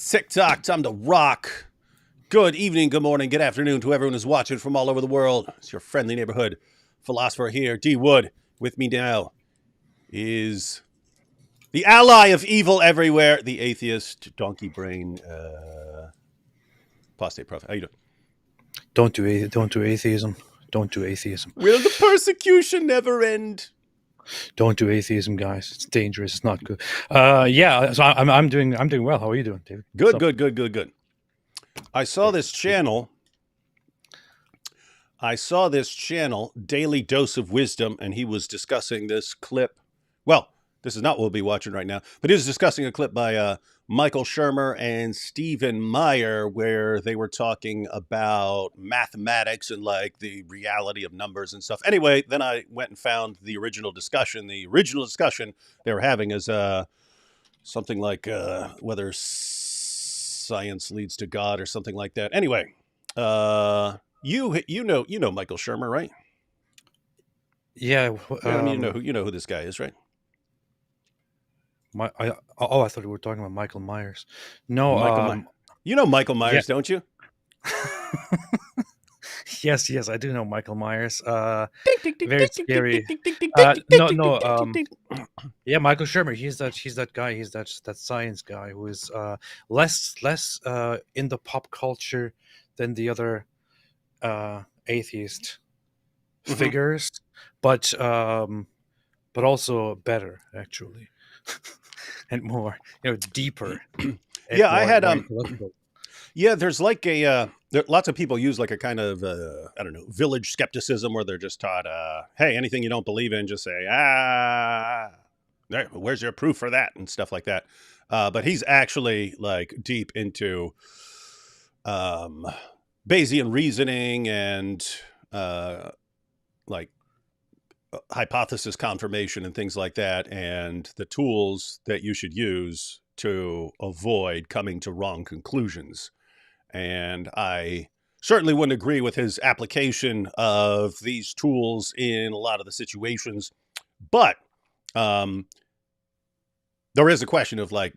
TikTok, time to rock. Good evening, good morning, good afternoon to everyone who's watching from all over the world. It's your friendly neighborhood philosopher here, D. Wood. With me now is the ally of evil everywhere, the atheist, donkey brain, Apostate Prophet. How you doing? Don't do atheism. Don't do atheism. Will the persecution never end? Don't do atheism, guys. It's dangerous. It's not good. Yeah. So I'm doing well. How are you doing, David? Good. I saw this channel, Daily Dose of Wisdom, and he was discussing this clip. Well, this is not what we'll be watching right now, but he was discussing a clip by Michael Shermer and Stephen Meyer, where they were talking about mathematics and like the reality of numbers and stuff. Anyway, then I went and found the original discussion. The original discussion they were having is something like whether science leads to God or something like that. Anyway, you know Michael Shermer, right? Yeah. You know who this guy is, right? I thought we were talking about Michael Myers. No, you know Michael Myers, don't you? Yes, I do know Michael Myers. Very scary. Yeah, Michael Shermer. He's that guy. He's that science guy who is less in the pop culture than the other atheist figures, but also better actually. And more, deeper. Yeah, I had yeah, there's like lots of people use like a kind of I don't know, village skepticism where they're just taught, hey, anything you don't believe in, just say, where's your proof for that and stuff like that. But he's actually like deep into Bayesian reasoning and like hypothesis confirmation and things like that, and the tools that you should use to avoid coming to wrong conclusions. And I certainly wouldn't agree with his application of these tools in a lot of the situations, but there is a question of like,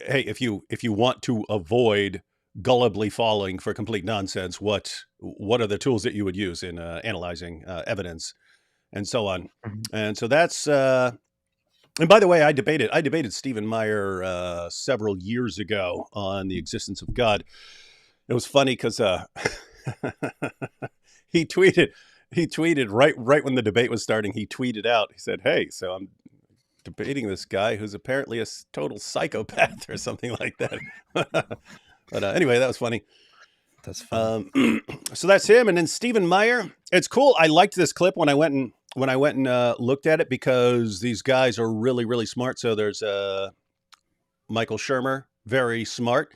hey, if you want to avoid gullibly falling for complete nonsense, what are the tools that you would use in analyzing evidence and so on. And so that's, and by the way, I debated Stephen Meyer several years ago on the existence of God. It was funny because he tweeted right when the debate was starting. He tweeted out, he said, "Hey, so I'm debating this guy who's apparently a total psychopath," or something like that. But anyway, that was funny. That's fun. So that's him. And then Stephen Meyer. It's cool. I liked this clip when I went and looked at it, because these guys are really, really smart. So there's Michael Shermer, very smart.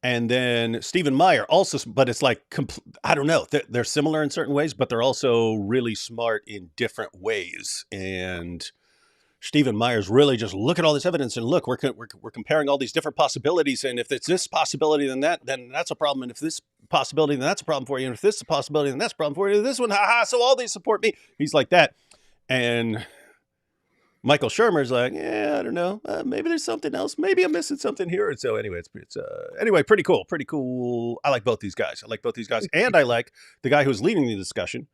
And then Stephen Meyer also, but it's like, I don't know. They're similar in certain ways, but they're also really smart in different ways. And Stephen Meyer's really just look at all this evidence and look, we're comparing all these different possibilities. And if it's this possibility, then that's a problem. And if this possibility, then that's a problem for you. And if this is a possibility, then that's a problem for you. This one, so all these support me. He's like that. And Michael Shermer's like, yeah, I don't know. Maybe there's something else. Maybe I'm missing something here. And so anyway, it's anyway, pretty cool. I like both these guys. And I like the guy who's leading the discussion,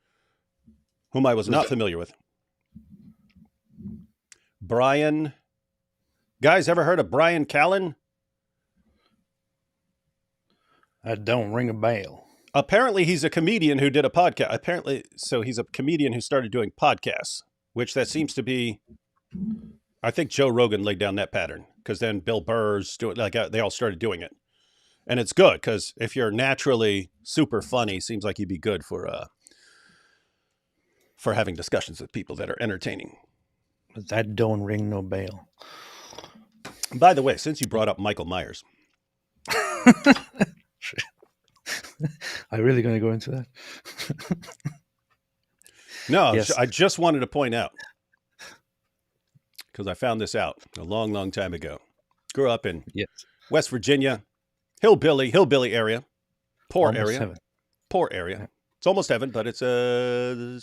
whom I was not familiar with. Brian. Guys, ever heard of Brian Callen? That don't ring a bell. Apparently, he's a comedian who did a podcast. So he's a comedian who started doing podcasts, which that seems to be, I think Joe Rogan laid down that pattern, because then Bill Burr's doing, like, they all started doing it. And it's good, because if you're naturally super funny, seems like you'd be good for having discussions with people that are entertaining. That don't ring no bell. By the way, since you brought up Michael Myers. Are you really going to go into that? No, yes. I just wanted to point out, because I found this out a long, long time ago. Grew up in West Virginia, hillbilly area, poor area. Yeah. It's almost heaven, but it's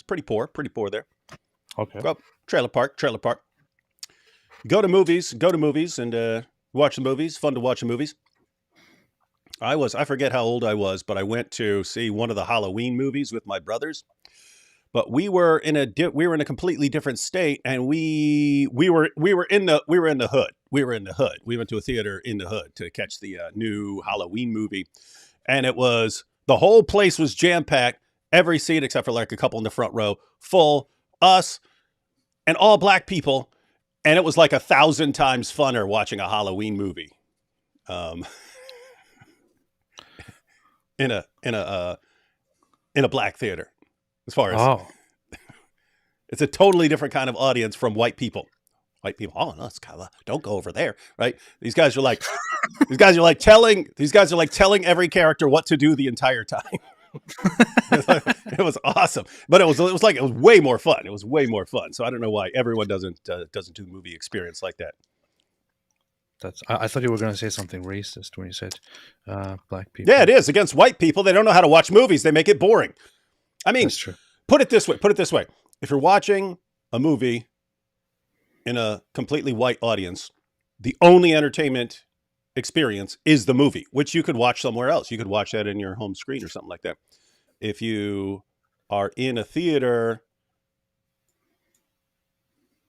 pretty poor there. Okay. Grew up trailer park. Go to movies and watch the movies. Fun to watch the movies. I forget how old I was, but I went to see one of the Halloween movies with my brothers. But we were in a completely different state, and we were in the hood. We were in the hood. We went to a theater in the hood to catch the new Halloween movie, and the whole place was jam packed. Every seat except for like a couple in the front row, full. Us and all black people, and it was like 1,000 times funner watching a Halloween movie. Um, in a black theater, as far as Oh, it's a totally different kind of audience from white people. White people, oh no, it's kind of don't go over there, right? These guys are like telling every character what to do the entire time. It was awesome, but it was way more fun. It was way more fun. So I don't know why everyone doesn't do the movie experience like that. I thought you were going to say something racist when you said black people. Yeah, it is against white people. They don't know how to watch movies. They make it boring. I mean, That's true. Put it this way. If you're watching a movie in a completely white audience, the only entertainment experience is the movie, which you could watch somewhere else. You could watch that in your home screen or something like that. If you are in a theater,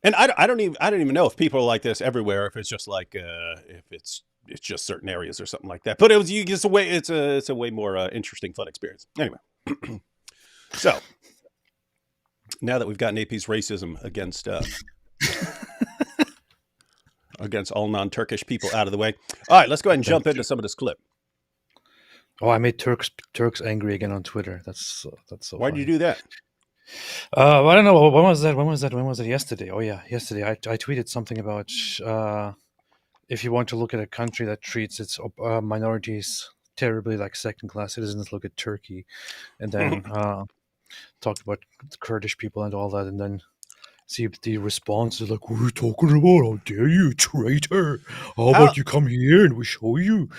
and I don't even know if people are like this everywhere, if it's just like if it's just certain areas or something like that. But it's a way more interesting, fun experience. Anyway, so now that we've gotten AP's racism against all non-Turkish people out of the way, all right, let's go ahead and jump into some of this clip. Oh, I made Turks angry again on Twitter. That's so. Why did you do that? I don't know. When was that? Yesterday. Oh yeah, yesterday. I tweeted something about if you want to look at a country that treats its minorities terribly, like second-class citizens, look at Turkey, and then talked about Kurdish people and all that, and then see the response is like, "What are you talking about? How dare you, traitor? How about you come here and we show you?"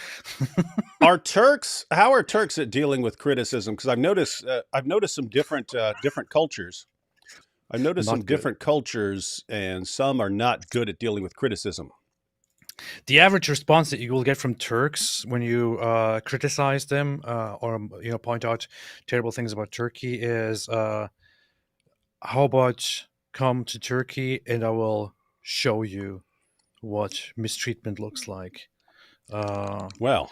How are Turks at dealing with criticism? Because I've noticed some different cultures. I've noticed Not some good. different cultures, and some are not good at dealing with criticism. The average response that you will get from Turks when you criticize them or point out terrible things about Turkey is, "How about come to Turkey and I will show you what mistreatment looks like." Well,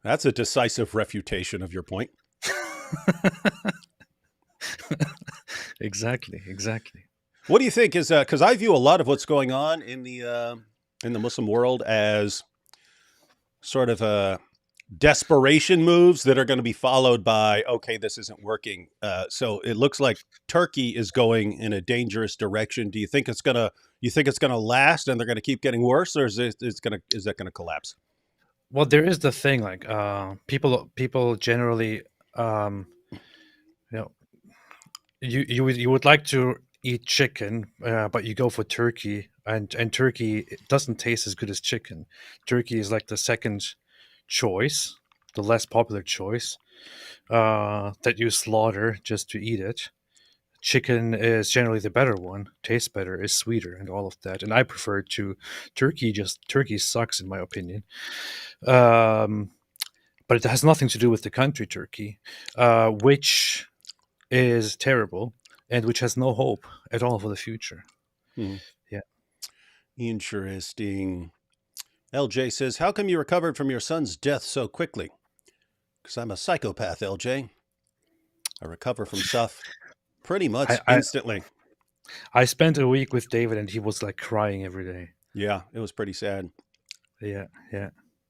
that's a decisive refutation of your point. Exactly. What do you think is because I view a lot of what's going on in the Muslim world as sort of desperation moves that are going to be followed by, okay, this isn't working. So it looks like Turkey is going in a dangerous direction. Do you think it's gonna last and they're going to keep getting worse, or is that going to collapse? Well, there is the thing, like people generally, you would like to eat chicken, but you go for turkey, and turkey, it doesn't taste as good as chicken. Turkey is like the second choice, the less popular choice, that you slaughter just to eat it. Chicken is generally the better one, tastes better, is sweeter, and all of that. And I prefer it to turkey. Just turkey sucks, in my opinion. But it has nothing to do with the country Turkey, which is terrible and which has no hope at all for the future. Yeah. Interesting. LJ says, how come you recovered from your son's death so quickly? Because I'm a psychopath, LJ. I recover from stuff pretty much instantly. I spent a week with David and he was like crying every day. Yeah, it was pretty sad. Yeah.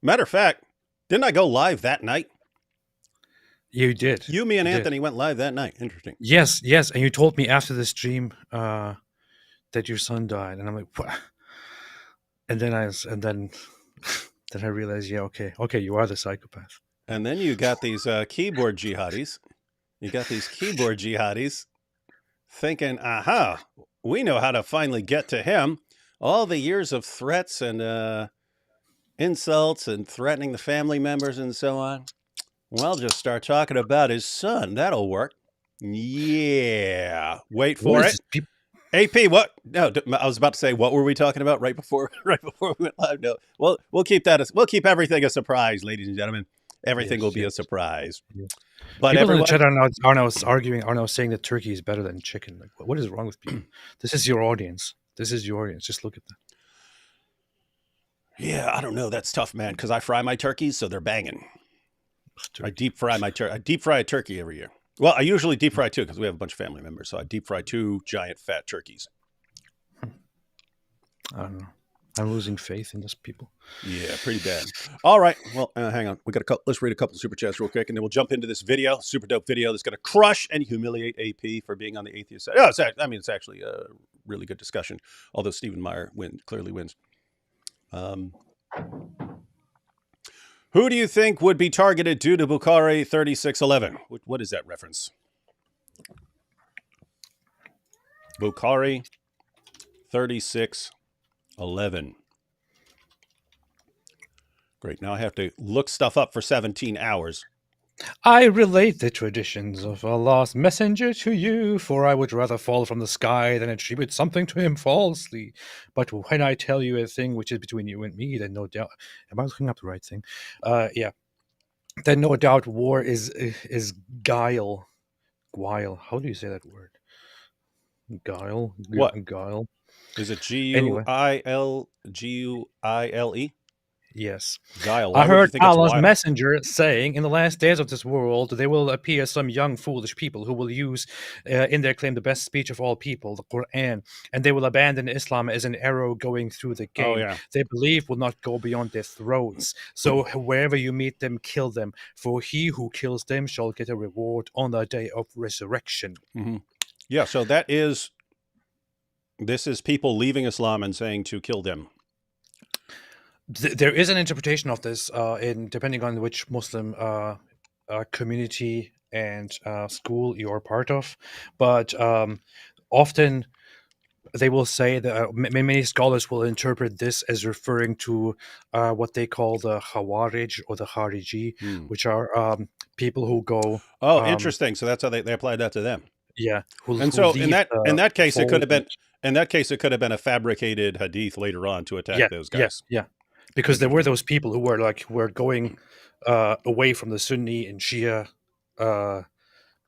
Matter of fact, didn't I go live that night? You did. You, me, and Anthony went live that night. Interesting. Yes. And you told me after the stream that your son died, and I'm like, what? And then then I realized, yeah, okay, you are the psychopath. And then you got these keyboard jihadis. Thinking, aha, we know how to finally get to him. All the years of threats and insults and threatening the family members and so on. Well, just start talking about his son. That'll work. Yeah. Wait for it. AP, what? No, I was about to say, what were we talking about right before we went live? No, we'll keep everything a surprise, ladies and gentlemen. Everything will Yes, be a yes, surprise. yes. But People in the everyone, chat are now arguing, are now saying that turkey is better than chicken. Like, what is wrong with people? This is your audience. This is your audience. Just look at that. yeah, I don't know. That's tough, man, because I fry my turkeys, so they're banging. I Turkey. deep fry my turkey. I deep fry a turkey every year. Well, I usually deep fry two because we have a bunch of family members. So I deep fry two giant fat turkeys. I don't know. I'm losing faith in these people. Yeah, pretty bad. All right. Well, hang on. We got a couple. Let's read a couple of super chats real quick, and then we'll jump into this video. Super dope video that's going to crush and humiliate AP for being on the atheist side. Oh, it's actually a really good discussion. Although Stephen Meyer clearly wins. Who do you think would be targeted due to Bukhari 3611? What is that reference? Bukhari 3611. Great. Now I have to look stuff up for 17 hours. I relate the traditions of Allah's messenger to you, for I would rather fall from the sky than attribute something to him falsely. But when I tell you a thing which is between you and me, then no doubt. Am I looking up the right thing? Yeah. Then no doubt war is guile. Guile. How do you say that word? Guile. What? Guile. Is it Anyway. Guile? Yes. Guile. I Why would you heard think it's Allah's wild? messenger saying, in the last days of this world, there will appear some young, foolish people who will use in their claim the best speech of all people, the Quran, and they will abandon Islam as an arrow going through the Oh, game. yeah. They believe will not go beyond their throats. So wherever you meet them, kill them, for he who kills them shall get a reward on the day of resurrection. Mm-hmm. Yeah, so this is people leaving Islam and saying to kill them. There is an interpretation of this in depending on which Muslim community and school you're part of, but often they will say that many scholars will interpret this as referring to what they call the Khawarij or the Khariji, which are people who go. Oh, interesting. So that's how they applied that to them. Yeah, who And so in leave that case, it could fold. have been a fabricated hadith later on to attack Yeah, those yeah, guys. yeah. Because there were those people who were going away from the Sunni and Shia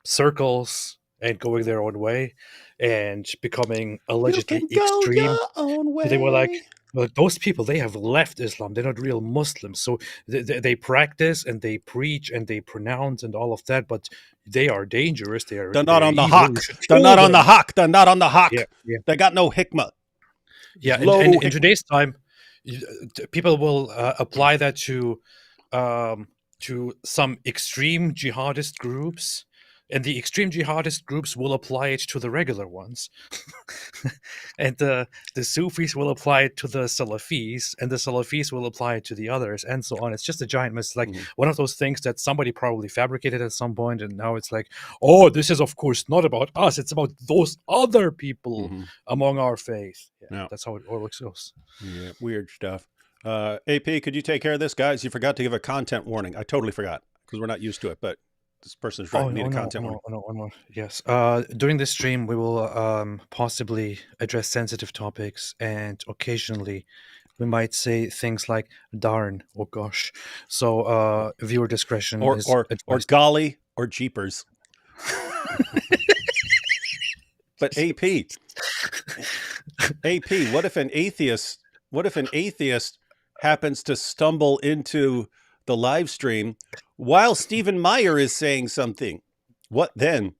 circles and going their own way and becoming You allegedly can go extreme. your own They were like, way. well, those people, they have left Islam. They're not real Muslims. So they practice and they preach and they pronounce and all of that, but they are dangerous. They're not They're on the evil. You hawk. should They're kill not on the them. hawk. They're not on the hawk. Yeah, yeah. They got no hikmah. Yeah, Low and in hikmah. today's time, people will apply that to some extreme jihadist groups, and the extreme jihadist groups will apply it to the regular ones, and the Sufis will apply it to the Salafis, and the Salafis will apply it to the others, and so on. It's just a giant mess. Like one of those things that somebody probably fabricated at some point, and now it's like, oh, this is of course not about us. It's about those other people among our faith. Yeah, that's how it all goes. Yeah, weird stuff. AP, could you take care of this, guys? You forgot to give a content warning. I totally forgot because we're not used to it, but this person's right. We need a content warning. No. Yes. During this stream, we will possibly address sensitive topics, and occasionally we might say things like "darn" or "gosh." So viewer discretion is or advised. golly or jeepers. But AP, what if an atheist happens to stumble into the live stream while Stephen Meyer is saying something? What then?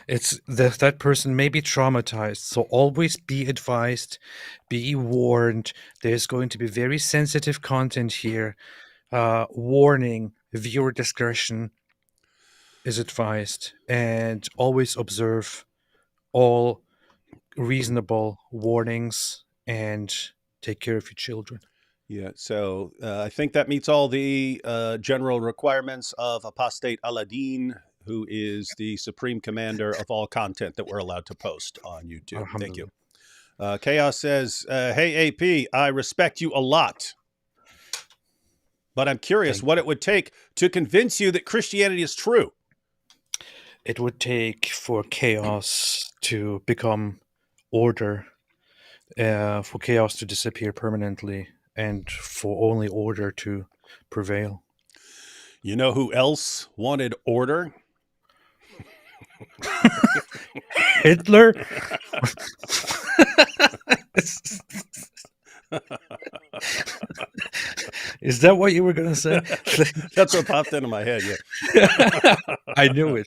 It's that person may be traumatized, so always be advised, be warned. There's going to be very sensitive content here. Warning, viewer discretion is advised, and always observe all reasonable warnings and take care of your children. Yeah, so I think that meets all the general requirements of Apostate Aladdin, who is the supreme commander of all content that we're allowed to post on YouTube. Thank you. Chaos says, hey, AP, I respect you a lot, but I'm curious what it would take to convince you that Christianity is true. It would take for chaos to become order, for chaos to disappear permanently, and for only order to prevail. You know who else wanted order? Hitler? Is that what you were going to say? That's what popped into my head, yeah. I knew it.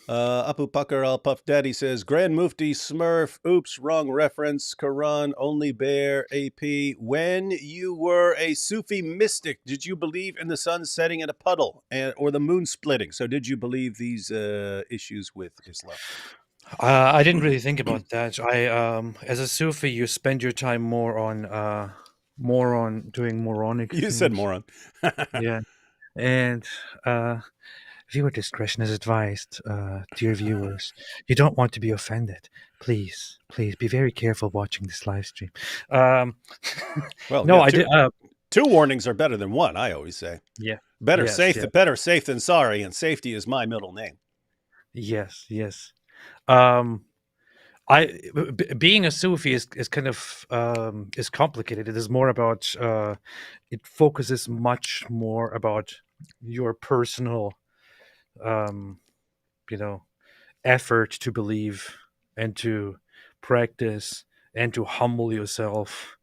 Apu Pakar Al Puff Daddy says, Grand Mufti Smurf, oops, wrong reference, Quran, only bear, AP. When you were a Sufi mystic, did you believe in the sun setting in a puddle or the moon splitting? So did you believe these issues with Islam? I didn't really think about that. As a Sufi, you spend your time more on doing moronic You things. said moron. Yeah. And viewer discretion is advised, dear viewers. You don't want to be offended. Please be very careful watching this live stream. Well, no, yeah, I did. Two warnings are better than one, I always say. Yeah. Better Yes, safe, yeah. better safe than sorry, and safety is my middle name. Yes. Being a Sufi is kind of is complicated. It is more about it focuses much more about your personal effort to believe and to practice and to humble yourself,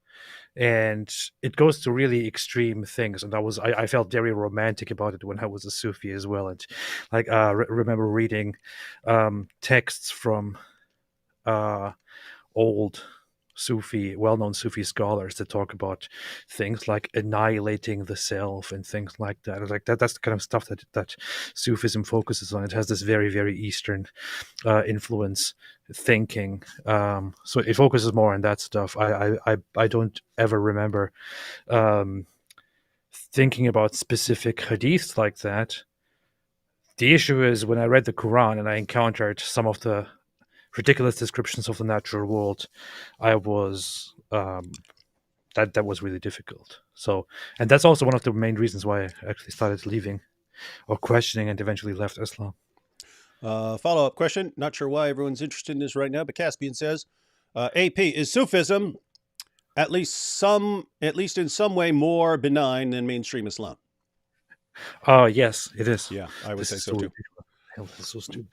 and it goes to really extreme things. And I felt very romantic about it when I was a Sufi as well. And like remember reading texts from old well-known Sufi scholars that talk about things like annihilating the self and things like that. Like that's the kind of stuff that Sufism focuses on. It has this very, very Eastern influence thinking. So it focuses more on that stuff. I don't ever remember thinking about specific hadiths like that. The issue is when I read the Quran and I encountered some of the ridiculous descriptions of the natural world, I was that was really difficult. So, and that's also one of the main reasons why I actually started leaving or questioning and eventually left Islam. Follow-up question. Not sure why everyone's interested in this right now, but Caspian says, AP, is Sufism at least in some way more benign than mainstream Islam? Yes, it is. Yeah, I would say so too. Hell, that's so stupid.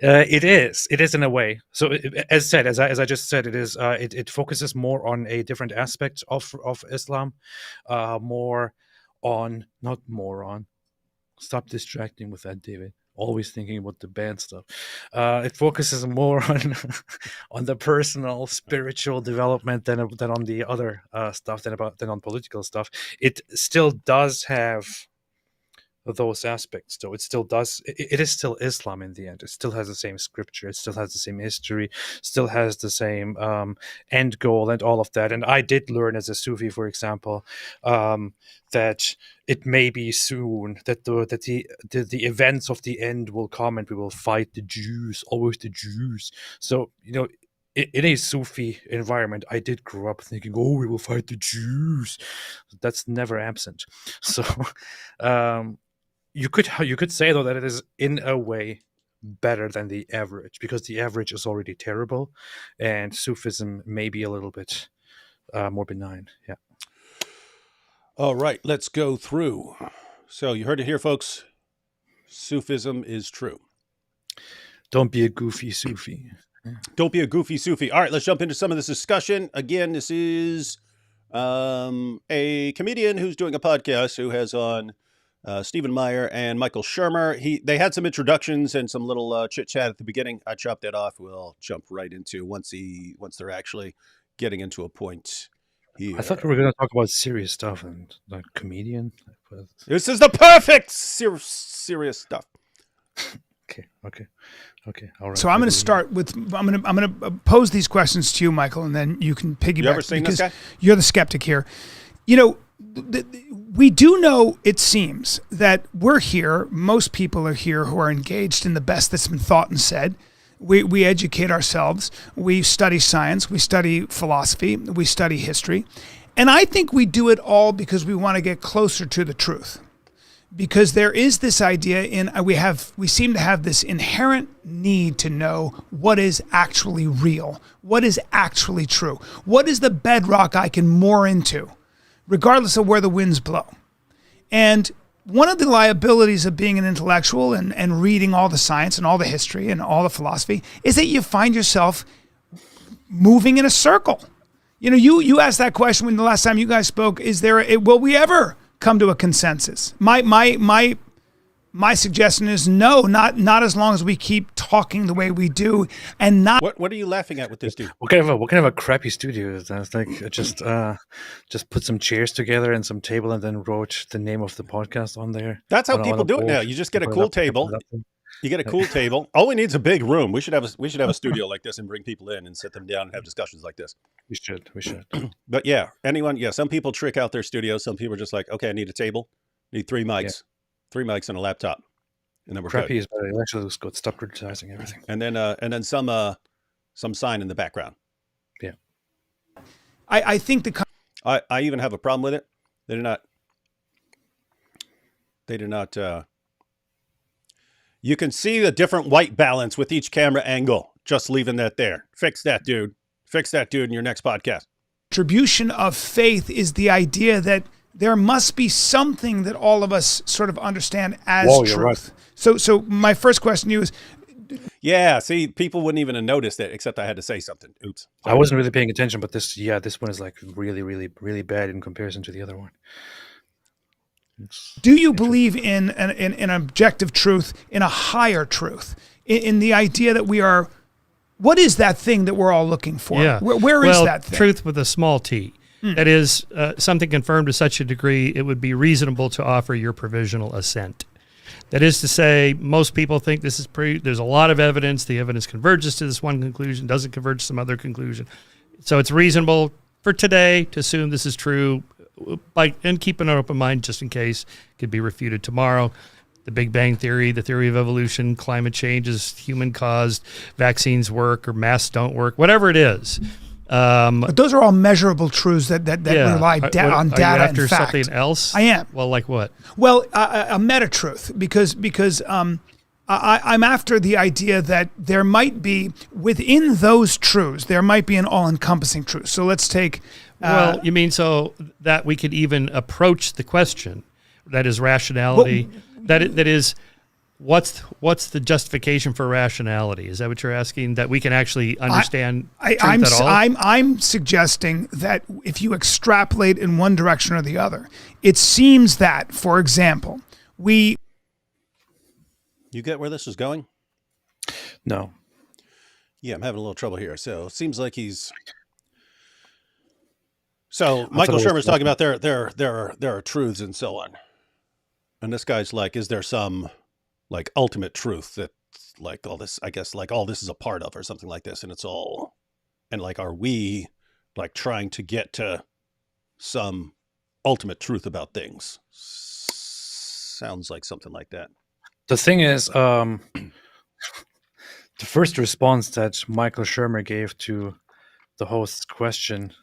It is in a way. So as I just said, it focuses more on a different aspect of Islam, more on, not more on. Stop distracting with that, David. Always thinking about the bad stuff. It focuses more on the personal, spiritual development than on the other stuff, than on political stuff. It still does have those aspects, though. It still does. It is still Islam in the end. It still has the same scripture. It still has the same history. Still has the same end goal and all of that. And I did learn as a Sufi, for example, that it may be soon that the events of the end will come and we will fight the Jews, always the Jews. So in a Sufi environment, I did grow up thinking, "Oh, we will fight the Jews." That's never absent. So. You could say, though, that it is in a way better than the average, because the average is already terrible, and Sufism may be a little bit more benign. Yeah. All right, let's go through. So you heard it here, folks. Sufism is true. Don't be a goofy Sufi. Don't be a goofy Sufi. All right, let's jump into some of this discussion. Again, this is a comedian who's doing a podcast who has on Stephen Meyer and Michael Shermer. They had some introductions and some little chit chat at the beginning. I chopped that off. We'll jump right into once they're actually getting into a point here. I thought we were going to talk about serious stuff and like comedian. This is the perfect serious stuff. Okay. All right. So I'm going to start with I'm going to pose these questions to you, Michael, and then you can piggyback. You ever seen this guy? You're the skeptic here. We do know, it seems, that we're here. Most people are here who are engaged in the best that's been thought and said. We educate ourselves. We study science. We study philosophy. We study history. And I think we do it all because we want to get closer to the truth. because there is this idea we seem to have this inherent need to know what is actually real, what is actually true, what is the bedrock I can moor into, regardless of where the winds blow. And one of the liabilities of being an intellectual and reading all the science and all the history and all the philosophy is that you find yourself moving in a circle. You asked that question when the last time you guys spoke. Will we ever come to a consensus? My suggestion is no, not as long as we keep talking the way we do, and not. What are you laughing at with this dude? What kind of a crappy studio is that? It's like just put some chairs together and some table, and then wrote the name of the podcast on there. That's how people do it now. You just get a cool table. You get a cool table. All we need is a big room. We should have a studio like this and bring people in and sit them down and have discussions like this. We should. But some people trick out their studios. Some people are just like, okay, I need a table, need 3 mics. Yeah. 3 mics and a laptop, and then we're crappy good. Is better. It actually looks good. Stop criticizing everything. And then some sign in the background. Yeah, I think I even have a problem with it. They do not. You can see the different white balance with each camera angle. Just leaving that there. Fix that, dude. Fix that, dude, in your next podcast. Attribution of faith is the idea that there must be something that all of us sort of understand as truth. Right. So my first question to you is... Yeah, see, people wouldn't even have noticed it, except I had to say something. Oops. Sorry. I wasn't really paying attention, but this one is like really, really, really bad in comparison to the other one. Do you believe in an objective truth, in a higher truth, in the idea that we are... What is that thing that we're all looking for? Yeah. Where is that thing? Truth with a small t. That is something confirmed to such a degree it would be reasonable to offer your provisional assent. That is to say, most people think this is there's a lot of evidence. The evidence converges to this one conclusion, doesn't converge to some other conclusion. So it's reasonable for today to assume this is true, and keep an open mind just in case it could be refuted tomorrow. The Big Bang Theory, the theory of evolution, climate change is human-caused, vaccines work or masks don't work, whatever it is. But those are all measurable truths that rely on data and fact. Are you after something else? I am. Well, like what? Well, a meta truth, because I'm after the idea that there might be within those truths there might be an all-encompassing truth. So let's take. Well, you mean so that we could even approach the question that is rationality. That is. What's the justification for rationality? Is that what you're asking? That we can actually understand truth at all? I'm suggesting that if you extrapolate in one direction or the other, it seems that, for example, You get where this is going? No. Yeah, I'm having a little trouble here. So it seems like he's... So Michael Shermer's talking about there are truths and so on. And this guy's like, is there some... like ultimate truth that like all this, I guess, like all this is a part of or something like this. And it's all, and like, are we like trying to get to some ultimate truth about things? Sounds like something like that. The thing is, the first response that Michael Shermer gave to the host's question,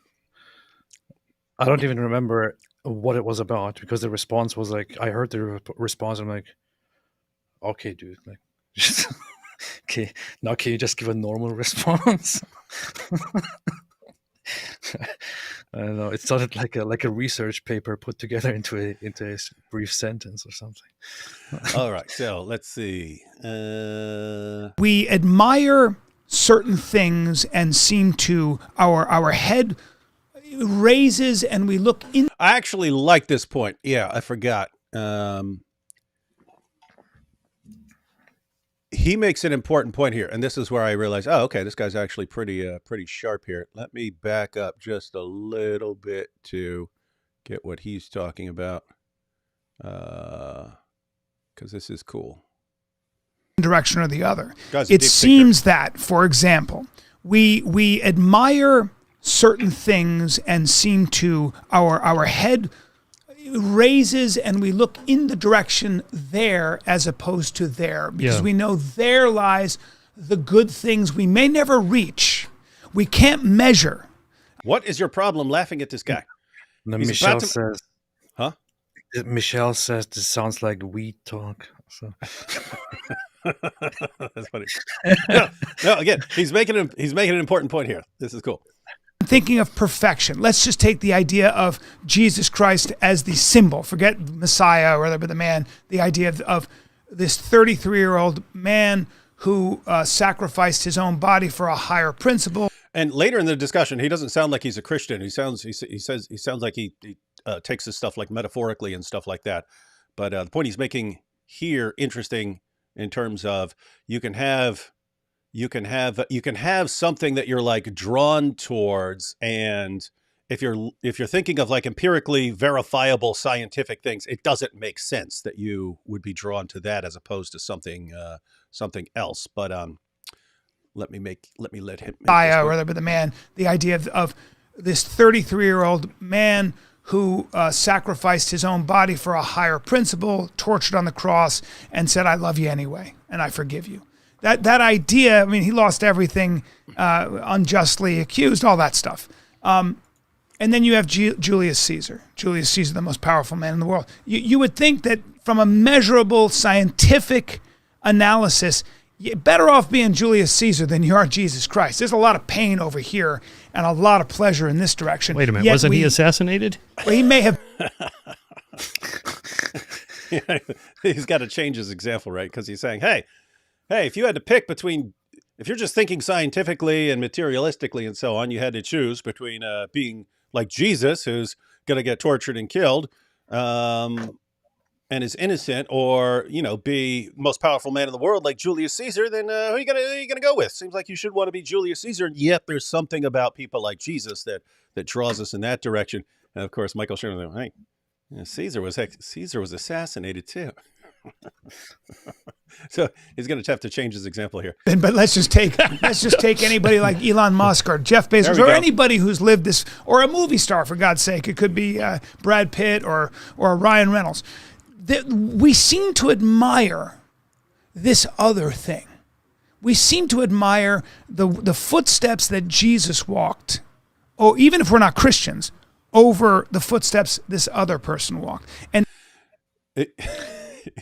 I don't even remember what it was about, because the response was like, I heard the response, I'm like, okay, dude. Like, okay, now can you just give a normal response? I don't know. It sounded like a research paper put together into a brief sentence or something. All right, so let's see. We admire certain things and seem to our head raises and we look in. I actually like this point. Yeah, I forgot. He makes an important point here, and this is where I realize, oh, okay, this guy's actually pretty sharp here. Let me back up just a little bit to get what he's talking about, because this is cool. Direction or the other. It seems that, for example, we admire certain things and seem to our head raises and we look in the direction there as opposed to there, because we know there lies the good things we may never reach. We can't measure. What is your problem laughing at this guy? Michelle says, huh? Michelle says this sounds like weed talk. So That's funny. No, again, he's making an important point here. This is cool. Thinking of perfection. Let's just take the idea of Jesus Christ as the symbol. Forget Messiah or the man. The idea of this 33-year-old man who sacrificed his own body for a higher principle. And later in the discussion, he doesn't sound like he's a Christian. He sounds like he takes this stuff like metaphorically and stuff like that. But the point he's making here, interesting in terms of you can have something that you're like drawn towards, and if you're thinking of like empirically verifiable scientific things, it doesn't make sense that you would be drawn to that as opposed to something else. But let let him Messiah or the man. The idea of this 33-year-old man who sacrificed his own body for a higher principle, tortured on the cross, and said, "I love you anyway, and I forgive you." That idea, I mean, he lost everything, unjustly accused, all that stuff. And then you have Julius Caesar. Julius Caesar, the most powerful man in the world. You would think that from a measurable scientific analysis, you're better off being Julius Caesar than you are Jesus Christ. There's a lot of pain over here and a lot of pleasure in this direction. Wait a minute, wasn't he assassinated? Well, he may have. He's got to change his example, right? Because he's saying, hey, if you had to pick between, if you're just thinking scientifically and materialistically and so on, you had to choose between being like Jesus, who's going to get tortured and killed, and is innocent, or be most powerful man in the world like Julius Caesar, then who are you gonna go with? Seems like you should want to be Julius Caesar, and yet there's something about people like Jesus that draws us in that direction. And of course, Michael Sherman, hey, Caesar was assassinated too. So he's going to have to change his example here. But let's just take anybody like Elon Musk or Jeff Bezos or anybody who's lived this, or a movie star, for God's sake. It could be Brad Pitt or Ryan Reynolds. We seem to admire this other thing. We seem to admire the footsteps that Jesus walked, or even if we're not Christians, over the footsteps this other person walked. And you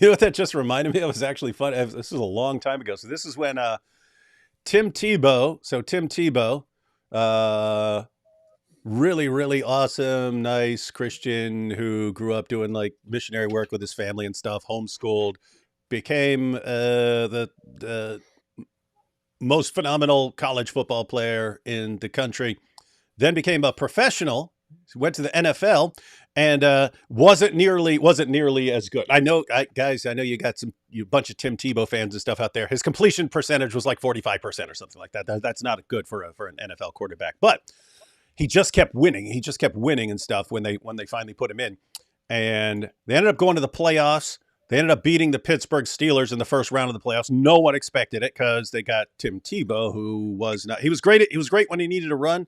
know what that just reminded me of? It was actually fun. This was a long time ago. So this is when Tim Tebow, really, really awesome, nice Christian who grew up doing like missionary work with his family and stuff, homeschooled, became the most phenomenal college football player in the country, then became a professional, went to the NFL, and wasn't nearly as good. I know, guys, I know you got a bunch of Tim Tebow fans and stuff out there. His completion percentage was like 45% or something like that. That's not good for an NFL quarterback, but he just kept winning. He just kept winning and stuff when they finally put him in. And they ended up going to the playoffs. They ended up beating the Pittsburgh Steelers in the first round of the playoffs. No one expected it because they got Tim Tebow, who was not. He was great. He was great when he needed to run.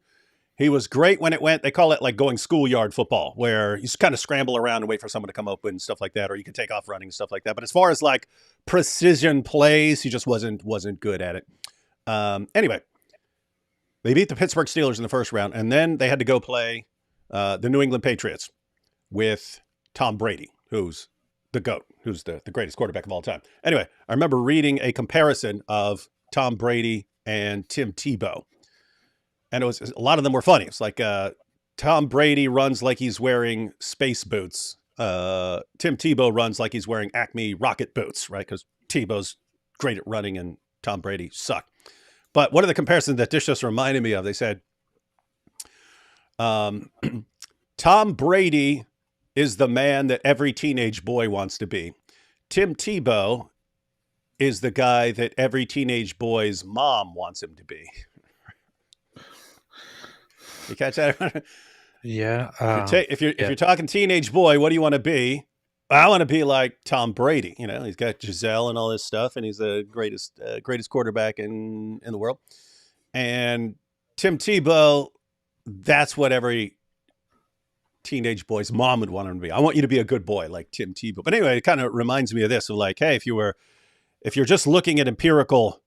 He was great when it went. They call it like going schoolyard football, where you just kind of scramble around and wait for someone to come open and stuff like that, or you can take off running and stuff like that. But as far as like precision plays, he just wasn't good at it. Anyway, they beat the Pittsburgh Steelers in the first round, and then they had to go play the New England Patriots with Tom Brady, who's the GOAT, who's the greatest quarterback of all time. Anyway, I remember reading a comparison of Tom Brady and Tim Tebow. And a lot of them were funny. It's like Tom Brady runs like he's wearing space boots. Tim Tebow runs like he's wearing Acme rocket boots, right? Because Tebow's great at running and Tom Brady sucked. But one of the comparisons that this just reminded me of, they said, Tom Brady is the man that every teenage boy wants to be. Tim Tebow is the guy that every teenage boy's mom wants him to be. You catch that? Yeah. If you're talking teenage boy, what do you want to be? I want to be like Tom Brady. He's got Giselle and all this stuff, and he's the greatest quarterback in the world. And Tim Tebow, that's what every teenage boy's mom would want him to be. I want you to be a good boy like Tim Tebow. But anyway, it kind of reminds me of this, of like, hey, if you're just looking at empirical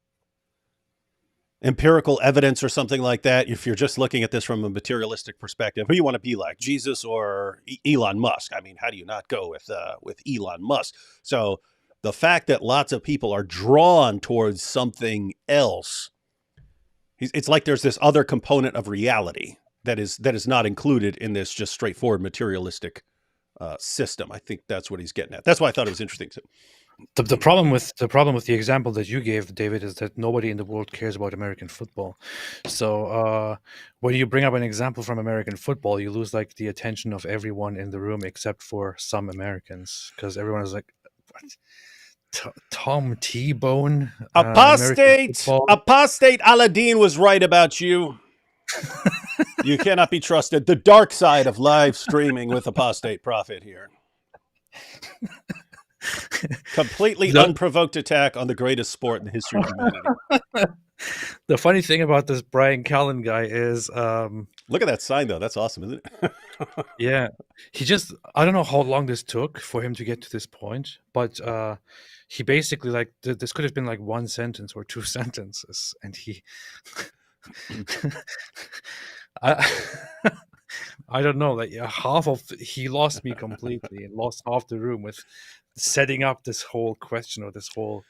empirical evidence or something like that, if you're just looking at this from a materialistic perspective, who you want to be like, Jesus or Elon Musk? I mean, how do you not go with Elon Musk? So the fact that lots of people are drawn towards something else, it's like there's this other component of reality that is not included in this just straightforward materialistic system. I think that's what he's getting at. That's why I thought it was interesting too. The problem with the example that you gave, David, is that nobody in the world cares about American football. So when you bring up an example from American football, you lose like the attention of everyone in the room except for some Americans, because everyone is like, Tom T-Bone, Apostate Aladdin was right about you. You cannot be trusted. The dark side of live streaming with Apostate Prophet here. Completely unprovoked attack on the greatest sport in the history of humanity. The funny thing about this Brian Callen guy is, look at that sign though. That's awesome, isn't it? yeah, I don't know how long this took for him to get to this point, but he basically like this could have been like one sentence or two sentences, and he, I don't know, like he lost me completely and lost half the room with setting up this whole question or this whole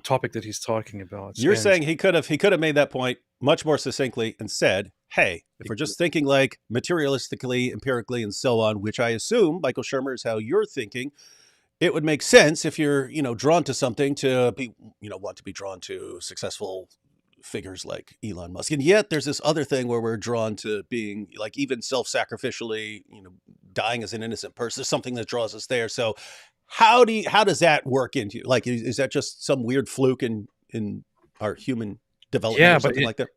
topic that he's talking about. You're saying he could have made that point much more succinctly and said, hey, if we're just thinking like materialistically, empirically, and so on, which I assume, Michael Shermer, is how you're thinking, it would make sense if you're, drawn to something to be, want to be drawn to successful figures like Elon Musk. And yet there's this other thing where we're drawn to being like even self-sacrificially, dying as an innocent person, something that draws us there. So how does that work into, like, is that just some weird fluke in our human development or something like that?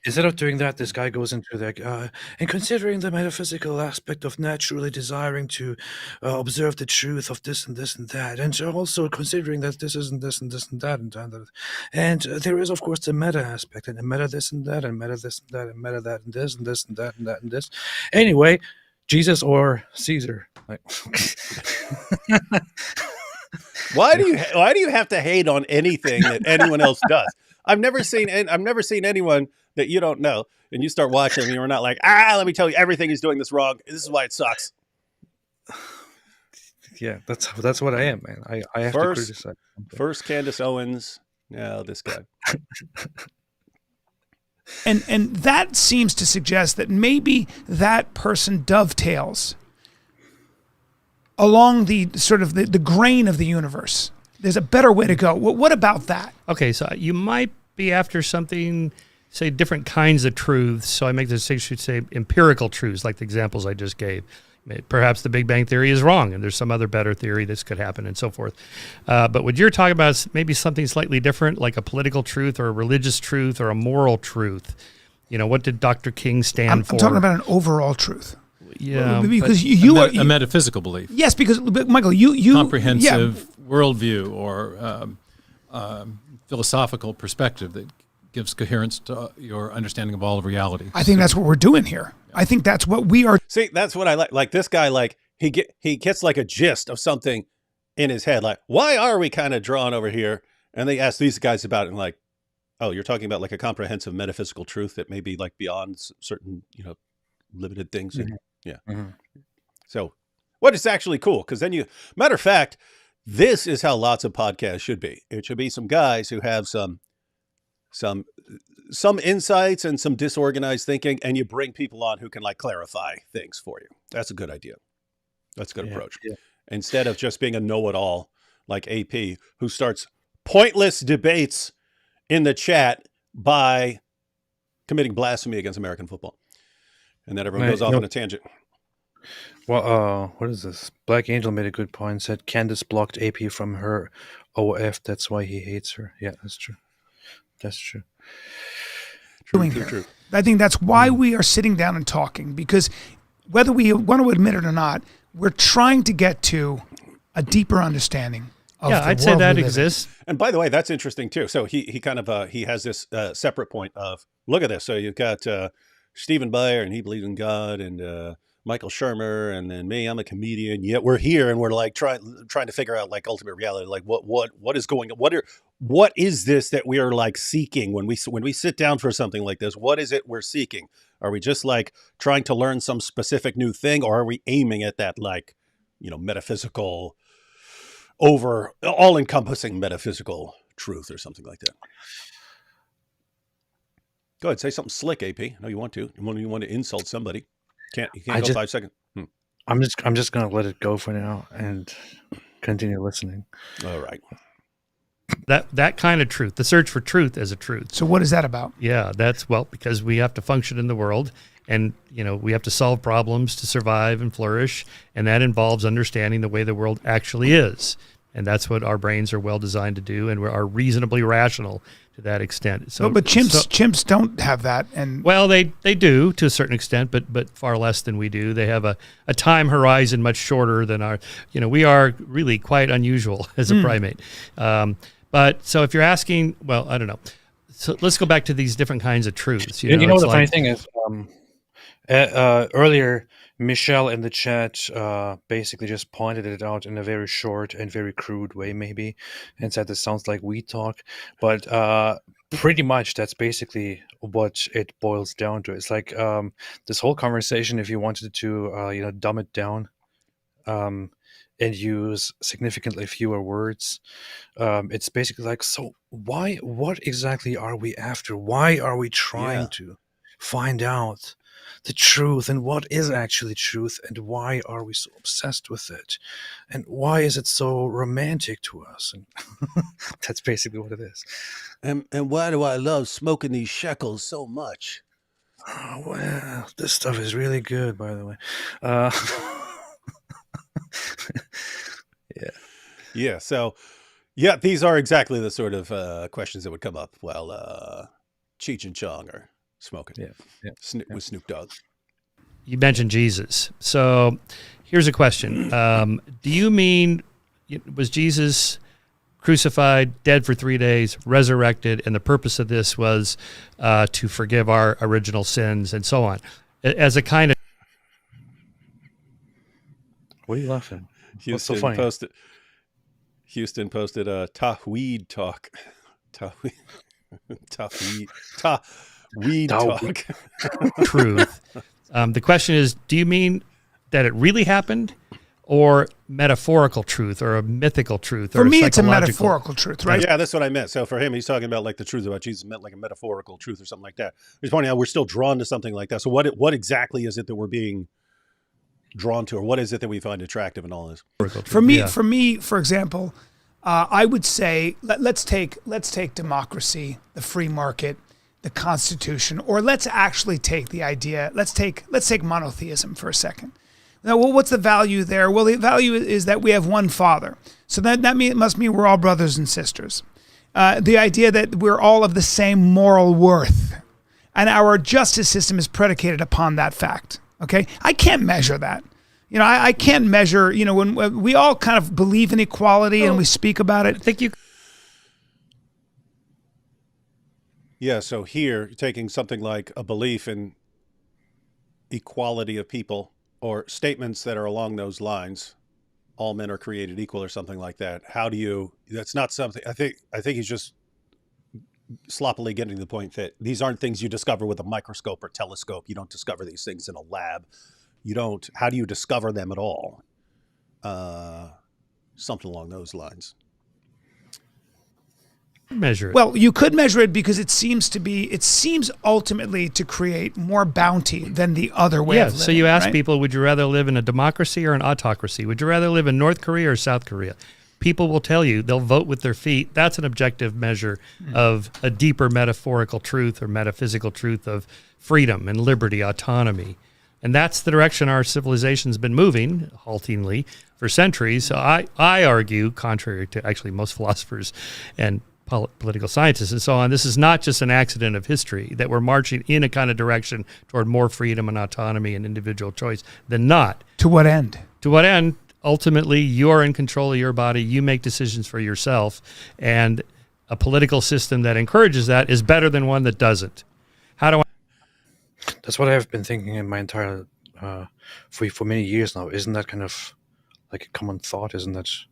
Instead of doing that, this guy goes into like, and considering the metaphysical aspect of naturally desiring to observe the truth of this and this and that, and also considering that this isn't this and this and that and that, and there is of course the meta aspect, and the meta this and that, and meta this and that, and meta that and this and this and that and that and this. Anyway, Jesus or Caesar? Like, why do you have to hate on anything that anyone else does? I've never seen anyone that you don't know, and you start watching and you're not like, let me tell you everything he's doing this wrong. This is why it sucks. Yeah, that's what I am, man. I have to criticize something. First Candace Owens, now this guy. And that seems to suggest that maybe that person dovetails along the sort of the grain of the universe. There's a better way to go. What about that? Okay, so you might be after something, say different kinds of truths. So I make the distinction, say empirical truths, like the examples I just gave. Perhaps the Big Bang Theory is wrong, and there's some other better theory this could happen, and so forth. But what you're talking about is maybe something slightly different, like a political truth or a religious truth or a moral truth. What did Dr. King stand for? I'm talking about an overall truth. Yeah, because you are a metaphysical belief. Yes, because Michael, you comprehensive worldview or philosophical perspective that gives coherence to your understanding of all of reality. I think that's what we're doing here. I think that's what we are. See, that's what I like. Like this guy, like he gets like a gist of something in his head. Like, why are we kind of drawn over here? And they ask these guys about it, and like, oh, you're talking about like a comprehensive metaphysical truth that may be like beyond certain, limited things. Mm-hmm. And, yeah. Mm-hmm. So what is actually cool? Because then matter of fact, this is how lots of podcasts should be. It should be some guys who have some insights and some disorganized thinking, and you bring people on who can like clarify things for you. That's a good idea. That's a good approach. Yeah. Instead of just being a know-it-all like AP who starts pointless debates in the chat by committing blasphemy against American football. And then everyone goes off on a tangent. Well, what is this? Black Angel made a good point. Said Candace blocked AP from her OF. That's why he hates her. Yeah, that's true. That's true. True. I think that's why we are sitting down and talking, because whether we want to admit it or not, we're trying to get to a deeper understanding of the I'd say world that we live exists. And by the way, that's interesting too. So he kind of he has this separate point of, look at this. So you've got Stephen Meyer, and he believes in God, and Michael Shermer, and then me. I'm a comedian. Yet we're here and we're like trying to figure out like ultimate reality. Like what is going on? What is this that we are like seeking when we sit down for something like this? What is it we're seeking? Are we just like trying to learn some specific new thing, or are we aiming at that like, metaphysical, over all encompassing metaphysical truth or something like that? Go ahead, say something slick, AP. No, you want to. You want to insult somebody. You can't go 5 seconds. I'm just gonna let it go for now and continue listening. All right. That kind of truth, the search for truth as a truth. So what is that about? Yeah, because we have to function in the world, and we have to solve problems to survive and flourish, and that involves understanding the way the world actually is. And that's what our brains are well designed to do, and we are reasonably rational to that extent. So, but chimps don't have that, and well, they do to a certain extent, but far less than we do. They have a time horizon much shorter than our. We are really quite unusual as a primate. But so if you're asking, well, I don't know. So let's go back to these different kinds of truths. The funny thing is, earlier, Michelle in the chat basically just pointed it out in a very short and very crude way, maybe, and said this sounds like we talk. But pretty much that's basically what it boils down to. It's like this whole conversation, if you wanted to, dumb it down and use significantly fewer words, it's basically like, so what exactly are we after? Why are we trying to find out the truth, and what is actually truth, and why are we so obsessed with it, and why is it so romantic to us? And that's basically what it is. And why do I love smoking these shekels so much? Oh, well, this stuff is really good, by the way. Yeah. So, these are exactly the sort of questions that would come up while Cheech and Chong are smoking. With Snoop Dogg. You mentioned Jesus. So here's a question. Do you mean, was Jesus crucified, dead for 3 days, resurrected, and the purpose of this was to forgive our original sins and so on? As a kind of... What are you laughing? Houston so funny? Houston posted a Tahweed talk. Tahweed talk. Truth. The question is, do you mean that it really happened, or metaphorical truth, or a mythical truth? For or me, it's a psychological metaphorical truth, right? Yeah, that's what I meant. So for him, he's talking about like the truth about Jesus meant like a metaphorical truth or something like that. He's pointing out we're still drawn to something like that. So what exactly is it that we're being drawn to, or what is it that we find attractive in all this? For me, for example, I would say let's take democracy, the free market, the Constitution, or let's actually take the idea. Let's take monotheism for a second. Now, well, what's the value there? Well, the value is that we have one Father. So that must mean we're all brothers and sisters. The idea that we're all of the same moral worth, and our justice system is predicated upon that fact. Okay, I can't measure that. I can't measure. When we all kind of believe in equality and we speak about it. I think you... Yeah, so here, taking something like a belief in equality of people, or statements that are along those lines, all men are created equal or something like that. That's not something, I think he's just sloppily getting to the point that these aren't things you discover with a microscope or telescope. You don't discover these things in a lab. How do you discover them at all? Something along those lines. Measure it. Well, you could measure it because it seems ultimately to create more bounty than the other way of living. So you ask right? people, would you rather live in a democracy or an autocracy? Would you rather live in North Korea or South Korea? People will tell you, they'll vote with their feet. That's an objective measure of a deeper metaphorical truth or metaphysical truth of freedom and liberty, autonomy. And that's the direction our civilization's been moving, haltingly, for centuries. So I argue, contrary to actually most philosophers and political scientists and so on, this is not just an accident of history, that we're marching in a kind of direction toward more freedom and autonomy and individual choice than not. To what end? To what end? Ultimately, you're in control of your body. You make decisions for yourself. And a political system that encourages that is better than one that doesn't. That's what I've been thinking in my entire for many years now. Isn't that kind of like a common thought? Isn't that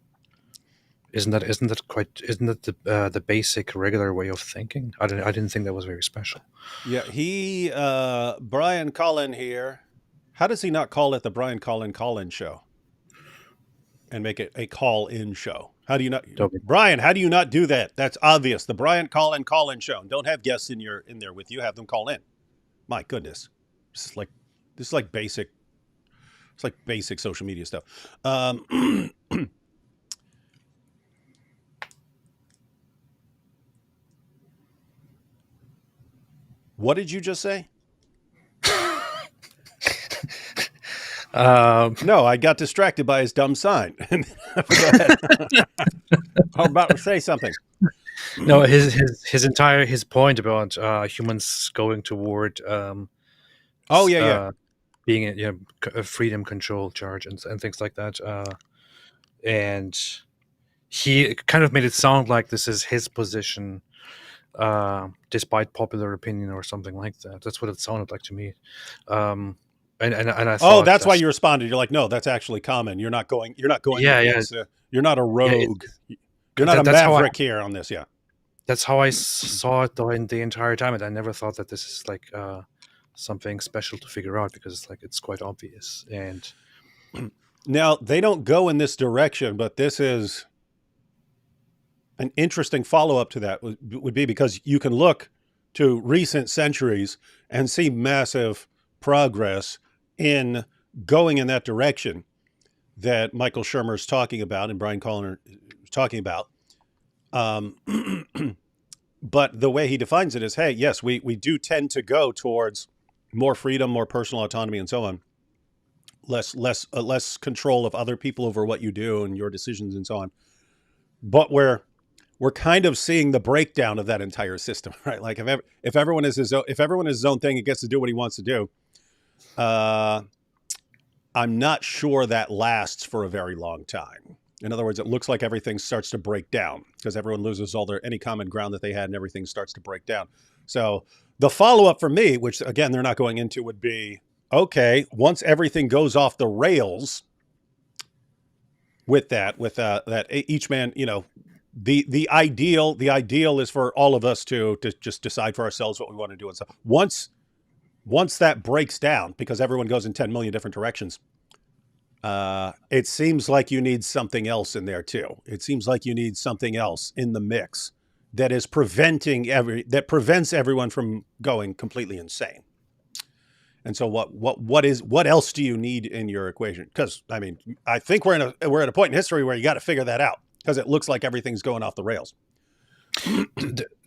the basic regular way of thinking? I didn't think that was very special. Yeah, Brian Collin here. How does he not call it the Brian Collin call-in show and make it a call-in show? How do you not, Brian? How do you not do that? That's obvious. The Brian Collin call-in show. Don't have guests in there with you. Have them call in. My goodness, this is like basic. It's like basic social media stuff. What did you just say? No, I got distracted by his dumb sign. Go ahead. I'm about to say something. No, his point about humans going toward being a freedom control charge and things like that, and he kind of made it sound like this is his position, despite popular opinion or something like that. That's what it sounded like to me. And I thought, that's why you responded. You're like, no, that's actually common. You're not going. You're not going. Yeah, against, you're not a rogue. You're not a maverick here on this. Yeah. That's how I saw it though in the entire time, and I never thought that this is like something special to figure out, because it's quite obvious. And now they don't go in this direction, but this is an interesting follow-up to that would be because you can look to recent centuries and see massive progress in going in that direction that Michael Shermer is talking about and Brian Collin is talking about. But the way he defines it is, hey, yes, we do tend to go towards more freedom, more personal autonomy, and so on. Less control of other people over what you do and your decisions and so on. But we're kind of seeing the breakdown of that entire system, right? Like if everyone is his own thing and gets to do what he wants to do, I'm not sure that lasts for a very long time. In other words, it looks like everything starts to break down because everyone loses any common ground that they had, and everything starts to break down. So the follow-up for me, which again they're not going into, would be, okay, once everything goes off the rails with that each man, the ideal is for all of us to just decide for ourselves what we want to do. And so once that breaks down, because everyone goes in 10 million different directions, it seems like you need something else in there too. It seems like you need something else in the mix that is that prevents everyone from going completely insane. And so what else do you need in your equation? Because I mean, I think we're at a point in history where you got to figure that out, because it looks like everything's going off the rails.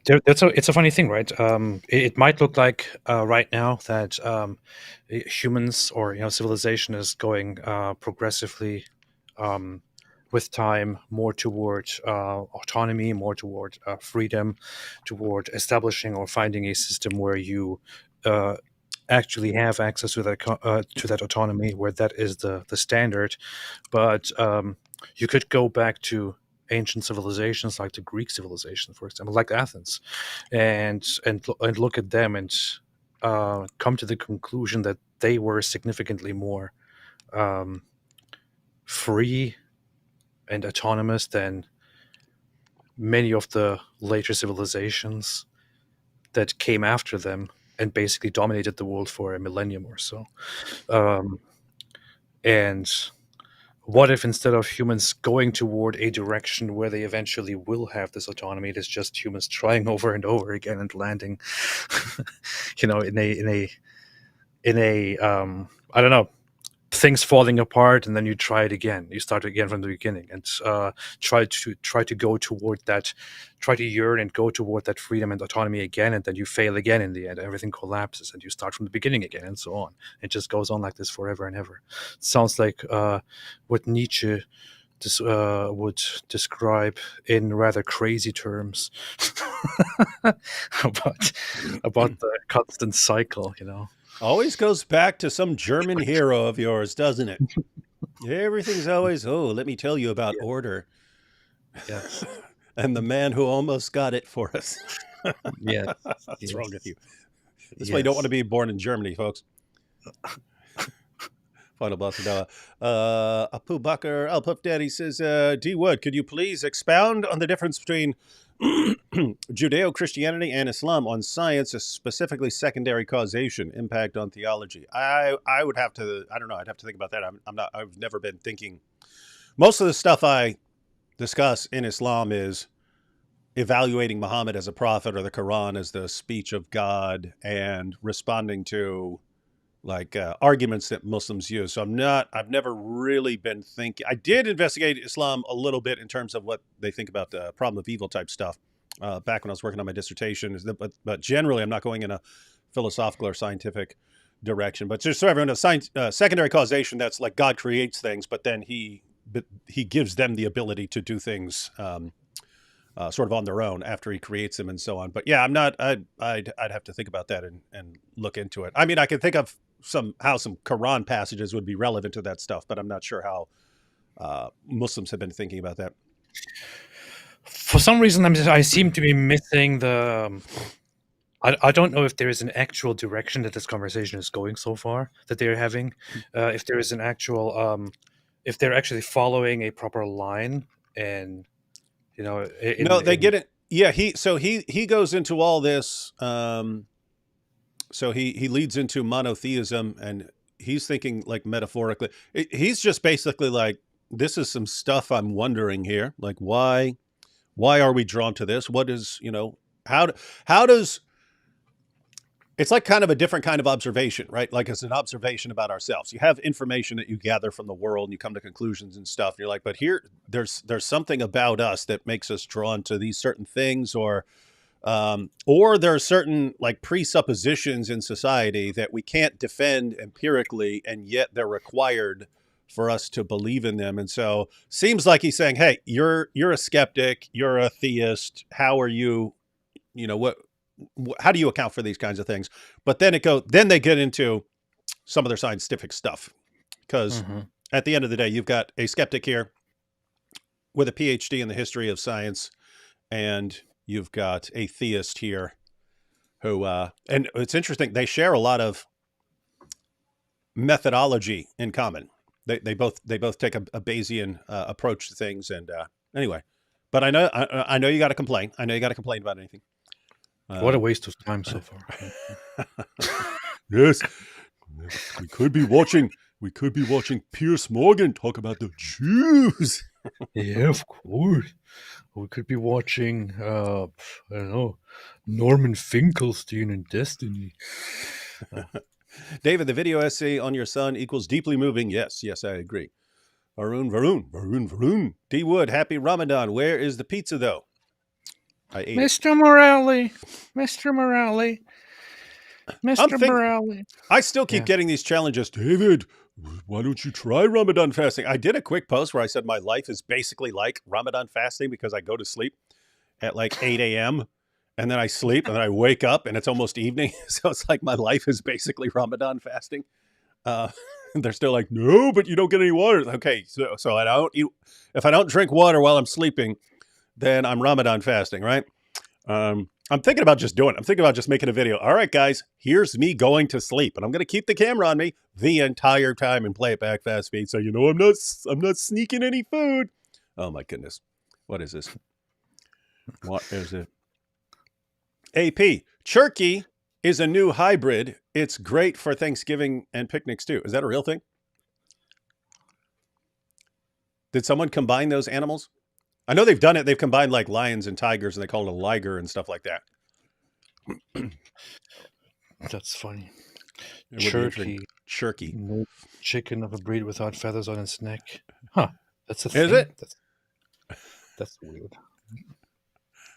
It's a funny thing, right? It might look like right now that humans or civilization is going progressively with time more toward autonomy, more toward freedom, toward establishing or finding a system where you actually have access to that autonomy, where that is the standard. But you could go back to ancient civilizations like the Greek civilization, for example, like Athens, and look at them and come to the conclusion that they were significantly more free and autonomous than many of the later civilizations that came after them and basically dominated the world for a millennium or so. And what if instead of humans going toward a direction where they eventually will have this autonomy, it is just humans trying over and over again and landing, in a I don't know, things falling apart, and then you try it again. You start again from the beginning and try to go toward that, try to yearn and go toward that freedom and autonomy again, and then you fail again in the end. Everything collapses, and you start from the beginning again, and so on. It just goes on like this forever and ever. It sounds like what Nietzsche would describe in rather crazy terms about the constant cycle, Always goes back to some German hero of yours, doesn't it? Everything's always, let me tell you about order. Yes. And the man who almost got it for us. Yeah. What's wrong with you? That's why you don't want to be born in Germany, folks. Final boss of Noah. Apu Bakr Al Puff Daddy says, D Wood, could you please expound on the difference between Judeo-Christianity and Islam on science, specifically secondary causation, impact on theology? I would have to, I don't know, I'd have to think about that. I've never been thinking. Most of the stuff I discuss in Islam is evaluating Muhammad as a prophet or the Quran as the speech of God and responding to like arguments that Muslims use. So I've never really been thinking. I did investigate Islam a little bit in terms of what they think about the problem of evil type stuff back when I was working on my dissertation. But generally, I'm not going in a philosophical or scientific direction. But just so everyone knows, secondary causation, that's like God creates things, but then he gives them the ability to do things sort of on their own after he creates them and so on. But yeah, I'd have to think about that and look into it. I mean, I can think of some Quran passages would be relevant to that stuff, but I'm not sure how Muslims have been thinking about that. For some reason, I seem to be missing the. I don't know if there is an actual direction that this conversation is going so far that they're having. If there is an actual, if they're actually following a proper line, and no, they get it. Yeah, he goes into all this. So he leads into monotheism, and he's thinking like metaphorically. He's just basically like, this is some stuff I'm wondering here. Like, why are we drawn to this? What is, how does, it's like kind of a different kind of observation, right? Like it's an observation about ourselves. You have information that you gather from the world and you come to conclusions and stuff. And you're like, but here there's something about us that makes us drawn to these certain things, or there are certain like presuppositions in society that we can't defend empirically, and yet they're required for us to believe in them. And so seems like he's saying, hey, you're a skeptic, you're a theist. How are you, how do you account for these kinds of things? But then they get into some of their scientific stuff, because at the end of the day, you've got a skeptic here with a PhD in the history of science, and you've got a theist here who, and it's interesting, they share a lot of methodology in common. They both take a Bayesian approach to things. And anyway, but I know you got to complain. I know you got to complain about anything. What a waste of time so far. Yes, we could be watching Piers Morgan talk about the Jews. Yeah, of course. We could be watching, I don't know, Norman Finkelstein and Destiny. David, the video essay on your son equals deeply moving. Yes, I agree. Varun. D. Wood, happy Ramadan. Where is the pizza, though? I ate Mr. Morelli. I still keep getting these challenges. David, why don't you try Ramadan fasting? I did a quick post where I said my life is basically like Ramadan fasting, because I go to sleep at like 8 a.m. and then I sleep and then I wake up and it's almost evening. So it's like my life is basically Ramadan fasting. They're still like, no, but you don't get any water. Okay, so I don't eat. If I don't drink water while I'm sleeping, then I'm Ramadan fasting, right? I'm thinking about just doing it. I'm thinking about just making a video. All right, guys, here's me going to sleep, and I'm going to keep the camera on me the entire time and play it back fast speed. So I'm not sneaking any food. Oh my goodness, what is this? What is it? AP, turkey is a new hybrid. It's great for Thanksgiving and picnics too. Is that a real thing? Did someone combine those animals? I know they've done it. They've combined like lions and tigers, and they call it a liger and stuff like that. That's funny. Turkey. No chicken of a breed without feathers on its neck. Huh. That's a thing. Is it? That's weird.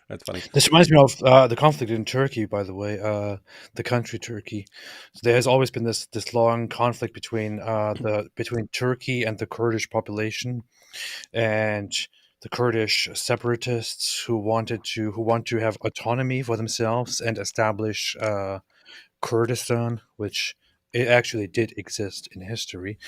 That's funny. This reminds me of the conflict in Turkey, by the way, the country Turkey. So there has always been this long conflict between Turkey and the Kurdish population, and the Kurdish separatists who want to have autonomy for themselves and establish Kurdistan, which it actually did exist in history,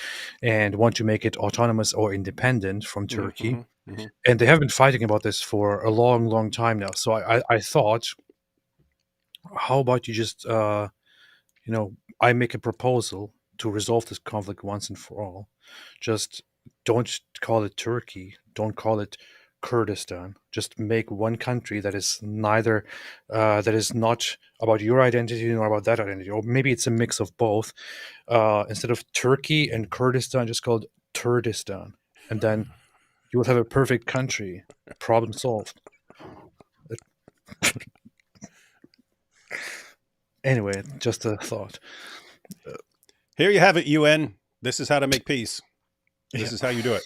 and want to make it autonomous or independent from Turkey. Mm-hmm. And they have been fighting about this for a long, long time now. So I thought, how about you just, I make a proposal to resolve this conflict once and for all, just don't call it Turkey, don't call it Kurdistan. Just make one country that is neither, that is not about your identity nor about that identity, or maybe it's a mix of both. Instead of Turkey and Kurdistan, just called Turdistan, and then you will have a perfect country. Problem solved. Anyway, just a thought. Here you have it, UN. This is how to make peace. This is how you do it.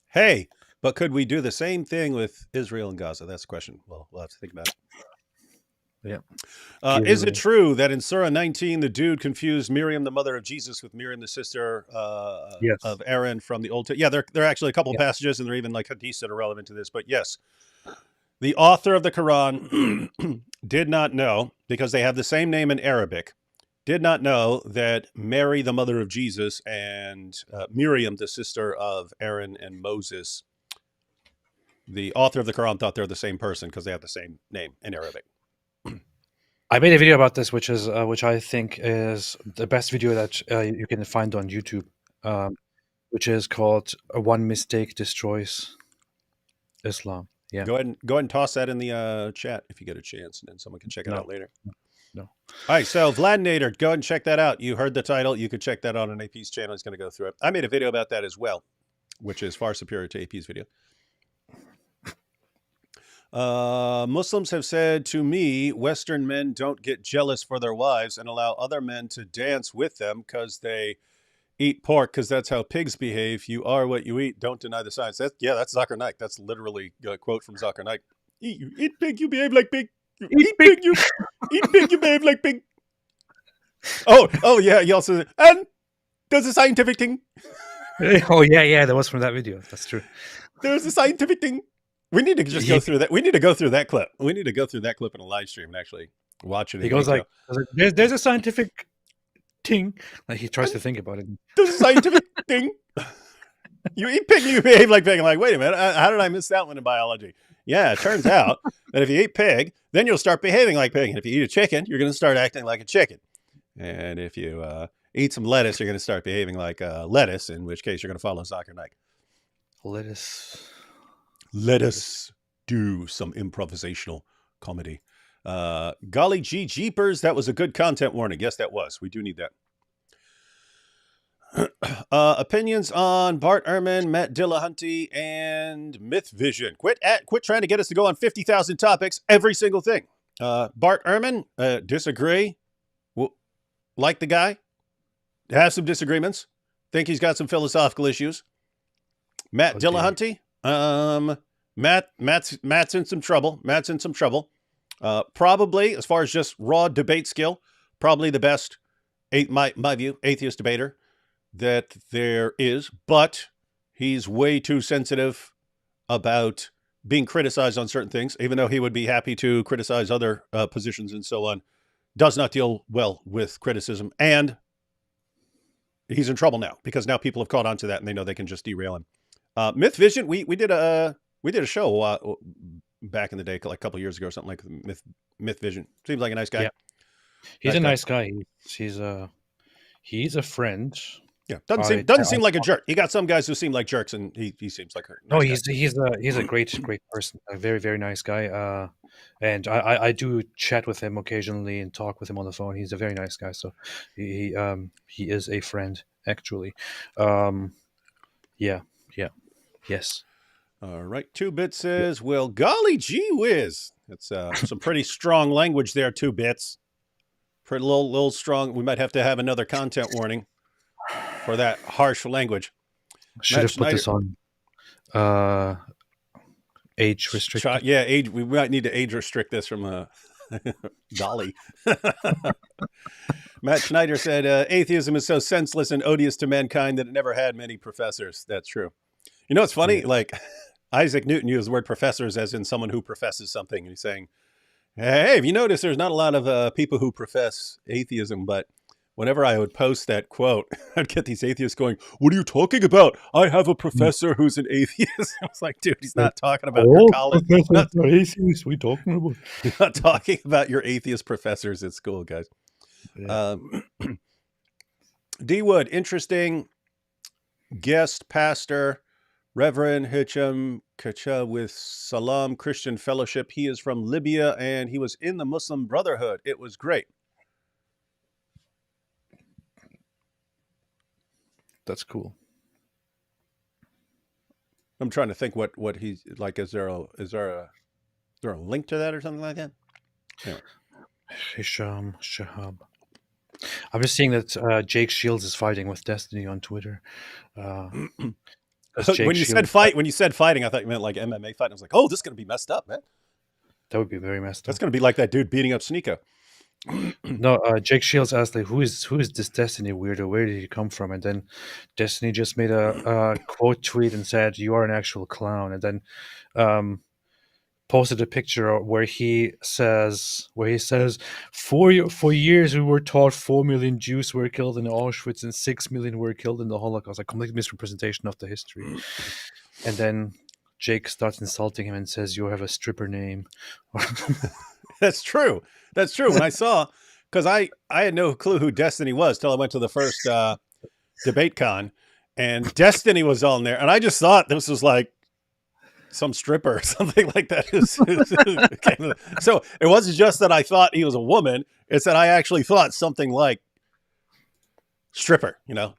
Hey, but could we do the same thing with Israel and Gaza? That's the question. Well, we'll have to think about it. Yeah. Is it true that in Surah 19, the dude confused Miriam, the mother of Jesus, with Miriam, the sister Yes. of Aaron from the Old Testament? Yeah, there are actually a couple of Yeah. passages, and there are even like hadiths that are relevant to this. But yes, the author of the Quran did not know, because they have the same name in Arabic, did not know that Mary, the mother of Jesus, and Miriam, the sister of Aaron and Moses, the author of the Quran thought they're the same person because they have the same name in Arabic. I made a video about this, which I think is the best video that you can find on YouTube, which is called "One Mistake Destroys Islam." Yeah. Go ahead and toss that in the chat if you get a chance, and then someone can check it No. out later. No. All right, so Vlad Nader, go ahead and check that out. You heard the title. You could check that out on AP's channel. He's going to go through it. I made a video about that as well, which is far superior to AP's video. Muslims have said to me, Western men don't get jealous for their wives and allow other men to dance with them because they eat pork, because that's how pigs behave. You are what you eat. Don't deny the science. That's Zakir Naik. That's literally a quote from Zakir Naik. You eat pig, you behave like pig. You eat pig, you eat pig, you behave like pig. Oh yeah. He also said, and there's a scientific thing. Oh yeah, that was from that video. That's true. There's a scientific thing. We need to just go through that. We need to go through that clip. We need to go through that clip in a live stream and actually watch it. He goes like, "There's a scientific thing." Like he tries to think about it. There's a scientific thing. You eat pig, you behave like pig. I'm like, wait a minute. How did I miss that one in biology? Yeah, it turns out that if you eat pig, then you'll start behaving like pig. And if you eat a chicken, you're going to start acting like a chicken. And if you eat some lettuce, you're going to start behaving like lettuce, in which case you're going to follow Zakir Naik. Let us do some improvisational comedy. Golly gee jeepers, that was a good content warning. Yes, that was. We do need that. Opinions on Bart Ehrman, Matt Dillahunty, and Myth Vision. Quit trying to get us to go on 50,000 topics, every single thing. Bart Ehrman, disagree. Like the guy. Have some disagreements. Think he's got some philosophical issues. Matt Dillahunty. Matt's in some trouble. Probably, as far as just raw debate skill, probably the best, my view, atheist debater that there is, but he's way too sensitive about being criticized on certain things, even though he would be happy to criticize other positions and so on. Does not deal well with criticism, and he's in trouble now because now people have caught on to that and they know they can just derail him. Myth Vision, we did a show back in the day, like a couple of years ago or something, like Myth Vision. Seems like a nice guy. Yeah. He's a nice guy. He's a friend. Yeah, doesn't seem like a jerk. You got some guys who seem like jerks, and he seems like a nice guy. He's a great person, a very, very nice guy. And I do chat with him occasionally and talk with him on the phone. He's a very nice guy. So he is a friend, actually. Yes. All right. 2-Bit says, well, golly gee whiz. That's some pretty strong language there, 2-Bits. Pretty little strong. We might have to have another content warning for that harsh language. Should have put this on age restricted. Yeah, age. We might need to age restrict this from golly. Matt Schneider said, atheism is so senseless and odious to mankind that it never had many professors. That's true. You know, it's funny, like Isaac Newton used the word professors as in someone who professes something. And he's saying, hey, have you noticed there's not a lot of people who profess atheism, but whenever I would post that quote, I'd get these atheists going, what are you talking about? I have a professor who's an atheist. I was like, dude, he's not talking about your college. He's not talking about your atheist professors at school, guys. Yeah. D. Wood, interesting guest pastor, Reverend Hicham Kacha with Salam Christian Fellowship. He is from Libya and he was in the Muslim Brotherhood. It was great. That's cool. I'm trying to think what he's like. Is there a link to that or something like that? Anyway. Hisham Shahab. I'm just seeing that Jake Shields is fighting with Destiny on Twitter. When you said fighting, I thought you meant like MMA fight. I was like, oh, this is gonna be messed up, man. That would be very messed up. That's gonna be like that dude beating up Sneeko. No, Jake Shields asked like, "Who is this Destiny weirdo? Where did he come from?" And then Destiny just made a quote tweet and said, "You are an actual clown." And then posted a picture where he says, "For years we were taught 4 million Jews were killed in Auschwitz and 6 million were killed in the Holocaust." A complete misrepresentation of the history. And then Jake starts insulting him and says, "You have a stripper name." That's true. That's true. When I saw, because I had no clue who Destiny was till I went to the first debate con, and Destiny was on there, and I just thought this was like some stripper or something like that. So it wasn't just that I thought he was a woman; it's that I actually thought something like stripper. You know?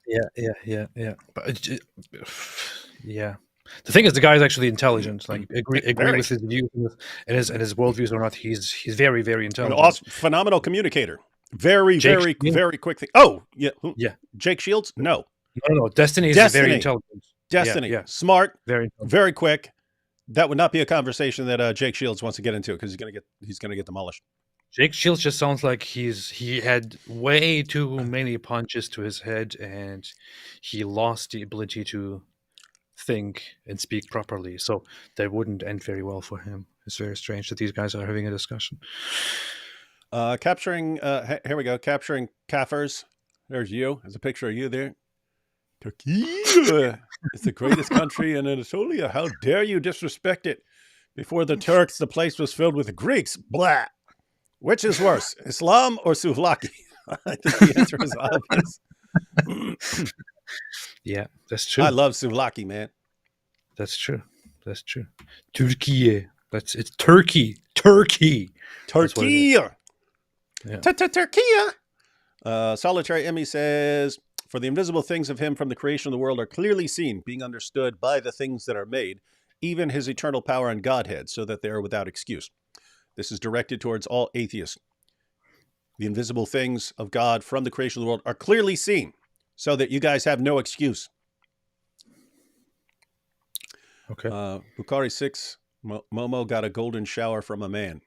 Yeah. But yeah. The thing is, the guy is actually intelligent. Like, agree with his views and his worldviews or not. He's very, very intelligent. An awesome, phenomenal communicator. Very quick thing. Oh, yeah. Yeah. Jake Shields? No. No. Destiny is very intelligent. Destiny. Yeah. Smart. Very quick. That would not be a conversation that Jake Shields wants to get into because he's gonna get demolished. Jake Shields just sounds like he had way too many punches to his head and he lost the ability to think and speak properly, so that wouldn't end very well for him. It's very strange that these guys are having a discussion. Capturing here we go, capturing Kafirs. There's you. There's a picture of you there. Turkey is the greatest country in Anatolia. How dare you disrespect it? Before the Turks, the place was filled with Greeks. Blah. Which is worse, Islam or souvlaki? I think the answer is obvious. Yeah, that's true. I love souvlaki, man. That's true. Turkey. It's Turkey. Turkey. Turkey. Yeah. Turkey. Solitary Emmy says, for the invisible things of him from the creation of the world are clearly seen, being understood by the things that are made, even his eternal power and Godhead, so that they are without excuse. This is directed towards all atheists. The invisible things of God from the creation of the world are clearly seen, so that you guys have no excuse. Okay. Bukhari 6, Momo got a golden shower from a man.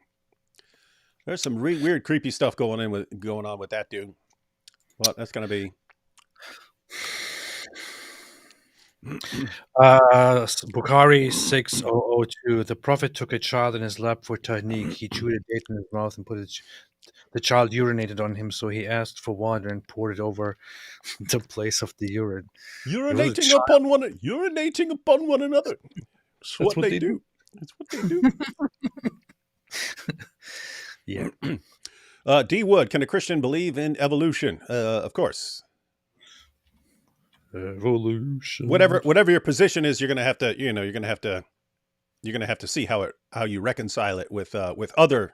There's some weird, creepy stuff going on with that dude. Well, that's going to be... Bukhari 6002. The Prophet took a child in his lap for tahniq. He chewed a date in his mouth and the child urinated on him, so he asked for water and poured it over the place of the urine. Urinating upon one another. That's what they do. That's what they do. Yeah. D. Wood, can a Christian believe in evolution? Of course. Evolution. Whatever your position is, you're going to have to see how you reconcile it with other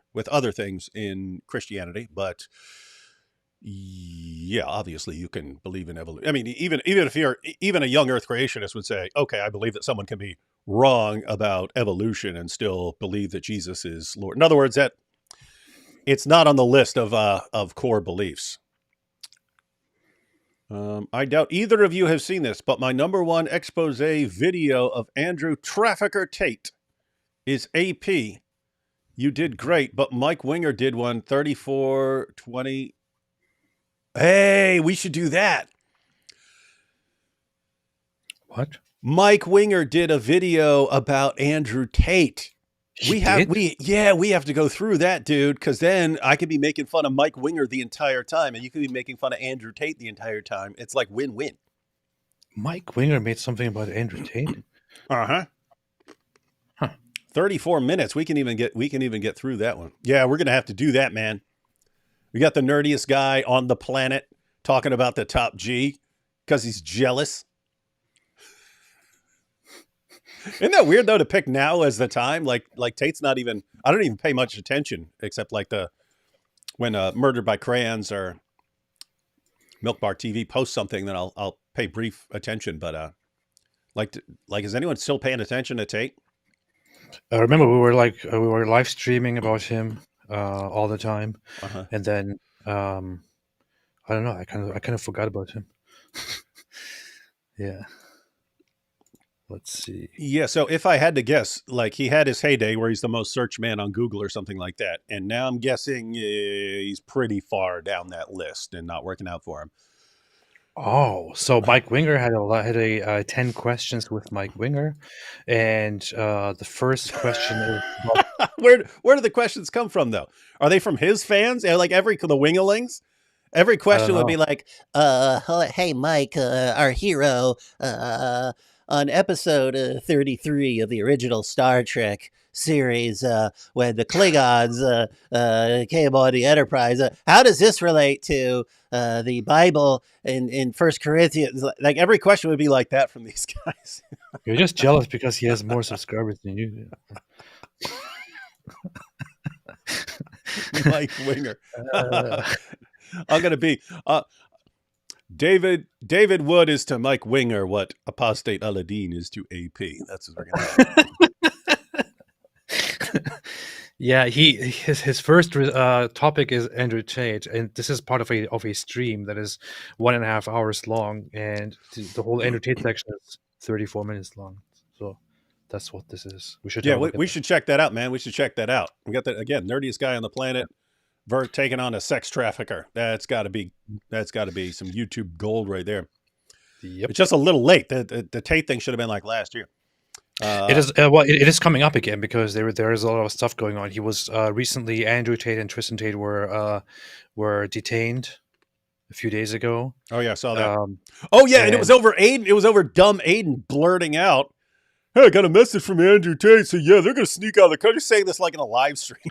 things in Christianity. But yeah, obviously you can believe in evolution. I mean, even a young Earth creationist would say, okay, I believe that someone can be wrong about evolution and still believe that Jesus is Lord. In other words, that it's not on the list of core beliefs. I doubt either of you have seen this, but my number one expose video of Andrew Trafficker Tate is AP. You did great, but Mike Winger did one 34-20. Hey, we should do that. What? Mike Winger did a video about Andrew Tate. We have to go through that, dude, because then I could be making fun of Mike Winger the entire time, and you could be making fun of Andrew Tate the entire time. It's like win-win. Mike Winger made something about Andrew Tate. Huh. 34 minutes. We can even get through that one. Yeah, we're gonna have to do that, man. We got the nerdiest guy on the planet talking about the top G because he's jealous. Isn't that weird though to pick now as the time? Like Tate's not even. I don't even pay much attention except like when Murdered by Crayons or Milk Bar TV posts something, then I'll pay brief attention. But is anyone still paying attention to Tate? I remember we were live streaming about him all the time, and then I don't know. I kind of forgot about him. Yeah. Let's see. Yeah, so if I had to guess, like he had his heyday where he's the most searched man on Google or something like that, and now I'm guessing he's pretty far down that list and not working out for him. Oh, so Mike Winger had a 10 questions with Mike Winger, and the first question is where do the questions come from though? Are they from his fans? Like the Wingalings? Every question would be like, "Hey Mike, our hero, on episode 33 of the original Star Trek series, when the Klingons came on the Enterprise, how does this relate to the Bible in First Corinthians?" Like every question would be like that from these guys. You're just jealous because he has more subscribers than you. Mike Winger. I'm gonna be David Wood is to Mike Winger what Apostate Aladdin is to AP. That's what we're gonna. Yeah, his first topic is Andrew Tate, and this is part of a stream that is 1.5 hours long, and the whole Andrew Tate section is 34 minutes long. So that's what this is. We should we should check that out, man. We should check that out. We got that again, nerdiest guy on the planet. Vert taking on a sex trafficker. That's got to be some YouTube gold right there. Yep. It's just a little late. The Tate thing should have been like last year. It is it is coming up again because there is a lot of stuff going on. He was recently Andrew Tate and Tristan Tate were detained a few days ago. Oh yeah, I saw that. And it was over Aiden. It was over dumb Aiden blurting out, "Hey, I got a message from Andrew Tate. So yeah, they're going to sneak out of the country." Saying this like in a live stream.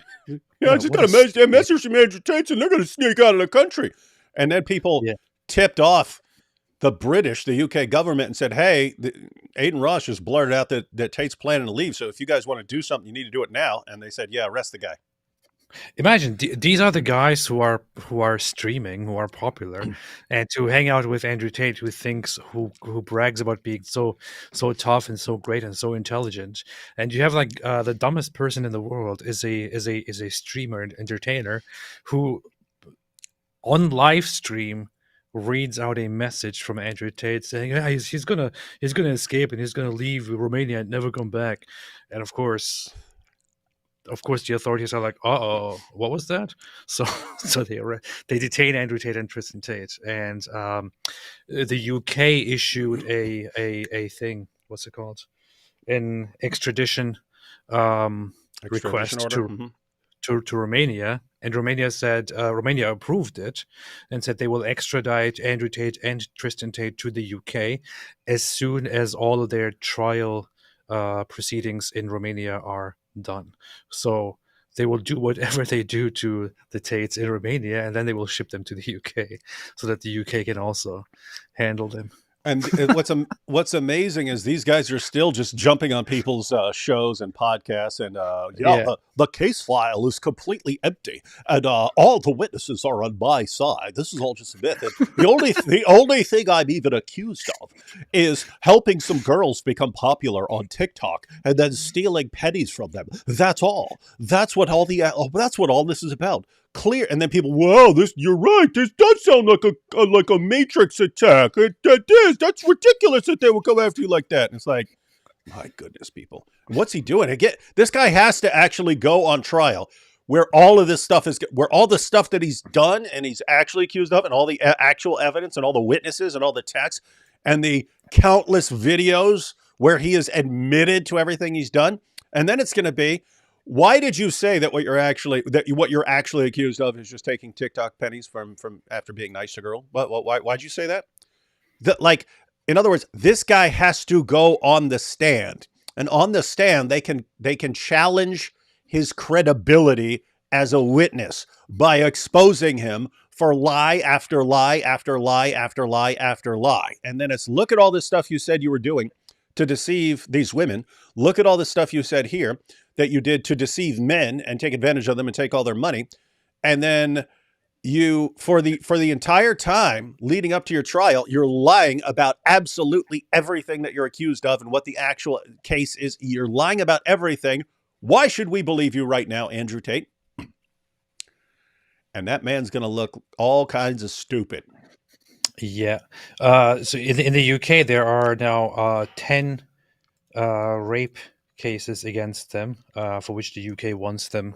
Yeah, I just got a message from Andrew Tate, and they're going to sneak out of the country. And then people tipped off the British, the UK government, and said, "Hey, Aiden Ross just blurted out that Tate's planning to leave. So if you guys want to do something, you need to do it now." And they said, "Yeah, arrest the guy." Imagine these are the guys who are streaming, who are popular, and to hang out with Andrew Tate, who brags about being so tough and so great and so intelligent, and you have like the dumbest person in the world is a streamer and entertainer who on live stream reads out a message from Andrew Tate saying, "Yeah, he's gonna escape and he's gonna leave Romania and never come back," and of course, the authorities are like, "Uh-oh, what was that?" So they detain Andrew Tate and Tristan Tate, and the UK issued a thing. What's it called? An extradition request order. to Romania, and Romania said Romania approved it and said they will extradite Andrew Tate and Tristan Tate to the UK as soon as all of their trial proceedings in Romania are done. So they will do whatever they do to the Tates in Romania, and then they will ship them to the UK so that the UK can also handle them. And what's amazing is these guys are still just jumping on people's shows and podcasts, and the case file is completely empty, and all the witnesses are on my side. This is all just a myth. And the only thing I'm even accused of is helping some girls become popular on TikTok and then stealing pennies from them. That's all. That's what all this is about. Clear, and then people, "Whoa, you're right. This does sound like a Matrix attack. It is. That's ridiculous that they would go after you like that." And it's like, my goodness, people, what's he doing? Again, this guy has to actually go on trial, where all of this stuff where all the stuff that he's done and he's actually accused of, and all the actual evidence, and all the witnesses, and all the texts, and the countless videos where he has admitted to everything he's done, and then it's going to be, why did you say that what you're actually accused of is just taking TikTok pennies from after being nice to a girl? Why'd you say that? In other words, this guy has to go on the stand, and on the stand they can challenge his credibility as a witness by exposing him for lie after lie after lie after lie after lie. And then it's look at all this stuff you said you were doing to deceive these women. Look at all the stuff you said here that you did to deceive men and take advantage of them and take all their money. And then you, for the entire time leading up to your trial, you're lying about absolutely everything that you're accused of and what the actual case is. You're lying about everything. Why should we believe you right now, Andrew Tate? And that man's going to look all kinds of stupid. Yeah. So in the UK, there are now 10 rape cases against them, for which the UK wants them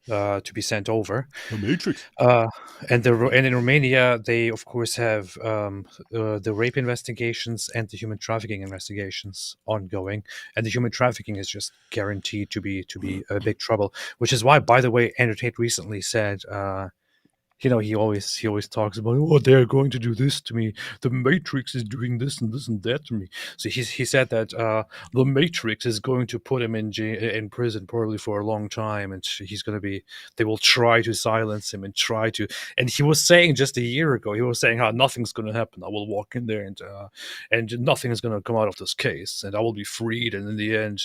to be sent over. The Matrix. And in Romania, they of course have the rape investigations and the human trafficking investigations ongoing, and the human trafficking is just guaranteed to be a big trouble. Which is why, by the way, Andrew Tate recently said. He always talks about, oh, they're going to do this to me. The Matrix is doing this and that to me. So he said that the Matrix is going to put him in prison probably for a long time, and they will try to silence him and and he was saying just a year ago, he was saying, nothing's going to happen. I will walk in there and nothing is going to come out of this case, and I will be freed. And in the end,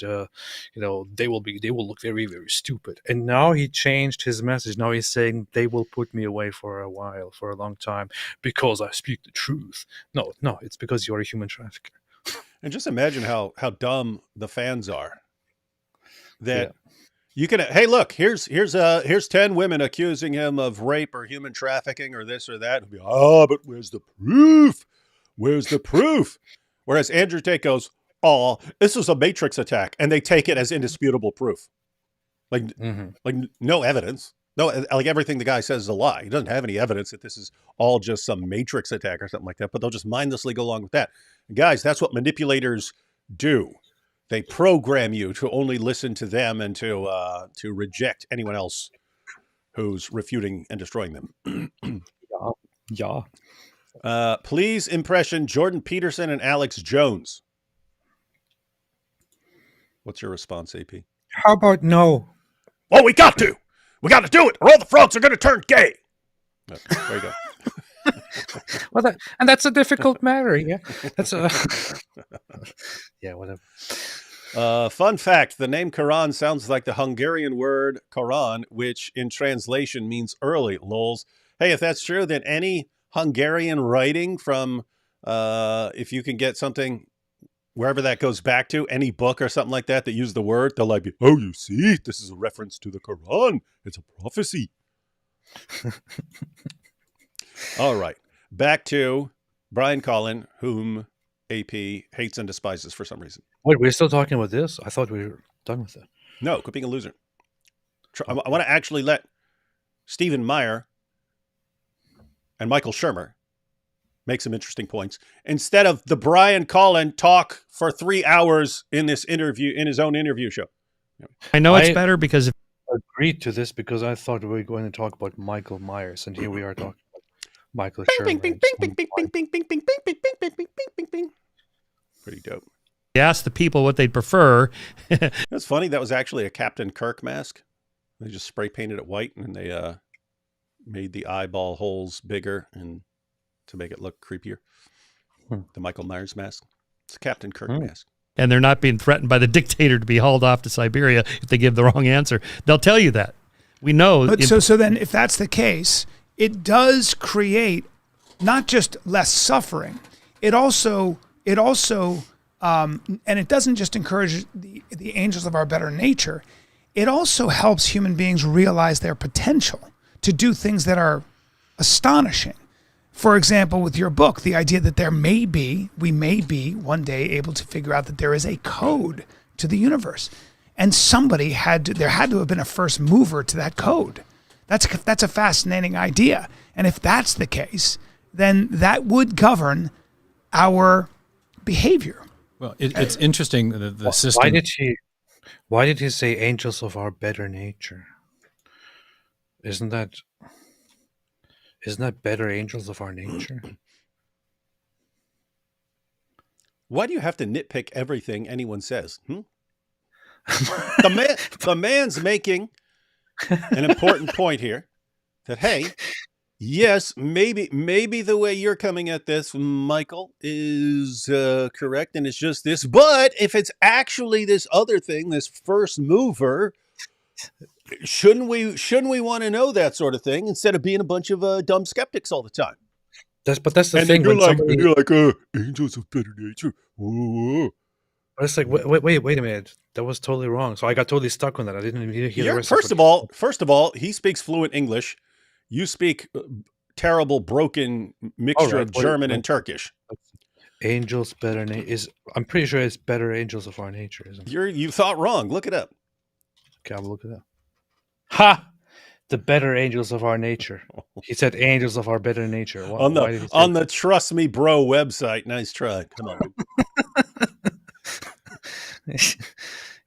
they will look very, very stupid. And now he changed his message. Now he's saying they will put me away for a while, for a long time, because I speak the truth. No, it's because you're a human trafficker. And just imagine how dumb the fans are. That you can, hey, look, here's 10 women accusing him of rape or human trafficking or this or that. But where's the proof? Where's the proof? Whereas Andrew Tate goes, this was a Matrix attack, and they take it as indisputable proof. Like no evidence. No, like everything the guy says is a lie. He doesn't have any evidence that this is all just some Matrix attack or something like that, but they'll just mindlessly go along with that. And guys, that's what manipulators do. They program you to only listen to them and to reject anyone else who's refuting and destroying them. Yeah. Please impression Jordan Peterson and Alex Jones. What's your response, AP? How about no? Oh, we got to do it, or all the frogs are going to turn gay. There you go. Well, that's a difficult matter. Yeah, that's yeah, whatever. Fun fact: the name Quran sounds like the Hungarian word Koran, which in translation means early. Lols. Hey, if that's true, then any Hungarian writing from, if you can get something, wherever that goes back to, any book or something like that use the word, they'll like, oh, you see, this is a reference to the Quran. It's a prophecy. All right. Back to Brian Collin, whom AP hates and despises for some reason. Wait, we're still talking about this? I thought we were done with it. No, quit being a loser. I want to actually let Stephen Meyer and Michael Shermer make some interesting points instead of the Brian Collin talk for 3 hours in this interview, in his own interview show. I know it's better because agreed to this because I thought we were going to talk about Michael Myers, and here we are talking about Michael Shermer. Pretty dope. they asked the people what they'd prefer. That's funny. That was actually a Captain Kirk mask. They just spray painted it white, and they made the eyeball holes bigger and to make it look creepier. The Michael Myers mask. It's a Captain Kirk mask. And they're not being threatened by the dictator to be hauled off to Siberia if they give the wrong answer. They'll tell you that. We know. But so then if that's the case, it does create not just less suffering, it also and it doesn't just encourage the angels of our better nature, it also helps human beings realize their potential to do things that are astonishing. For example, with your book, the idea that we may be one day able to figure out that there is a code to the universe. And there had to have been a first mover to that code. That's a fascinating idea. And if that's the case, then that would govern our behavior. Well, it's interesting that the system. Why did he say angels of our better nature? Isn't that better angels of our nature? Why do you have to nitpick everything anyone says? The man's making an important point here that, hey, Yes, maybe the way you're coming at this, Michael, is correct, and it's just this. But if it's actually this other thing, this first mover, shouldn't we want to know that sort of thing instead of being a bunch of dumb skeptics all the time? That's the And thing then when somebody. you're like, angels of better nature. Whoa. But it's like, wait a minute, that was totally wrong. So I got totally stuck on that. I didn't even hear the You're, rest first of of all, he speaks fluent English. You speak terrible, broken mixture of German and Turkish. Angels better is. I'm pretty sure it's better angels of our nature, isn't it? You thought wrong. Look it up. Okay, I'll look it up. Ha! The better angels of our nature. He said angels of our better nature. On the Trust Me Bro website. Nice try. Come on.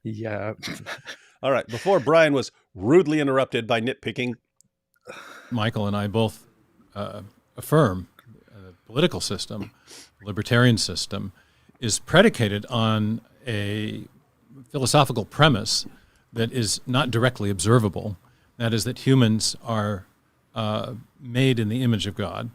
Yeah. All right. Before Brian was rudely interrupted by nitpicking, Michael and I both affirm the political system, libertarian system, is predicated on a philosophical premise that is not directly observable. That is that humans are made in the image of God,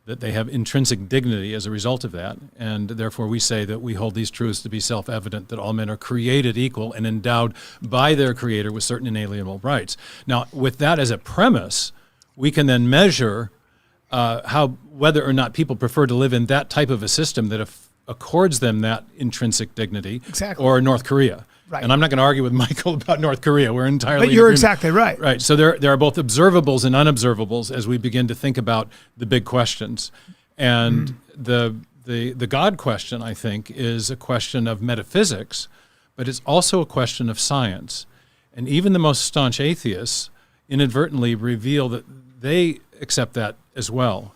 that they have intrinsic dignity as a result of that, and therefore we say that we hold these truths to be self-evident, that all men are created equal and endowed by their Creator with certain inalienable rights. Now, with that as a premise, we can then measure whether or not people prefer to live in that type of a system that accords them that intrinsic dignity, Exactly. or North Korea. Right. And I'm not going to argue with Michael about North Korea. We're entirely. But you're exactly right. Right. So there are both observables and unobservables as we begin to think about the big questions. And the God question, I think, is a question of metaphysics, but it's also a question of science. And even the most staunch atheists inadvertently reveal that they accept that as well.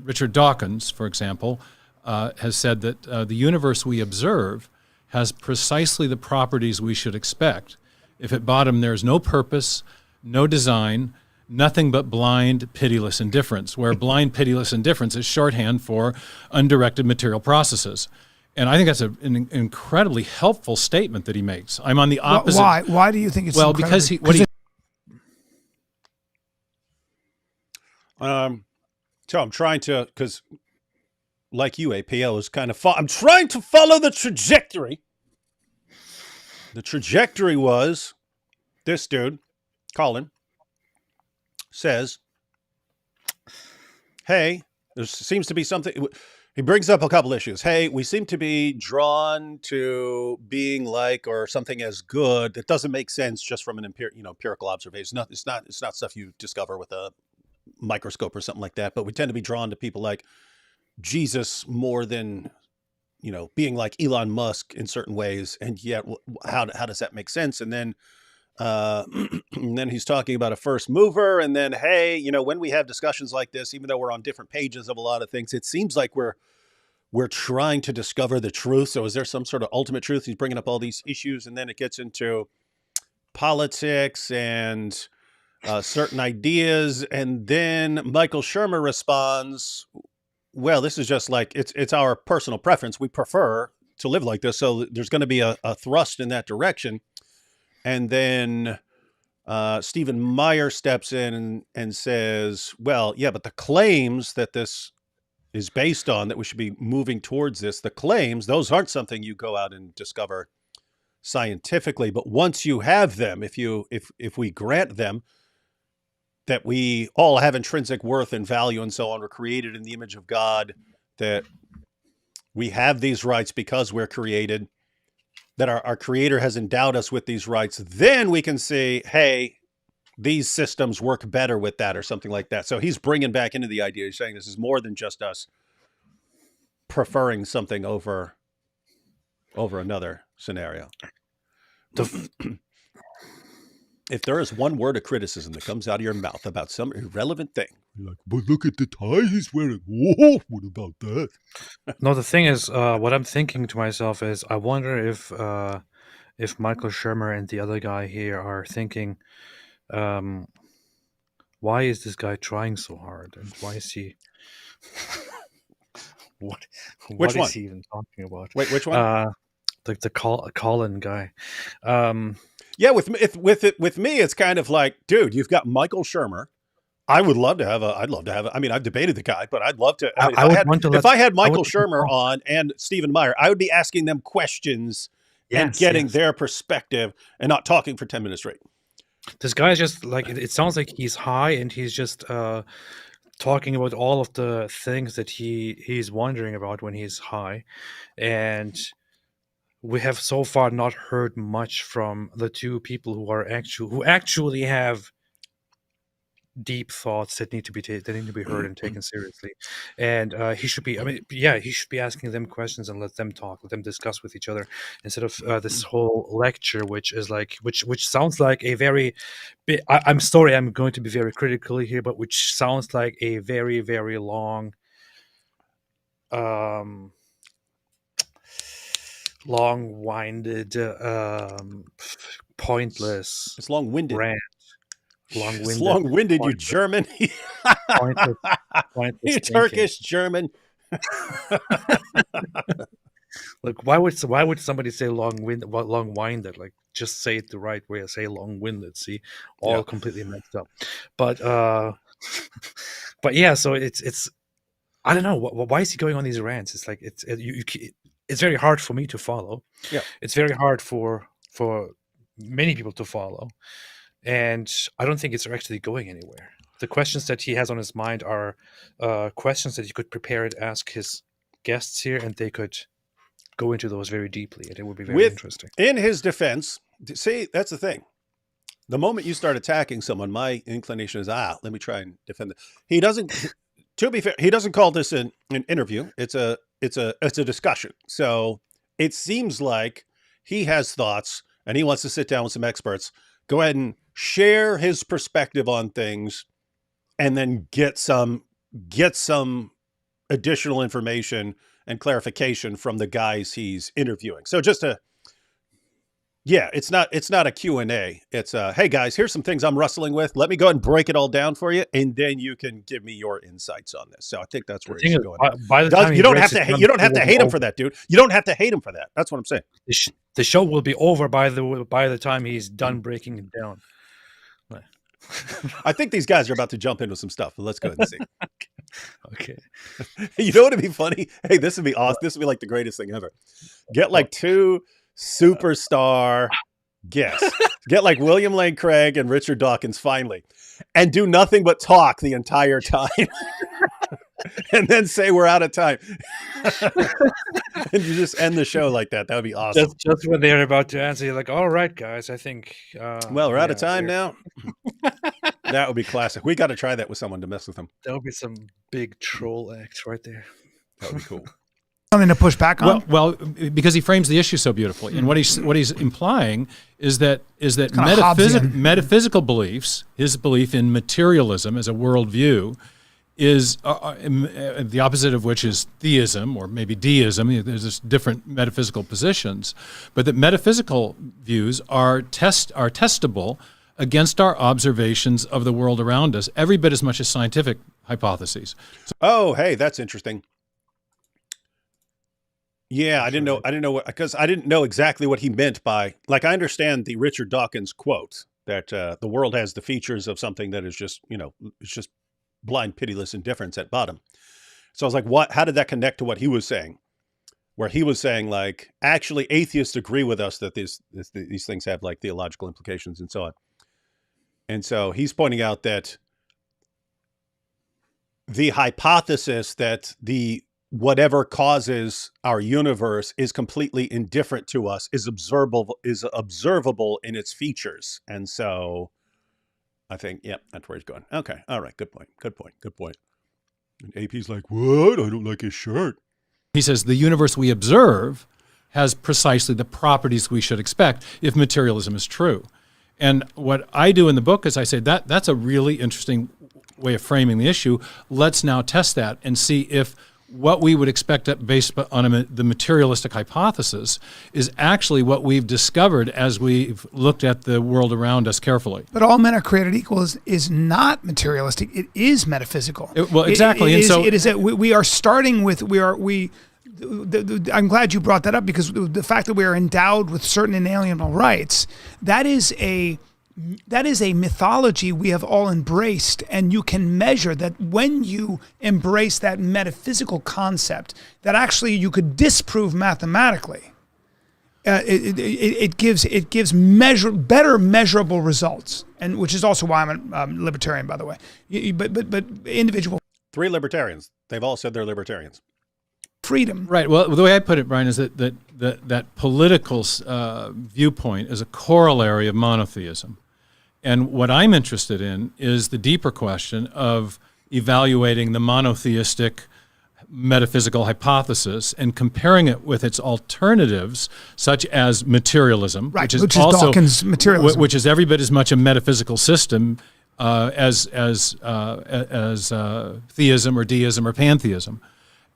Richard Dawkins, for example, has said that the universe we observe has precisely the properties we should expect. If at bottom there's no purpose, no design, nothing but blind, pitiless indifference, where blind, pitiless indifference is shorthand for undirected material processes. And I think that's an incredibly helpful statement that he makes. I'm on the opposite. Why? Why do you think it's because he so I'm trying to, because like you, APL is kind of I'm trying to follow the trajectory. The trajectory was this dude, Colin, says, hey, there seems to be something. He brings up a couple issues. Hey, we seem to be drawn to being like or something as good that doesn't make sense just from an empirical observation. It's not stuff you discover with a microscope or something like that. But we tend to be drawn to people like Jesus more than being like Elon Musk in certain ways. And yet, how does that make sense? And then and then he's talking about a first mover. And then, hey, when we have discussions like this, even though we're on different pages of a lot of things, it seems like we're trying to discover the truth. So is there some sort of ultimate truth? He's bringing up all these issues, and then it gets into politics and certain ideas. And then Michael Shermer responds, well, this is just like, it's our personal preference. We prefer to live like this. So there's going to be a thrust in that direction. And then Stephen Meyer steps in and says, well, yeah, but the claims that this is based on, that we should be moving towards this, the claims, those aren't something you go out and discover scientifically. But once you have them, if we grant them, that we all have intrinsic worth and value and so on, we're created in the image of God, that we have these rights because we're created, that our Creator has endowed us with these rights, then we can say, hey, these systems work better with that or something like that. So he's bringing back into the idea, he's saying this is more than just us preferring something over another scenario. If there is one word of criticism that comes out of your mouth about some irrelevant thing, you're like, but look at the tie he's wearing. Whoa, what about that? No, the thing is, what I'm thinking to myself is, I wonder if Michael Shermer and the other guy here are thinking, why is this guy trying so hard, and why is he? What Which one? is he even talking about? Wait, which one? The Colin guy. Yeah, with me, it's kind of like, dude, you've got Michael Shermer. I would love to have a. I'd love to have a. I mean, I've debated the guy, but I'd love to. I mean, I would want to if I had Michael let Shermer on and Stephen Meyer, I would be asking them questions and getting their perspective and not talking for 10 minutes straight. This guy is just like it sounds like he's high and he's just talking about all of the things that he's wondering about when he's high, and we have so far not heard much from the two people who actually have deep thoughts that need to be heard and taken seriously. And he should be. I mean, yeah, he should be asking them questions and let them talk, let them discuss with each other instead of this whole lecture, which is like which sounds like a very. I'm sorry, I'm going to be very critical here, but which sounds like a very, very long, long-winded, pointless. It's long-winded. Rant. Long-winded. It's long-winded, you German. pointless You Turkish German. Like, why would somebody say long-winded? Like, just say it the right way. Say long-winded. See, all completely messed up. But but yeah. So it's I don't know. Why is he going on these rants? It's like it's very hard for me to follow. Yeah, it's very hard for many people to follow. And I don't think it's actually going anywhere. The questions that he has on his mind are questions that he could prepare and ask his guests here, and they could go into those very deeply, and it would be very interesting. In his defense, see, that's the thing. The moment you start attacking someone, my inclination is, let me try and defend it. He doesn't. To be fair, he doesn't call this an interview. It's a discussion. So it seems like he has thoughts, and he wants to sit down with some experts. Go ahead and share his perspective on things, and then get some additional information and clarification from the guys he's interviewing. So just it's not a Q&A. It's hey guys, here's some things I'm wrestling with. Let me go ahead and break it all down for you, and then you can give me your insights on this. So I think that's where he's going. By the time you don't have to hate him for that, dude. You don't have to hate him for that. That's what I'm saying. The show will be over by the time he's done breaking it down. I think these guys are about to jump into some stuff. Let's go ahead and see. Okay. You know what would be funny? Hey, this would be awesome. This would be like the greatest thing ever. Get like two superstar guests. Get like William Lane Craig and Richard Dawkins finally, and do nothing but talk the entire time. And then say we're out of time. And you just end the show like that. That would be awesome. Just when they're about to answer, you're like, all right, guys, I think. Well, we're out of time now. That would be classic. We got to try that with someone to mess with them. That would be some big troll act right there. That would be cool. Something to push back on? Well, because he frames the issue so beautifully. And what he's implying is that metaphysical beliefs, his belief in materialism as a worldview, is the opposite of which is theism, or maybe deism. There's just different metaphysical positions, but that metaphysical views are testable against our observations of the world around us, every bit as much as scientific hypotheses. Oh, hey, that's interesting. Yeah, I didn't know because I didn't know exactly what he meant by, like, I understand the Richard Dawkins quote that the world has the features of something that is just, it's just blind, pitiless indifference at bottom. So I was like, how did that connect to what he was saying? Where he was saying, like, actually atheists agree with us that these things have like theological implications and so on. And so he's pointing out that the hypothesis that whatever causes our universe is completely indifferent to us is observable in its features. And so I think, that's where he's going. Okay. All right. Good point. And AP's like, what? I don't like his shirt. He says the universe we observe has precisely the properties we should expect if materialism is true. And what I do in the book is I say that's a really interesting way of framing the issue. Let's now test that and see if what we would expect based on the materialistic hypothesis is actually what we've discovered as we've looked at the world around us carefully. But all men are created equal is not materialistic. It is metaphysical. Exactly. We are starting with, I'm glad you brought that up, because the fact that we are endowed with certain inalienable rights, that is a That is a mythology we have all embraced, and you can measure that when you embrace that metaphysical concept that actually you could disprove mathematically. It gives better measurable results, and which is also why I'm a libertarian, by the way. But individual 3 libertarians. They've all said they're libertarians. freedom. Right. Well, the way I put it, Brian, is that political viewpoint is a corollary of monotheism. And what I'm interested in is the deeper question of evaluating the monotheistic metaphysical hypothesis and comparing it with its alternatives, such as materialism, Right, which is which is also Dawkins' materialism. which is every bit as much a metaphysical system as theism or deism or pantheism.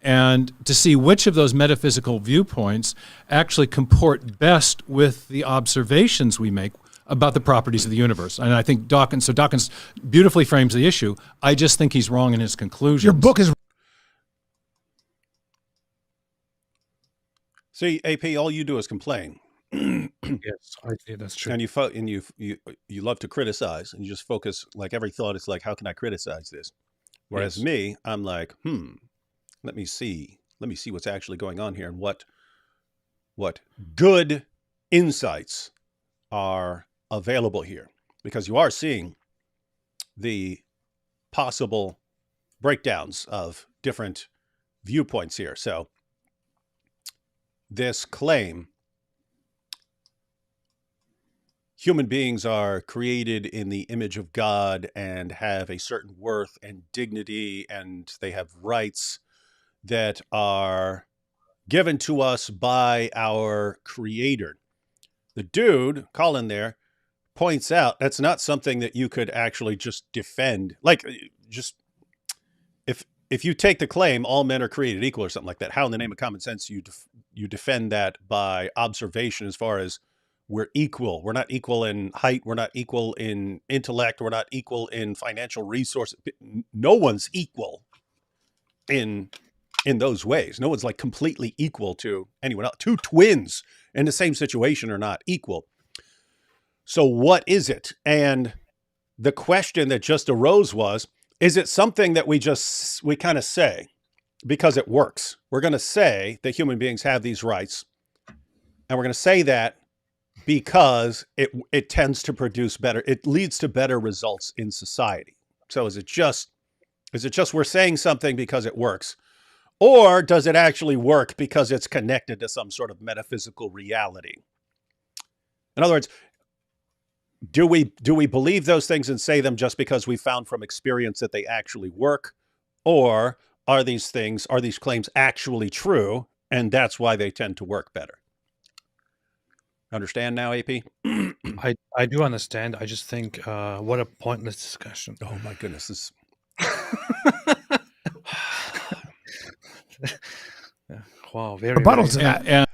And to see which of those metaphysical viewpoints actually comport best with the observations we make about the properties of the universe. And I think Dawkins beautifully frames the issue. I just think he's wrong in his conclusions. Your book is See, AP, all you do is complain. Yes, I think that's true. And you love to criticize, and you just focus, like every thought is like, how can I criticize this? Whereas Yes. me, I'm like, let me see what's actually going on here, and what good insights are available here, because you are seeing the possible breakdowns of different viewpoints here. So this claim, human beings are created in the image of God and have a certain worth and dignity, and they have rights that are given to us by our Creator. The dude, Colin there, points out that's not something that you could actually just defend. Like, just if you take the claim all men are created equal or something like that, how in the name of common sense you defend that by observation, as far as we're equal. We're not equal in height. We're not equal in intellect. We're not equal in financial resources. No one's equal in those ways. No one's like completely equal to anyone else. 2 twins in the same situation are not equal. So what is it? And the question that just arose was, is it something that we kind of say because it works? We're going to say that human beings have these rights, and we're going to say that because it tends to produce better, it leads to better results in society. So is it just we're saying something because it works? Or does it actually work because it's connected to some sort of metaphysical reality? In other words, do we believe those things and say them just because we found from experience that they actually work? Or are these claims actually true, and that's why they tend to work better? Understand now, AP? I do understand. I just think what a pointless discussion. Oh my goodness, this. Wow, very rebuttal very- to that.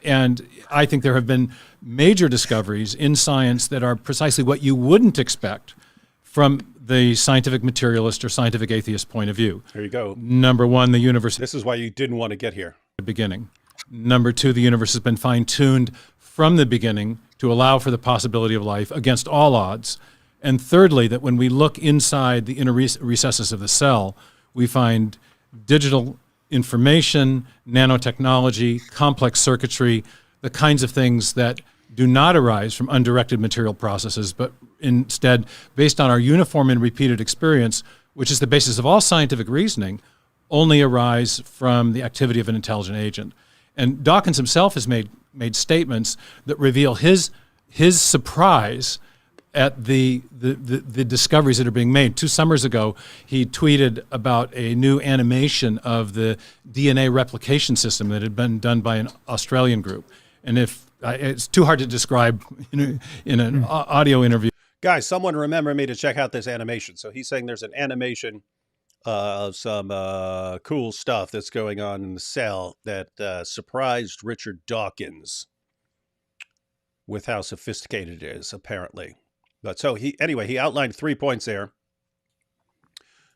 And I think there have been major discoveries in science that are precisely what you wouldn't expect from the scientific materialist or scientific atheist point of view. There you go. Number one, the universe This is why you didn't want to get here. at the beginning. Number two, the universe has been fine-tuned from the beginning to allow for the possibility of life against all odds. And thirdly, that when we look inside the inner recesses of the cell, we find digital information, nanotechnology, complex circuitry, the kinds of things that do not arise from undirected material processes, but instead, based on our uniform and repeated experience, which is the basis of all scientific reasoning, only arise from the activity of an intelligent agent. And Dawkins himself has made statements that reveal his surprise at the discoveries that are being made. 2 summers ago, he tweeted about a new animation of the DNA replication system that had been done by an Australian group. And it's too hard to describe in an audio interview. Guys, someone remember me to check out this animation. So he's saying there's an animation of some cool stuff that's going on in the cell that surprised Richard Dawkins with how sophisticated it is, apparently. But so he outlined 3 points there.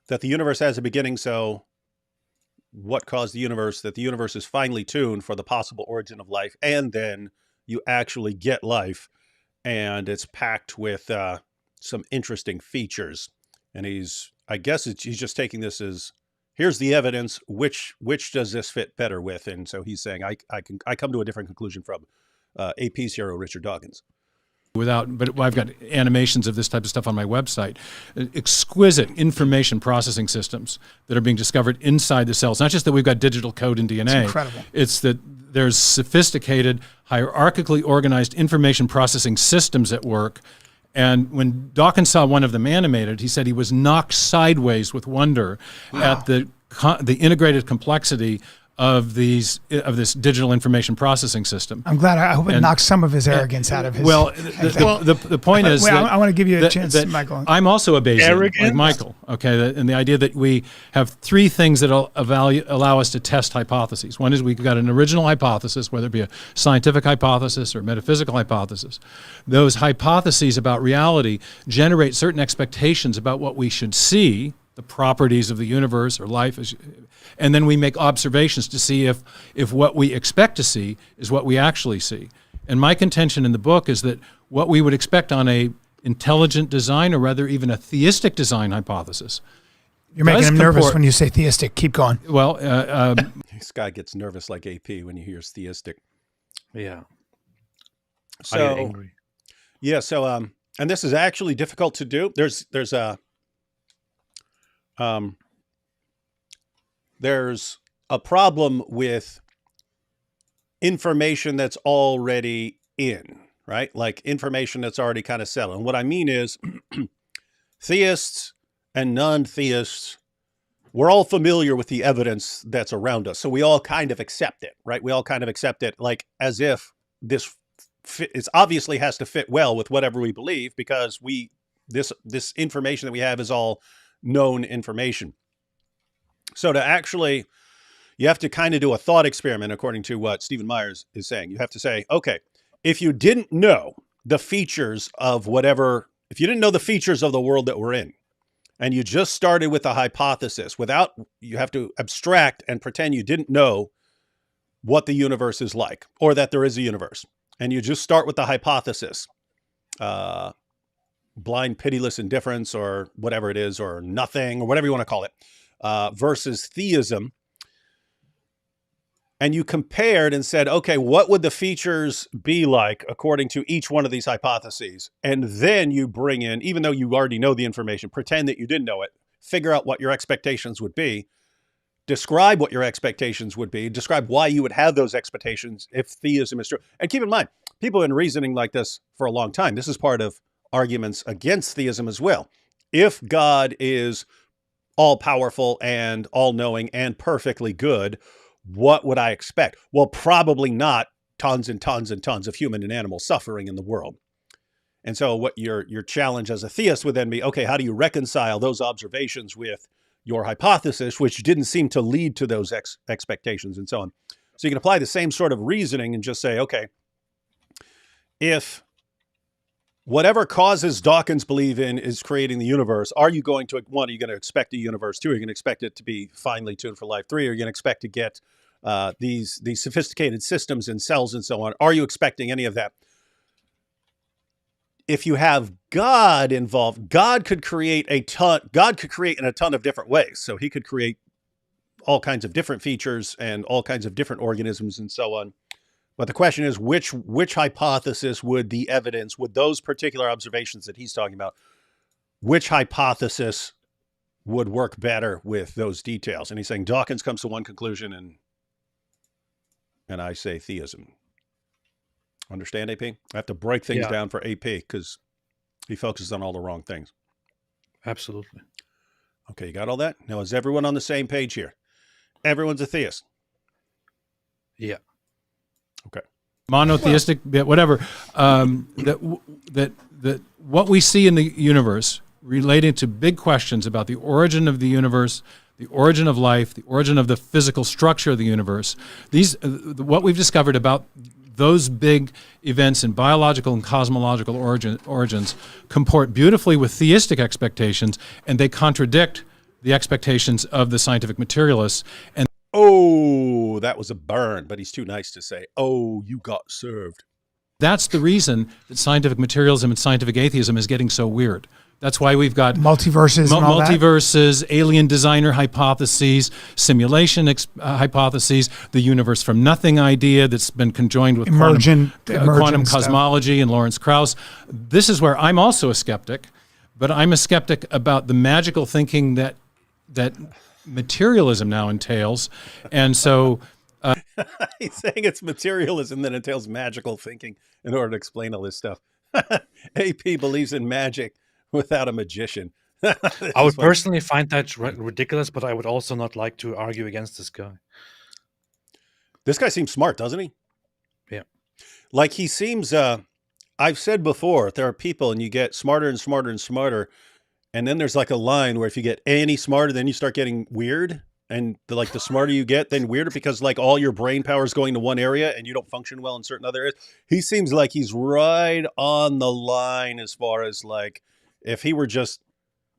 That the universe has a beginning, so what caused the universe? That the universe is finely tuned for the possible origin of life, and then you actually get life. and it's packed with some interesting features. And he's just taking this as, here's the evidence. Which does this fit better with? And so he's saying, I come to a different conclusion from AP's hero, Richard Dawkins. But I've got animations of this type of stuff on my website. Exquisite information processing systems that are being discovered inside the cells. Not just that we've got digital code in DNA. It's incredible. It's that there's sophisticated, hierarchically organized information processing systems at work. And when Dawkins saw one of them animated, he said he was knocked sideways with wonder at the integrated complexity of this digital information processing system. I'm glad. I hope it knocks some of his arrogance out of his. Well, the point is, I want to give you a chance, Michael. I'm also a Bayesian, Arrogance? like Michael. Okay, and the idea that we have three things that allow us to test hypotheses. One is we've got an original hypothesis, whether it be a scientific hypothesis or metaphysical hypothesis. Those hypotheses about reality generate certain expectations about what we should see, the properties of the universe or life, and then we make observations to see if what we expect to see is what we actually see. And my contention in the book is that what we would expect on a intelligent design, or rather even a theistic design hypothesis. You're making him nervous when you say theistic. Keep going. Well, This guy gets nervous like AP when he hears theistic. Yeah. I So get angry. yeah, so and this is actually difficult to do. There's a problem with information that's already in, right? Like information that's already kind of settled. And what I mean is theists and non-theists, we're all familiar with the evidence that's around us. So we all kind of accept it, right? We all kind of accept it like as if this obviously has to fit well with whatever we believe, because this information that we have is all known information. So you have to kind of do a thought experiment, according to what Stephen Myers is saying. You have to say, okay, if you didn't know the features of if you didn't know the features of the world that we're in, and you just started with a hypothesis you have to abstract and pretend you didn't know what the universe is like, or that there is a universe. And you just start with the hypothesis, blind, pitiless indifference, or whatever it is, or nothing, or whatever you want to call it, versus theism. And you compared and said, okay, what would the features be like according to each one of these hypotheses? And then you bring in, even though you already know the information, pretend that you didn't know it, figure out what your expectations would be, describe what your expectations would be, describe why you would have those expectations if theism is true. And keep in mind, people have been reasoning like this for a long time. This is part of arguments against theism as well. If God is all-powerful and all-knowing and perfectly good, what would I expect? Well, probably not tons and tons and tons of human and animal suffering in the world. And so what your challenge as a theist would then be, okay, how do you reconcile those observations with your hypothesis, which didn't seem to lead to those expectations and so on? So you can apply the same sort of reasoning and just say, okay, if whatever causes Dawkins believe in is creating the universe, are you going to expect a universe? 2, are you going to expect it to be finely tuned for life? 3, are you going to expect to get these sophisticated systems in cells and so on? Are you expecting any of that? If you have God involved, God could create in a ton of different ways. So he could create all kinds of different features and all kinds of different organisms and so on. But the question is, which hypothesis would those particular observations that he's talking about, which hypothesis would work better with those details? And he's saying Dawkins comes to one conclusion, and I say theism. Understand, AP? I have to break things down for AP because he focuses on all the wrong things. Absolutely. Okay, you got all that? Now, is everyone on the same page here? Everyone's a theist. Yeah. Okay. Monotheistic, whatever. That what we see in the universe relating to big questions about the origin of the universe, the origin of life, the origin of the physical structure of the universe. What we've discovered about those big events in biological and cosmological origins comport beautifully with theistic expectations, and they contradict the expectations of the scientific materialists. And oh, that was a burn, but he's too nice to say, oh, you got served. That's the reason that scientific materialism and scientific atheism is getting so weird. That's why we've got multiverses and all that. Multiverses, alien designer hypotheses, simulation hypotheses, the universe from nothing idea that's been conjoined with quantum cosmology and Lawrence Krauss. This is where I'm also a skeptic, but I'm a skeptic about the magical thinking that materialism now entails. And so he's saying it's materialism that entails magical thinking in order to explain all this stuff. AP believes in magic without a magician. I would personally find that ridiculous, but I would also not like to argue against this guy. This guy seems smart, doesn't he? Yeah. Like he seems, I've said before, there are people and you get smarter and smarter and smarter. And then there's like a line where if you get any smarter, then you start getting weird. And the smarter you get, then weirder, because like all your brain power is going to one area and you don't function well in certain other areas. He seems like he's right on the line as far as like, if he were just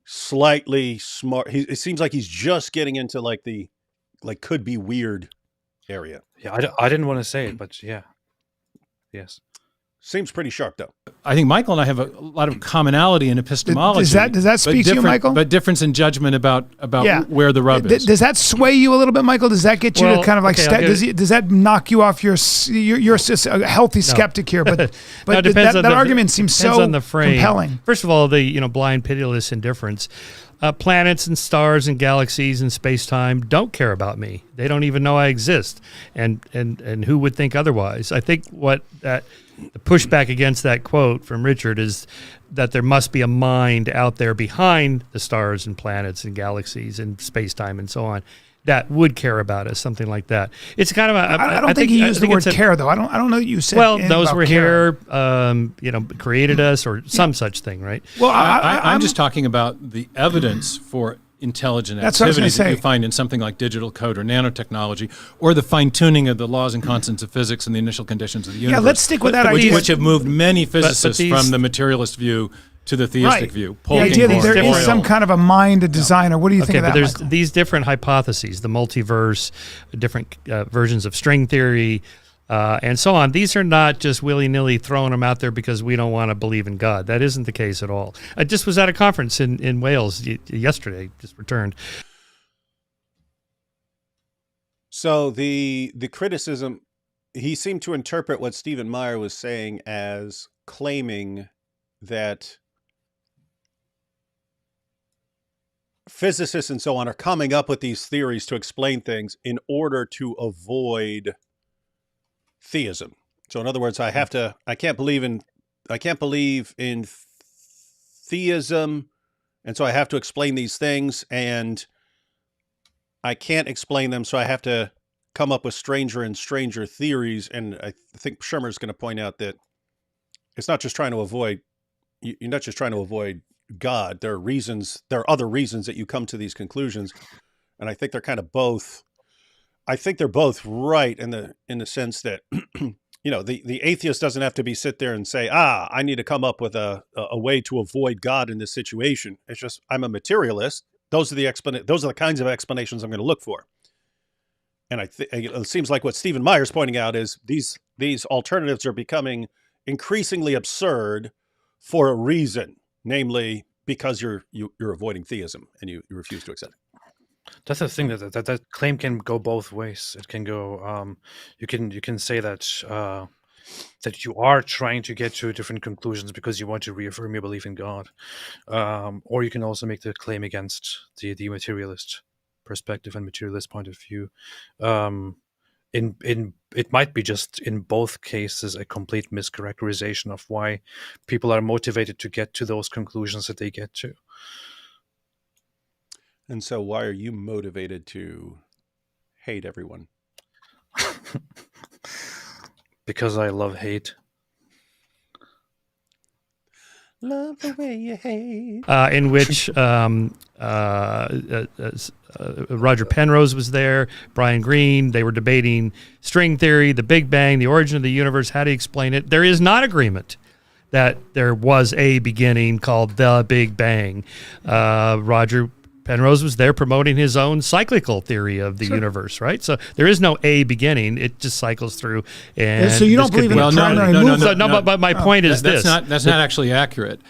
slightly smart, it seems like he's just getting into like the could be weird area. Yeah, I didn't want to say it, but yeah. Yes. Seems pretty sharp, though. I think Michael and I have a lot of commonality in epistemology. Does that speak to you, Michael? But difference in judgment about where the rub is. Does that sway you a little bit, Michael? Does that get you to kind of like does that knock you off your? You're a healthy skeptic here, but that argument seems so on the frame. Compelling. First of all, the blind, pitiless indifference. Planets and stars and galaxies and space-time don't care about me. They don't even know I exist, and who would think otherwise? I think the pushback against that quote from Richard is that there must be a mind out there behind the stars and planets and galaxies and space-time and so on that would care about us, something like that. It's kind of I don't think he used the word care, though. I don't know that you said. Well, those were here, created us, or some such thing, right? Well, I'm just talking about the evidence for intelligent activity that you find in something like digital code or nanotechnology, or the fine-tuning of the laws and constants of physics and the initial conditions of the universe. Yeah, let's stick with that idea. Which have moved many physicists from the materialist view to the theistic view. The idea that there is some kind of a mind, a designer. What do you think of that, there's Michael? These different hypotheses, the multiverse, different versions of string theory, and so on. These are not just willy-nilly throwing them out there because we don't want to believe in God. That isn't the case at all. I just was at a conference in Wales yesterday, just returned. So the criticism, he seemed to interpret what Stephen Meyer was saying as claiming that physicists and so on are coming up with these theories to explain things in order to avoid theism. So in other words, I can't believe in theism, and so I have to explain these things, and I can't explain them, so I have to come up with stranger and stranger theories. And I think Shermer's going to point out that it's not just trying to avoid, you're not just trying to avoid God. There are other reasons that you come to these conclusions. And I think they're kind of both, I think they're both right in the sense that, the atheist doesn't have to sit there and say, I need to come up with a way to avoid God in this situation. It's just, I'm a materialist. Those are the kinds of explanations I'm going to look for. And it seems like what Stephen Meyer's pointing out is these alternatives are becoming increasingly absurd for a reason, namely because you're avoiding theism and you refuse to accept it. That's the thing, that claim can go both ways. It can go, you can say that that you are trying to get to different conclusions because you want to reaffirm your belief in God, or you can also make the claim against the materialist perspective and materialist point of view. It might be just in both cases a complete mischaracterization of why people are motivated to get to those conclusions that they get to. And so why are you motivated to hate everyone? Because I love hate. Love the way you hate. In which Roger Penrose was there, Brian Greene. They were debating string theory, the Big Bang, the origin of the universe. How do you explain it? There is not agreement that there was a beginning called the Big Bang. Roger Penrose was there promoting his own cyclical theory of the universe, right? So there is no a beginning; it just cycles through. And so you don't believe in the primary movement? But my point is that's this: that's not actually accurate.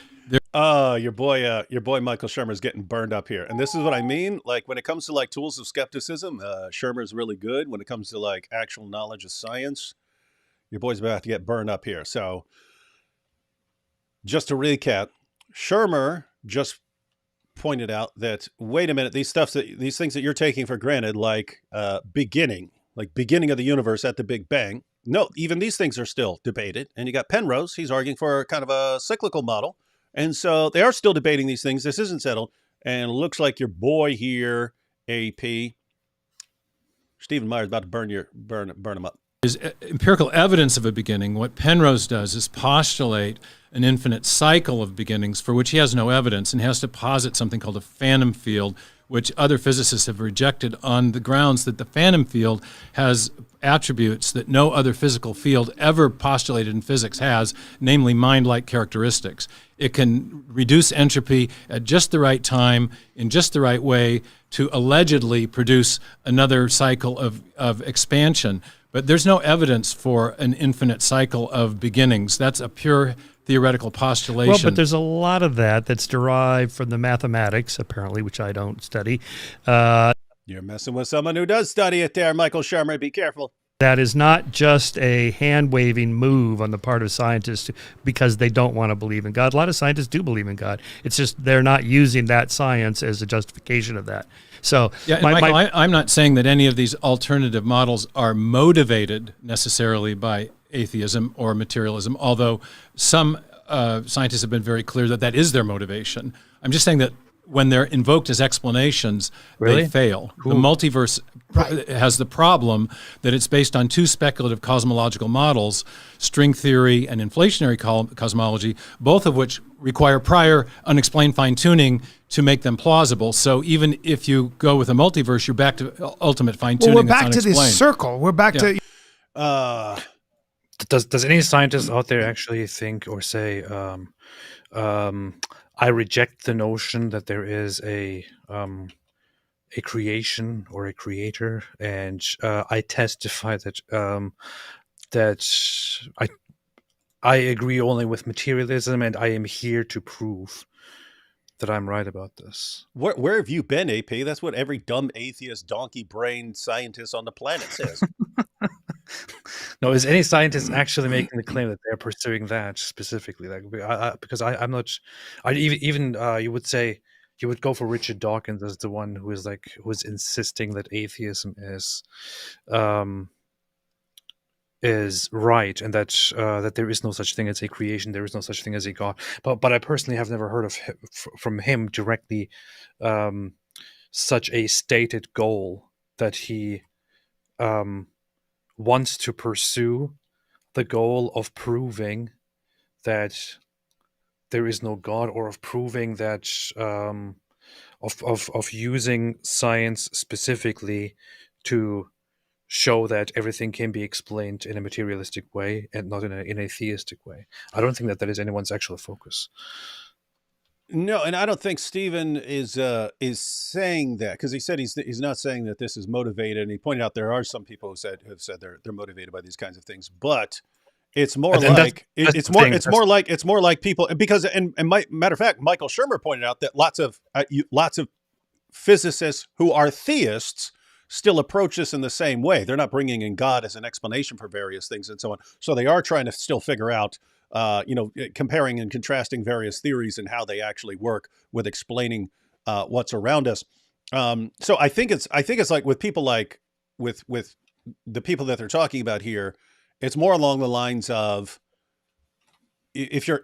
Your boy Michael Shermer's getting burned up here, and this is what I mean. Like when it comes to like tools of skepticism, Shermer's really good. When it comes to like actual knowledge of science, your boy's about to get burned up here. So, just to recap, Shermer just pointed out that wait a minute, these things that you're taking for granted, like beginning of the universe at the Big Bang. No, even these things are still debated. And you got Penrose; he's arguing for kind of a cyclical model. And so they are still debating these things. This isn't settled. And it looks like your boy here, AP, Stephen Meyer's about to burn him up. Is empirical evidence of a beginning. What Penrose does is postulate an infinite cycle of beginnings for which he has no evidence and has to posit something called a phantom field, which other physicists have rejected on the grounds that the phantom field has attributes that no other physical field ever postulated in physics has, namely mind-like characteristics. It can reduce entropy at just the right time, in just the right way, to allegedly produce another cycle of expansion. But there's no evidence for an infinite cycle of beginnings. That's a pure theoretical postulation. Well, but there's a lot of that's derived from the mathematics, apparently, which I don't study. You're messing with someone who does study it there, Michael Shermer. Be careful. That is not just a hand-waving move on the part of scientists because they don't want to believe in God. A lot of scientists do believe in God. It's just they're not using that science as a justification of that. So, yeah, Michael, I'm not saying that any of these alternative models are motivated necessarily by atheism or materialism, although some scientists have been very clear that that is their motivation. I'm just saying that when they're invoked as explanations, they fail. Cool. The multiverse has the problem that it's based on two speculative cosmological models, string theory and inflationary cosmology, both of which require prior unexplained fine-tuning to make them plausible. So even if you go with a multiverse, you're back to ultimate fine-tuning. Well, we're back to this circle. We're back to... Does any scientist out there actually think or say, I reject the notion that there is a creation or a creator, and I testify that I agree only with materialism, and I am here to prove that I'm right about this. Where have you been, AP? That's what every dumb atheist, donkey-brained scientist on the planet says. No, is any scientist actually making the claim that they're pursuing that specifically? Like, because I'm not. You would say you would go for Richard Dawkins as the one who is insisting that atheism is right, and that there is no such thing as a creation, there is no such thing as a God. But I personally have never heard from him directly such a stated goal that he wants to pursue the goal of proving that there is no God, or of proving that of using science specifically to show that everything can be explained in a materialistic way and not in a theistic way. I don't think that is anyone's actual focus. No, and I don't think Stephen is saying that, because he said he's not saying that this is motivated, and he pointed out there are some people who have said they're motivated by these kinds of things, but it's more like it's more like people, because and matter of fact, Michael Shermer pointed out that lots of physicists who are theists still approach this in the same way. They're not bringing in God as an explanation for various things and so on. So they are trying to still figure out, comparing and contrasting various theories and how they actually work with explaining what's around us. So I think it's like with people like with the people that they're talking about here, it's more along the lines of if you're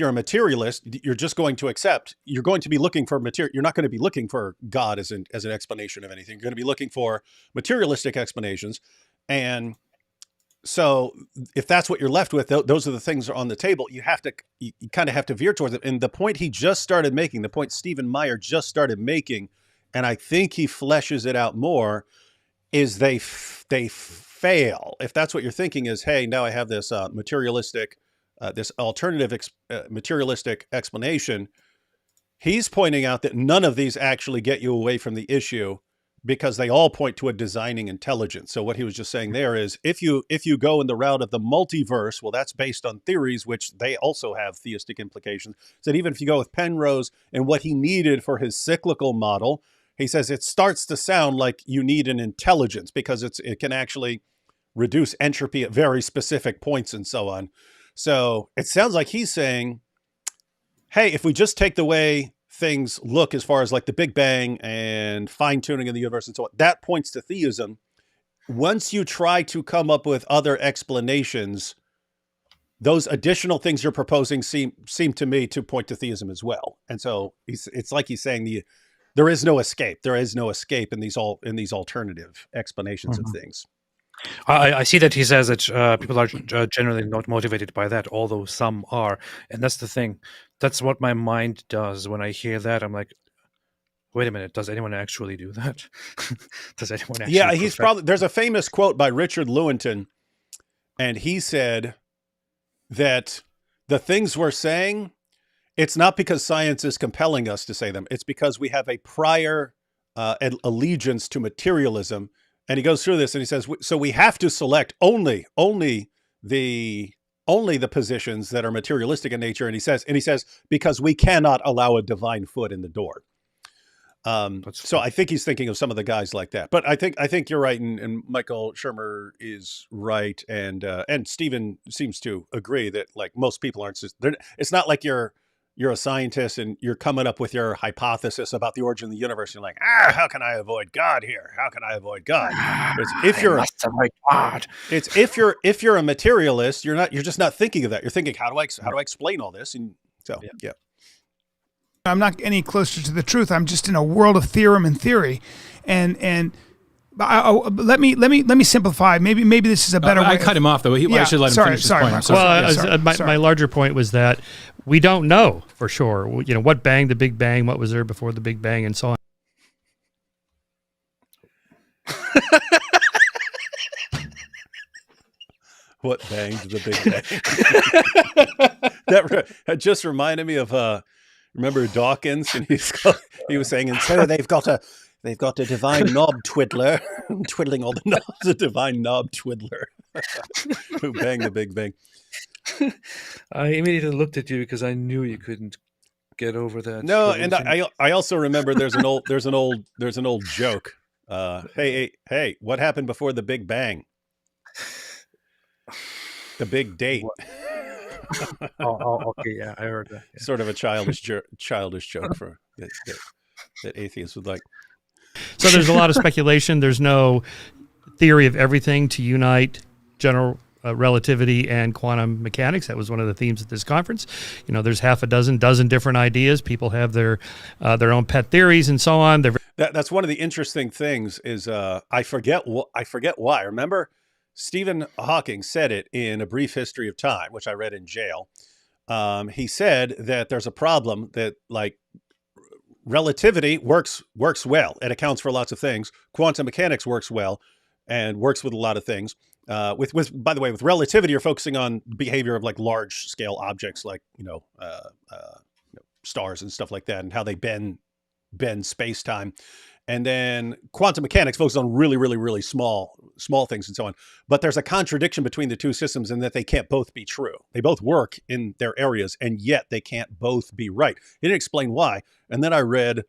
a materialist, you're just going to accept. You're going to be looking for material. You're not going to be looking for God as an explanation of anything. You're going to be looking for materialistic explanations, and so if that's what you're left with, those are the things that are on the table. You kind of have to veer towards it. And the point he just started making, the point Stephen Meyer just started making, and I think he fleshes it out more, is they fail. If that's what you're thinking is, hey, now I have this materialistic, this alternative materialistic explanation, He's pointing out that none of these actually get you away from the issue because they all point to a designing intelligence. So what he was just saying there is if you go in the route of the multiverse, well, that's based on theories, which they also have theistic implications. So even if you go with Penrose and what he needed for his cyclical model, he says it starts to sound like you need an intelligence because it can actually reduce entropy at very specific points and so on. So it sounds like he's saying, hey, if we just take the way things look as far as like the Big Bang and fine tuning in the universe and so on, that points to theism. Once you try to come up with other explanations, those additional things you're proposing seem to me to point to theism as well. And so it's like he's saying there is no escape. There is no escape in these alternative explanations of things. I see that he says that people are generally not motivated by that, although some are. And that's the thing. That's what my mind does. When I hear that, I'm like, wait a minute, does anyone actually do that? Does anyone actually? Yeah, there's a famous quote by Richard Lewontin, and he said that the things we're saying, it's not because science is compelling us to say them. It's because we have a prior allegiance to materialism. And he goes through this and he says, so we have to select only the positions that are materialistic in nature. And he says, because we cannot allow a divine foot in the door. So I think he's thinking of some of the guys like that, but I think you're right. And Michael Shermer is right. And Stephen seems to agree that like most people aren't it's not like you're a scientist and you're coming up with your hypothesis about the origin of the universe. You're like, how can I avoid God here? How can I avoid God? If you're a materialist, you're just not thinking of that. You're thinking, how do I explain all this? And so, yeah. I'm not any closer to the truth. I'm just in a world of theorem and theory, and let me simplify. Maybe this is a better way. I cut him off though. I should let him finish his point. My larger point was that we don't know for sure. What banged the Big Bang, what was there before the Big Bang, and so on. What banged the Big Bang? That just reminded me of remember Dawkins, and he was saying, and so they've got a divine knob twiddler, twiddling all the knobs, a divine knob twiddler who banged the Big Bang. I immediately looked at you because I knew you couldn't get over that. No, and I also remember there's an old joke. Hey, what happened before the Big Bang? The big date. Okay, yeah, I heard that. Yeah. Sort of a childish joke for that atheists would like. So there's a lot of speculation. There's no theory of everything to unite general relativity and quantum mechanics. That was one of the themes at this conference. There's half a dozen different ideas. People have their own pet theories and so on. That's one of the interesting things is I forget why. Remember, Stephen Hawking said it in A Brief History of Time, which I read in jail. He said that there's a problem that like relativity works well. It accounts for lots of things. Quantum mechanics works well and works with a lot of things. By the way, with relativity, you're focusing on behavior of like large scale objects like stars and stuff like that, and how they bend space time. And then quantum mechanics focuses on really, really, really small things and so on. But there's a contradiction between the two systems in that they can't both be true. They both work in their areas, and yet they can't both be right. He didn't explain why. And then I read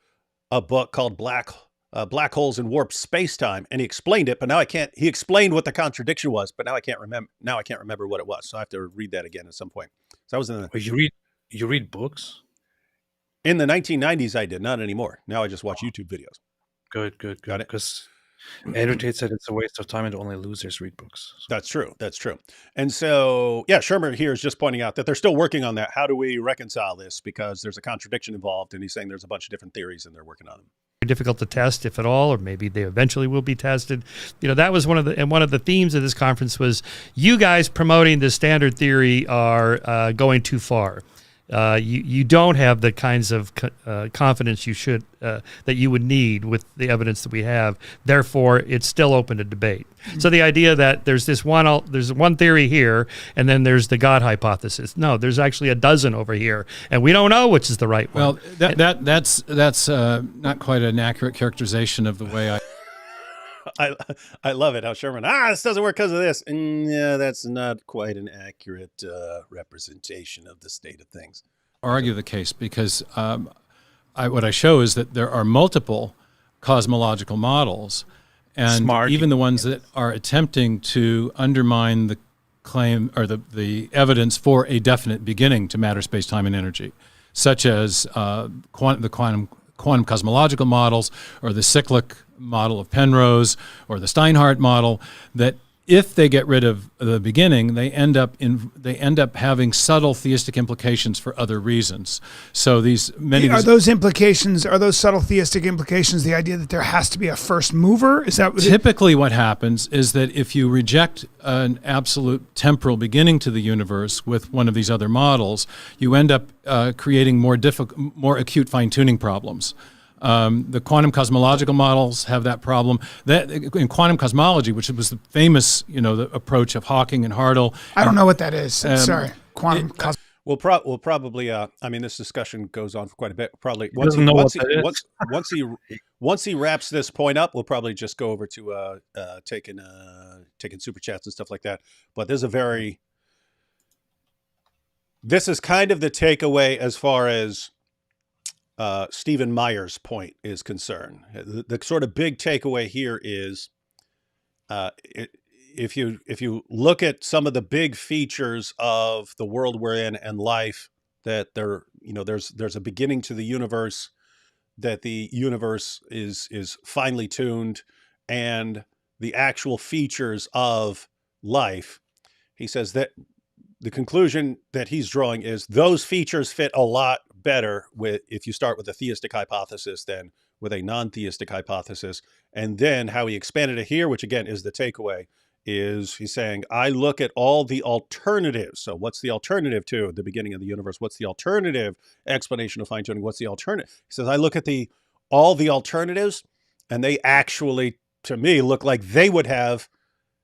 a book called Black Holes and Warped Space-Time, and he explained it, but now I can't. He explained what the contradiction was, but now I can't remember. Now I can't remember what it was. So I have to read that again at some point. So I was in the. You read books? In the 1990s, I did. Not anymore. Now I just watch YouTube videos. Good. Got it. Because Andrew Tate said it's a waste of time and only losers read books. So. That's true. And so, yeah, Shermer here is just pointing out that they're still working on that. How do we reconcile this? Because there's a contradiction involved, and he's saying there's a bunch of different theories, and they're working on them. Difficult to test, if at all, or maybe they eventually will be tested. That was one of the themes of this conference was you guys promoting the standard theory are going too far. you don't have the kinds of confidence you should that you would need with the evidence that we have. Therefore, it's still open to debate. So the idea that there's one theory here, and then there's the God hypothesis. No, there's actually a dozen over here, and we don't know which is the right one. Well, that's not quite an accurate characterization of the way I love it how Sherman, this doesn't work because of this. Yeah, that's not quite an accurate representation of the state of things. argue the case, because what I show is that there are multiple cosmological models, and even the ones that are attempting to undermine the claim or the evidence for a definite beginning to matter, space, time, and energy, such as the quantum cosmological models, or the cyclic model of Penrose, or the Steinhardt model, that if they get rid of the beginning, they end up having subtle theistic implications for other reasons. So are those subtle theistic implications the idea that there has to be a first mover? Is that typically what happens? Is that if you reject an absolute temporal beginning to the universe with one of these other models, you end up creating more acute fine-tuning problems. The quantum cosmological models have that problem. That in quantum cosmology, which was the famous, the approach of Hawking and Hartle. I don't know what that is. Sorry, quantum cosmology. We'll probably. This discussion goes on for quite a bit. Probably once he wraps this point up, we'll probably just go over to taking super chats and stuff like that. But this is kind of the takeaway as far as Stephen Meyer's point is concerned. The sort of big takeaway here is if you look at some of the big features of the world we're in and life, that there's a beginning to the universe, that the universe is finely tuned, and the actual features of life, he says that the conclusion that he's drawing is those features fit a lot better if you start with a theistic hypothesis than with a non-theistic hypothesis. And then how he expanded it here, which again is the takeaway, is he's saying, I look at all the alternatives. So what's the alternative to the beginning of the universe? What's the alternative explanation of fine-tuning? What's the alternative? He says, I look at all the alternatives, and they actually, to me, look like they would have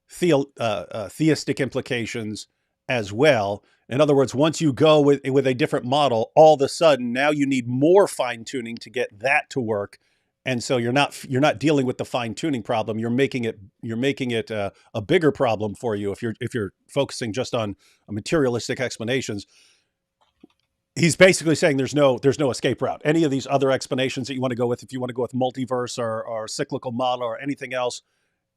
theistic implications as well. In other words, once you go with a different model, all of a sudden now you need more fine tuning to get that to work, and so you're not dealing with the fine tuning problem. You're making it a bigger problem for you if you're focusing just on materialistic explanations. He's basically saying there's no escape route. Any of these other explanations that you want to go with, if you want to go with multiverse or cyclical model or anything else,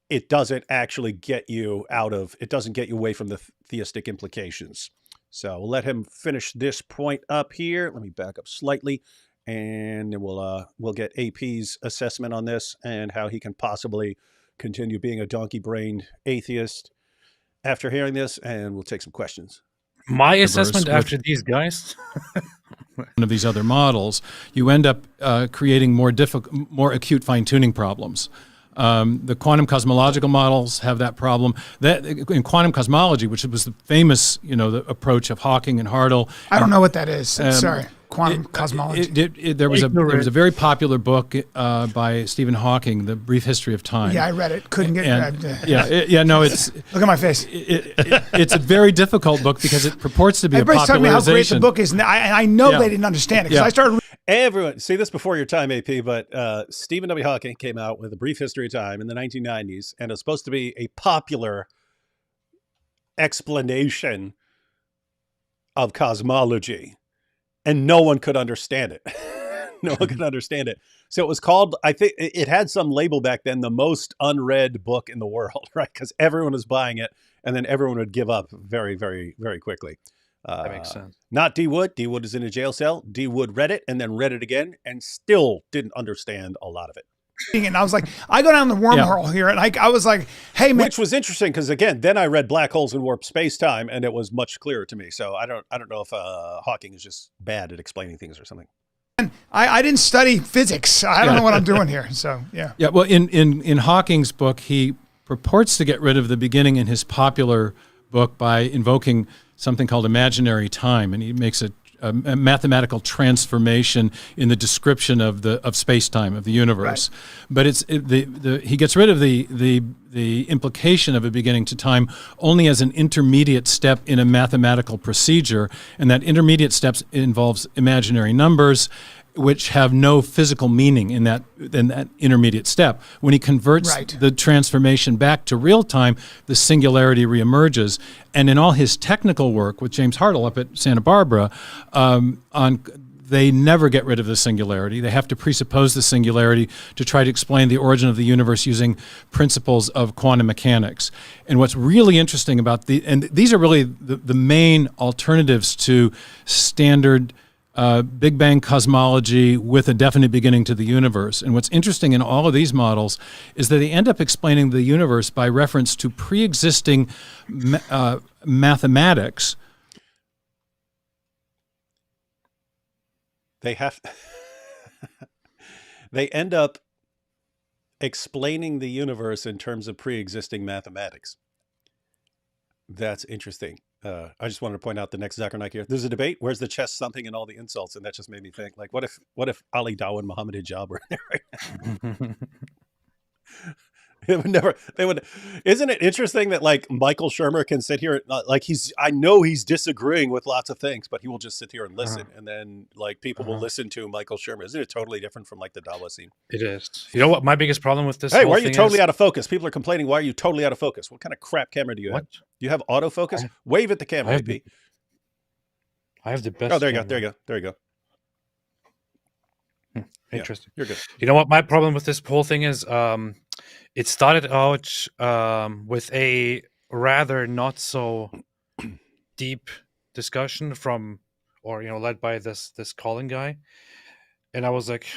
it doesn't actually get you away from the theistic implications. So we'll let him finish this point up here. Let me back up slightly, and then we'll get AP's assessment on this and how he can possibly continue being a donkey-brained atheist after hearing this, and we'll take some questions. My assessment after these guys? One of these other models, you end up creating more acute fine-tuning problems. The quantum cosmological models have that problem. That in quantum cosmology, which was the famous, the approach of Hawking and Hartle. I don't know what that is. Sorry, quantum cosmology. There was a very popular book by Stephen Hawking, The Brief History of Time. Yeah, I read it. Couldn't get. It's look at my face. It's a very difficult book because it purports to be Everybody's a popularization. telling me how great the book is, and I know they didn't understand it because I started. Everyone, see this before your time, AP, but Stephen W. Hawking came out with A Brief History of Time in the 1990s, and it's supposed to be a popular explanation of cosmology, and no one could understand it. No one could understand it. So it was called, I think it had some label back then, the most unread book in the world, right? Because everyone was buying it, and then everyone would give up very, very, very quickly. That makes sense. Not D. Wood. D. Wood is in a jail cell. D. Wood read it and then read it again and still didn't understand a lot of it. And I was like, I go down the wormhole here, and I was like, hey, man. Which was interesting because, again, then I read Black Holes and Warp Space-Time, and it was much clearer to me. So I don't know if Hawking is just bad at explaining things or something. I didn't study physics. I don't know what I'm doing here. So, yeah. Yeah, well, in Hawking's book, he purports to get rid of the beginning in his popular book by invoking something called imaginary time, and he makes a mathematical transformation in the description of space-time, of the universe. But he gets rid of the implication of a beginning to time only as an intermediate step in a mathematical procedure, and that intermediate step involves imaginary numbers, which have no physical meaning in that intermediate step. When he converts the transformation back to real time, the singularity reemerges. And in all his technical work with James Hartle up at Santa Barbara, they never get rid of the singularity. They have to presuppose the singularity to try to explain the origin of the universe using principles of quantum mechanics. And what's really interesting about and these are really the main alternatives to standard Big Bang cosmology with a definite beginning to the universe. And what's interesting in all of these models is that they end up explaining the universe by reference to pre-existing mathematics. They end up explaining the universe in terms of pre-existing mathematics. That's interesting. I just wanted to point out the next Zakir Naik here. There's a debate. Where's the chess something and all the insults? And that just made me think, like, what if Ali Dawa and Muhammad Hijab were in there right now? They would. Isn't it interesting that like Michael Shermer can sit here, like I know he's disagreeing with lots of things, but he will just sit here and listen. And then like people will listen to Michael Shermer. Isn't it totally different from like the Dawa scene? It is. You know what my biggest problem with this Hey, whole why are you thing totally is? out of focus? People are complaining. Why are you totally out of focus? What kind of crap camera do you have? What? Do you have autofocus? Wave at the camera, AP. I have the best. Oh, there you go. camera. There you go. There you go. Interesting. You're good. You know what my problem with this whole thing is? It started out with a rather not so deep discussion led by this Colin guy, and I was like,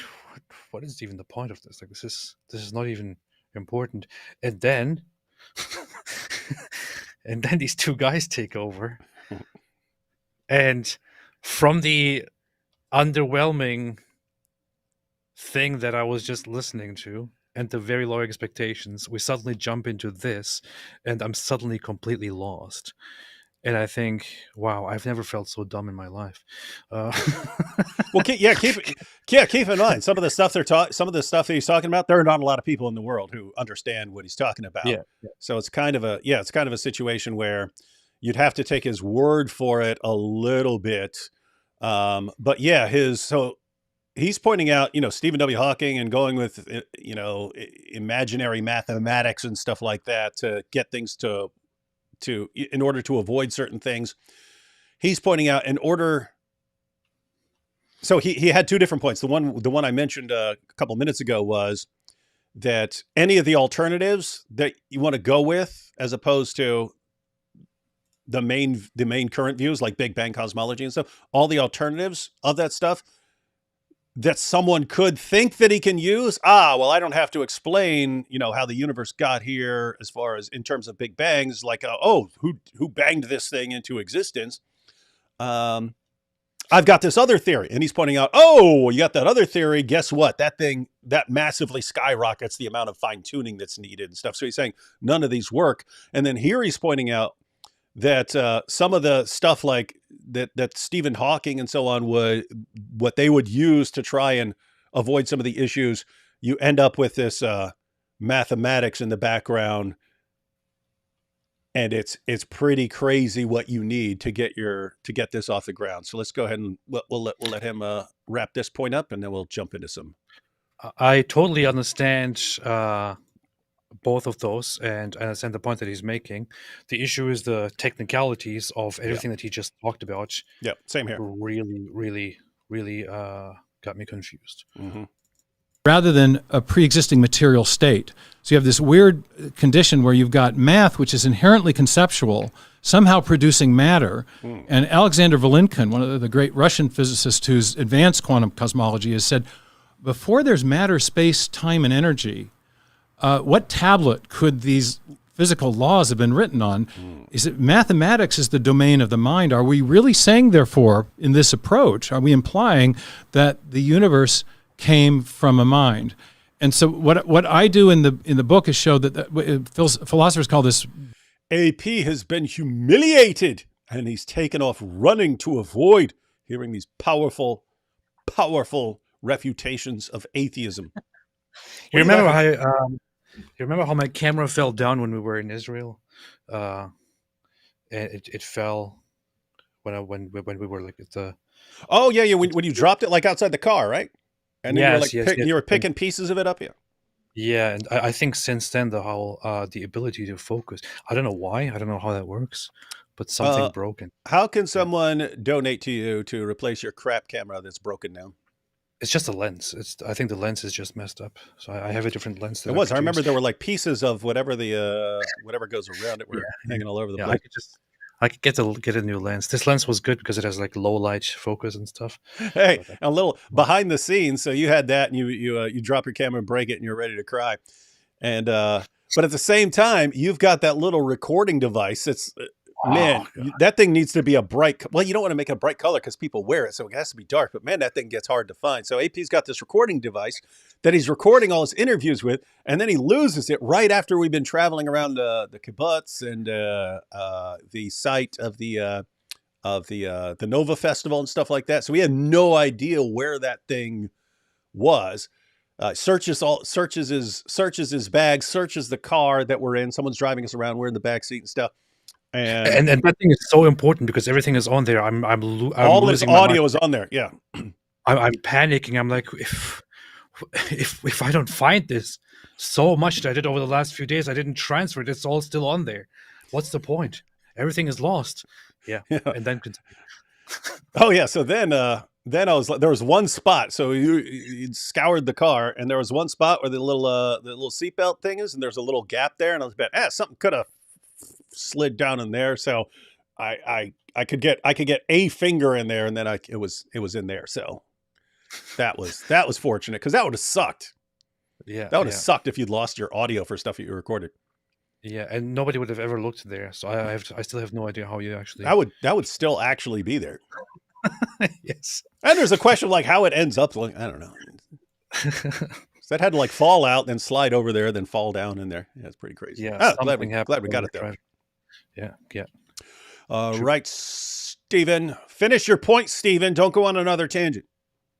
what is even the point of this? Like, this is not even important. And then, and then these two guys take over, and from the underwhelming thing that I was just listening to and the very low expectations, we suddenly jump into this, and I'm suddenly completely lost. And I think, wow, I've never felt so dumb in my life. Well, keep in mind some of the stuff some of the stuff that he's talking about. There are not a lot of people in the world who understand what he's talking about. Yeah. So it's kind of a situation where you'd have to take his word for it a little bit. But yeah, he's pointing out, Stephen W. Hawking and going with, imaginary mathematics and stuff like that to get things in order to avoid certain things. He's pointing out so he had two different points. The one I mentioned a couple minutes ago was that any of the alternatives that you want to go with, as opposed to the main current views like Big Bang cosmology and stuff, all the alternatives of that stuff that someone could think that he can use. Well, I don't have to explain, how the universe got here as far as in terms of Big Bangs, like, who banged this thing into existence? I've got this other theory. And he's pointing out, you got that other theory. Guess what? That massively skyrockets the amount of fine tuning that's needed and stuff. So he's saying none of these work. And then here he's pointing out that some of the stuff like that Stephen Hawking and so on what they would use to try and avoid some of the issues, you end up with this mathematics in the background, and it's pretty crazy what you need to get this off the ground. So let's go ahead and we'll let him wrap this point up, and then we'll jump into some. I totally understand both of those, and I understand the point that he's making. The issue is the technicalities of everything that he just talked about. Yeah, same here. Really, really, really got me confused. Mm-hmm. Rather than a pre-existing material state. So you have this weird condition where you've got math, which is inherently conceptual, somehow producing matter. And Alexander Vilenkin, one of the great Russian physicists who's advanced quantum cosmology, has said, before there's matter, space, time, and energy, what tablet could these physical laws have been written on? Is it mathematics is the domain of the mind? Are we really saying, therefore, in this approach, are we implying that the universe came from a mind? And so what I do in the book is show that philosophers call this. AP has been humiliated, and he's taken off running to avoid hearing these powerful, powerful refutations of atheism. You remember how my camera fell down when we were in Israel? And it fell when we were like at the. Oh yeah. When you dropped it like outside the car, right? And then Yes, you were picking pieces of it up. Yeah. Yeah, and I think since then the ability to focus. I don't know why. I don't know how that works, but something broken. How can someone donate to you to replace your crap camera that's broken now? It's just a lens. I think the lens is just messed up. So I have a different lens. It was. I remember there were like pieces of whatever whatever goes around it were hanging all over the place. I could get a new lens. This lens was good because it has like low light focus and stuff. Hey, a little behind the scenes. So you had that, and you drop your camera and break it, and you're ready to cry. And but at the same time, you've got that little recording device. It's that thing needs to be a bright. Well, you don't want to make it a bright color because people wear it, so it has to be dark. But man, that thing gets hard to find. So AP's got this recording device that he's recording all his interviews with, and then he loses it right after we've been traveling around the kibbutz and the site of the Nova Festival and stuff like that. So we had no idea where that thing was. Searches his bag, searches the car that we're in. Someone's driving us around. We're in the back seat and stuff. And that thing is so important because everything is on there. I'm all this audio is on there. Yeah, I'm panicking. I'm like, if I don't find this, so much that I did over the last few days, I didn't transfer it. It's all still on there. What's the point? Everything is lost. Yeah. And then oh yeah. So then I was like, there was one spot. So you scoured the car, and there was one spot where the little seatbelt thing is, and there's a little gap there, and I was like, something could have slid down in there. So I could get a finger in there, and then it was in there. So that was fortunate, because that would have sucked. Yeah, that would have sucked if you'd lost your audio for stuff that you recorded. Yeah, and nobody would have ever looked there. So I still have no idea how you actually. That would still actually be there. Yes. And there's a question of like how it ends up. Like, I don't know. That had to like fall out, then slide over there, then fall down in there. Yeah, it's pretty crazy. Yeah, glad we got it there. Yeah. Right, Stephen. Finish your point, Stephen. Don't go on another tangent.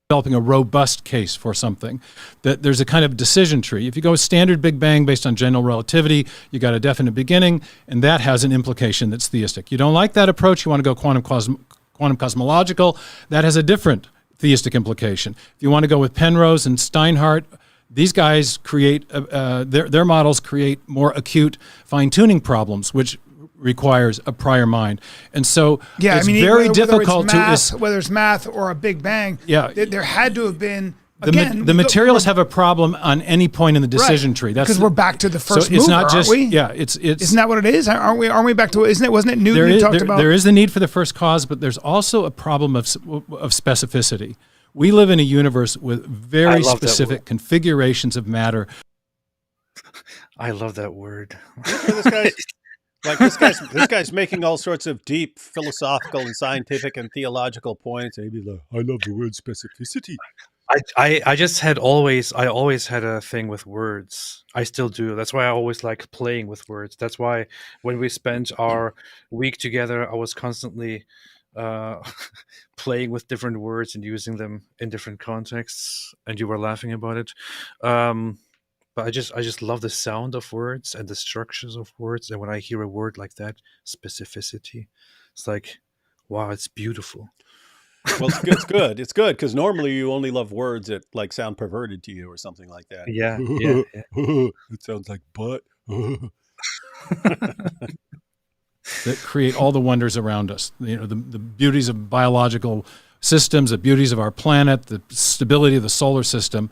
Developing a robust case for something, that there's a kind of decision tree. If you go standard Big Bang based on general relativity, you got a definite beginning, and that has an implication that's theistic. You don't like that approach, you want to go quantum cosmological, that has a different theistic implication. If you want to go with Penrose and Steinhardt, these guys create, their models create more acute fine-tuning problems, which requires a prior mind. And so it's very difficult whether it's math or a Big Bang, there had to have been, the materialists have a problem on any point in the decision tree. That's because we're back to the first mover, it's not just, aren't we? Yeah, it's isn't that what it is? Aren't we back to, wasn't it Newton who talked about? There is the need for the first cause, but there's also a problem of specificity. We live in a universe with very specific configurations of matter. I love that word. This guy's making all sorts of deep philosophical and scientific and theological points. And he'd be like, I love the word specificity. I always had a thing with words. I still do. That's why I always like playing with words. That's why when we spent our week together, I was constantly playing with different words and using them in different contexts, and you were laughing about it. But I just love the sound of words and the structures of words. And when I hear a word like that, specificity, it's like, wow, it's beautiful. Well, it's good. It's good because normally you only love words that like sound perverted to you or something like that. Yeah. It sounds like butt. That create all the wonders around us. You know, the beauties of biological systems, the beauties of our planet, the stability of the solar system.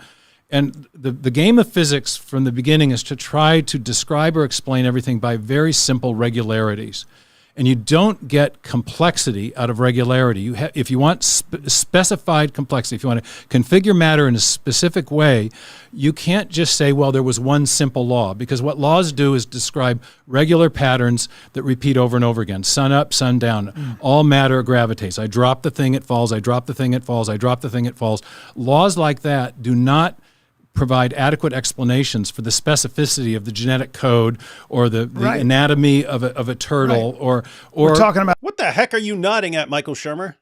And the game of physics from the beginning is to try to describe or explain everything by very simple regularities. And you don't get complexity out of regularity. If you want specified complexity, if you want to configure matter in a specific way, you can't just say, well, there was one simple law, because what laws do is describe regular patterns that repeat over and over again. Sun up, sun down. All matter gravitates. I drop the thing, it falls. I drop the thing, it falls. I drop the thing, it falls. Laws like that do not provide adequate explanations for the specificity of the genetic code or the anatomy of a turtle or we're talking about. What the heck are you nodding at, Michael Shermer?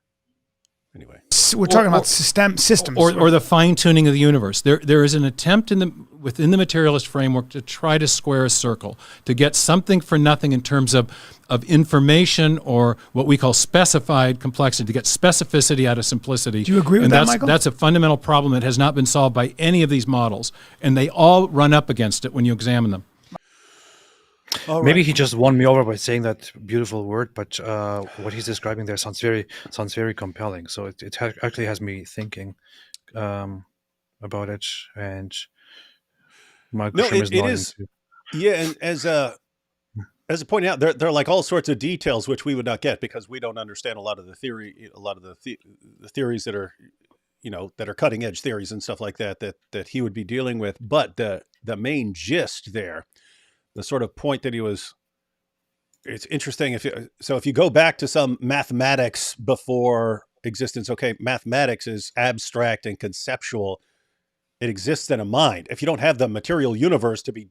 Anyway, We're talking about systems. or the fine tuning of the universe. There is an attempt within the materialist framework to try to square a circle, to get something for nothing in terms of information, or what we call specified complexity, to get specificity out of simplicity. Do you agree with that, Michael? That's a fundamental problem that has not been solved by any of these models, and they all run up against it when you examine them. Maybe he just won me over by saying that beautiful word, but what he's describing there sounds very compelling. So it actually has me thinking about it. And Michael Shermer's it is. too. Yeah, and as a pointing out, there are like all sorts of details which we would not get because we don't understand a lot of the theory, the theories that are, that are cutting edge theories and stuff like that he would be dealing with. But the main gist there, the sort of point that it's interesting if you go back to some mathematics before existence, okay, mathematics is abstract and conceptual. It exists in a mind. If you don't have the material universe to be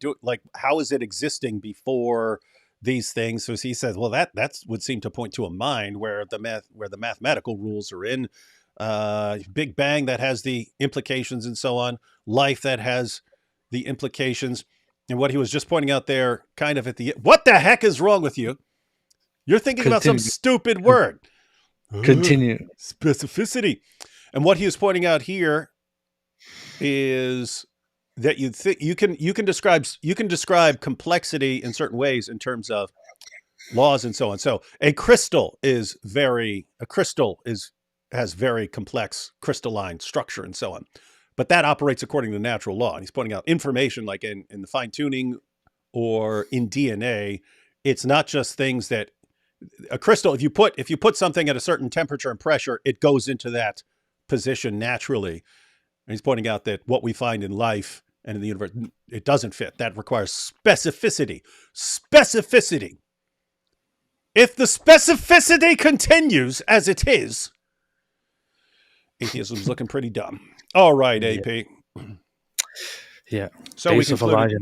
how is it existing before these things? So he says, well, that would seem to point to a mind where the mathematical rules are in, Big Bang that has the implications and so on, life that has the implications. And what he was just pointing out there, kind of what the heck is wrong with you? You're thinking about some stupid word. Continue. Specificity. And what he was pointing out here is that you can describe complexity in certain ways in terms of laws and so on. So a crystal has very complex crystalline structure and so on. But that operates according to natural law. And he's pointing out information like in the fine tuning or in DNA, it's not just things that a crystal, if you put something at a certain temperature and pressure, it goes into that position naturally. And he's pointing out that what we find in life and in the universe, it doesn't fit. That requires specificity. Specificity. If the specificity continues as it is, atheism's looking pretty dumb. All right, AP. Yeah. So Days we of concluded. Elijah,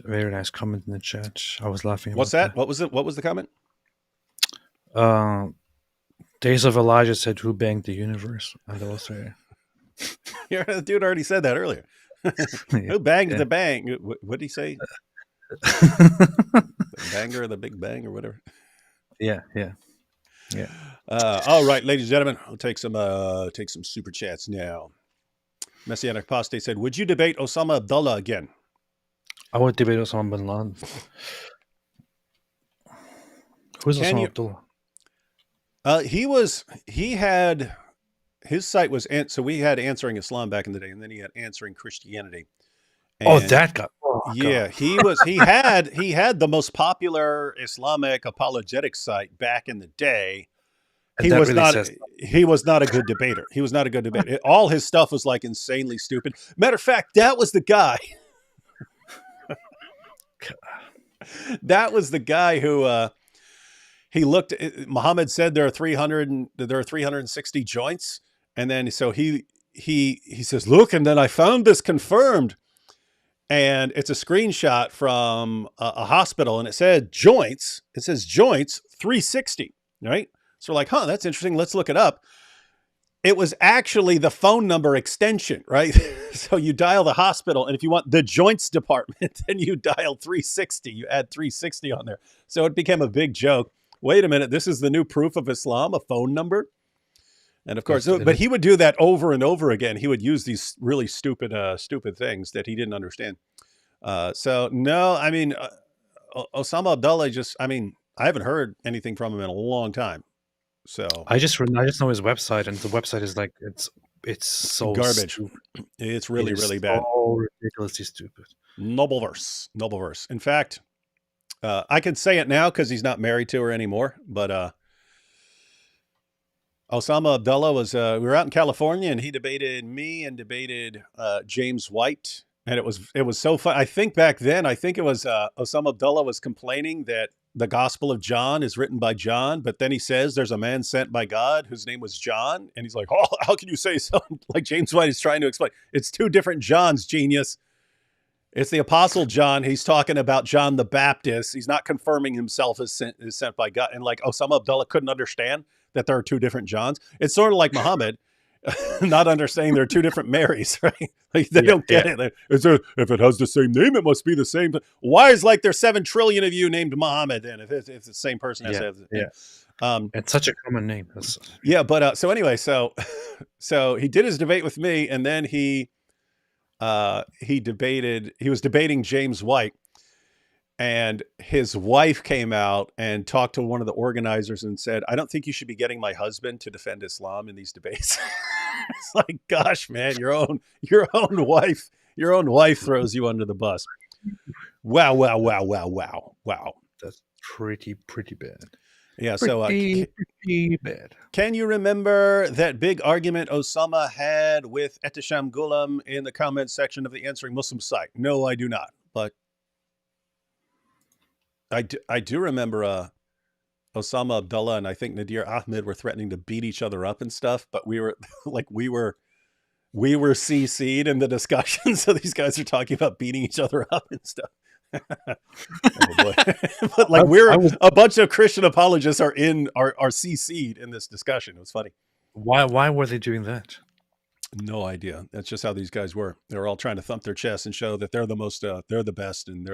very nice comment in the chat. I was laughing. What's that? What was it? What was the comment? Days of Elijah said, "Who banged the universe?" And that was very. Yeah, the dude already said that earlier. Who banged the bang? What did he say? The banger, the Big Bang, or whatever. Yeah. All right, ladies and gentlemen, I'll take some super chats now. Messianic Apostate said, "Would you debate Osama Abdullah again?" I would debate Osama bin Laden. Who's Osama Abdullah? His site was, so we had Answering Islam back in the day, and then he had Answering Christianity. And that guy. Oh, yeah, God. he had the most popular Islamic apologetics site back in the day. He was not a good debater. He was not a good debater. All his stuff was like insanely stupid. Matter of fact, that was the guy. That was the guy who he looked. Muhammad said there are 360 joints, and then so he says, "Look," and then I found this confirmed, and it's a screenshot from a hospital, and it said joints. It says joints 360, right? So we're like, huh, that's interesting. Let's look it up. It was actually the phone number extension, right? So you dial the hospital, and if you want the joints department, then you dial 360. You add 360 on there. So it became a big joke. Wait a minute, this is the new proof of Islam, a phone number? And of course, but he would do that over and over again. He would use these really stupid things that he didn't understand. So no, I mean, Osama Abdullah I haven't heard anything from him in a long time. So I just know his website, and the website is like it's so garbage. Stupid. It's really bad. So ridiculously stupid. Nobleverse. In fact, I can say it now because he's not married to her anymore. But Osama Abdullah was. We were out in California, and he debated me and debated James White, and it was so fun. I think back then, it was Osama Abdullah was complaining that the Gospel of John is written by John, but then he says there's a man sent by God whose name was John. And he's like, oh, how can you say so? Like James White is trying to explain. It's two different Johns, genius. It's the Apostle John. He's talking about John the Baptist. He's not confirming himself as sent by God. And like Osama Abdullah couldn't understand that there are two different Johns. It's sort of like Muhammad not understanding there are two different Marys, right? Like they don't get it. If it has the same name, it must be the same. Why is like there's 7 trillion of you named Muhammad then if it's the same person has to have it? It's such a common name. But so anyway, so he did his debate with me, and then he was debating James White, and his wife came out and talked to one of the organizers and said, "I don't think you should be getting my husband to defend Islam in these debates." It's like, gosh, man, your own wife throws you under the bus. Wow. That's pretty bad. Yeah. Pretty bad. Can you remember that big argument Osama had with Ehtisham Ghulam in the comment section of the Answering Muslim site? No, I do not. But I do remember Osama Abdullah and I think Nadir Ahmed were threatening to beat each other up and stuff. But we were CC'd in the discussion. So these guys are talking about beating each other up and stuff. Oh boy. But like a bunch of Christian apologists are CC'd in this discussion. It was funny. Why were they doing that? No idea. That's just how these guys were. They were all trying to thump their chests and show that they're the most, they're the best, and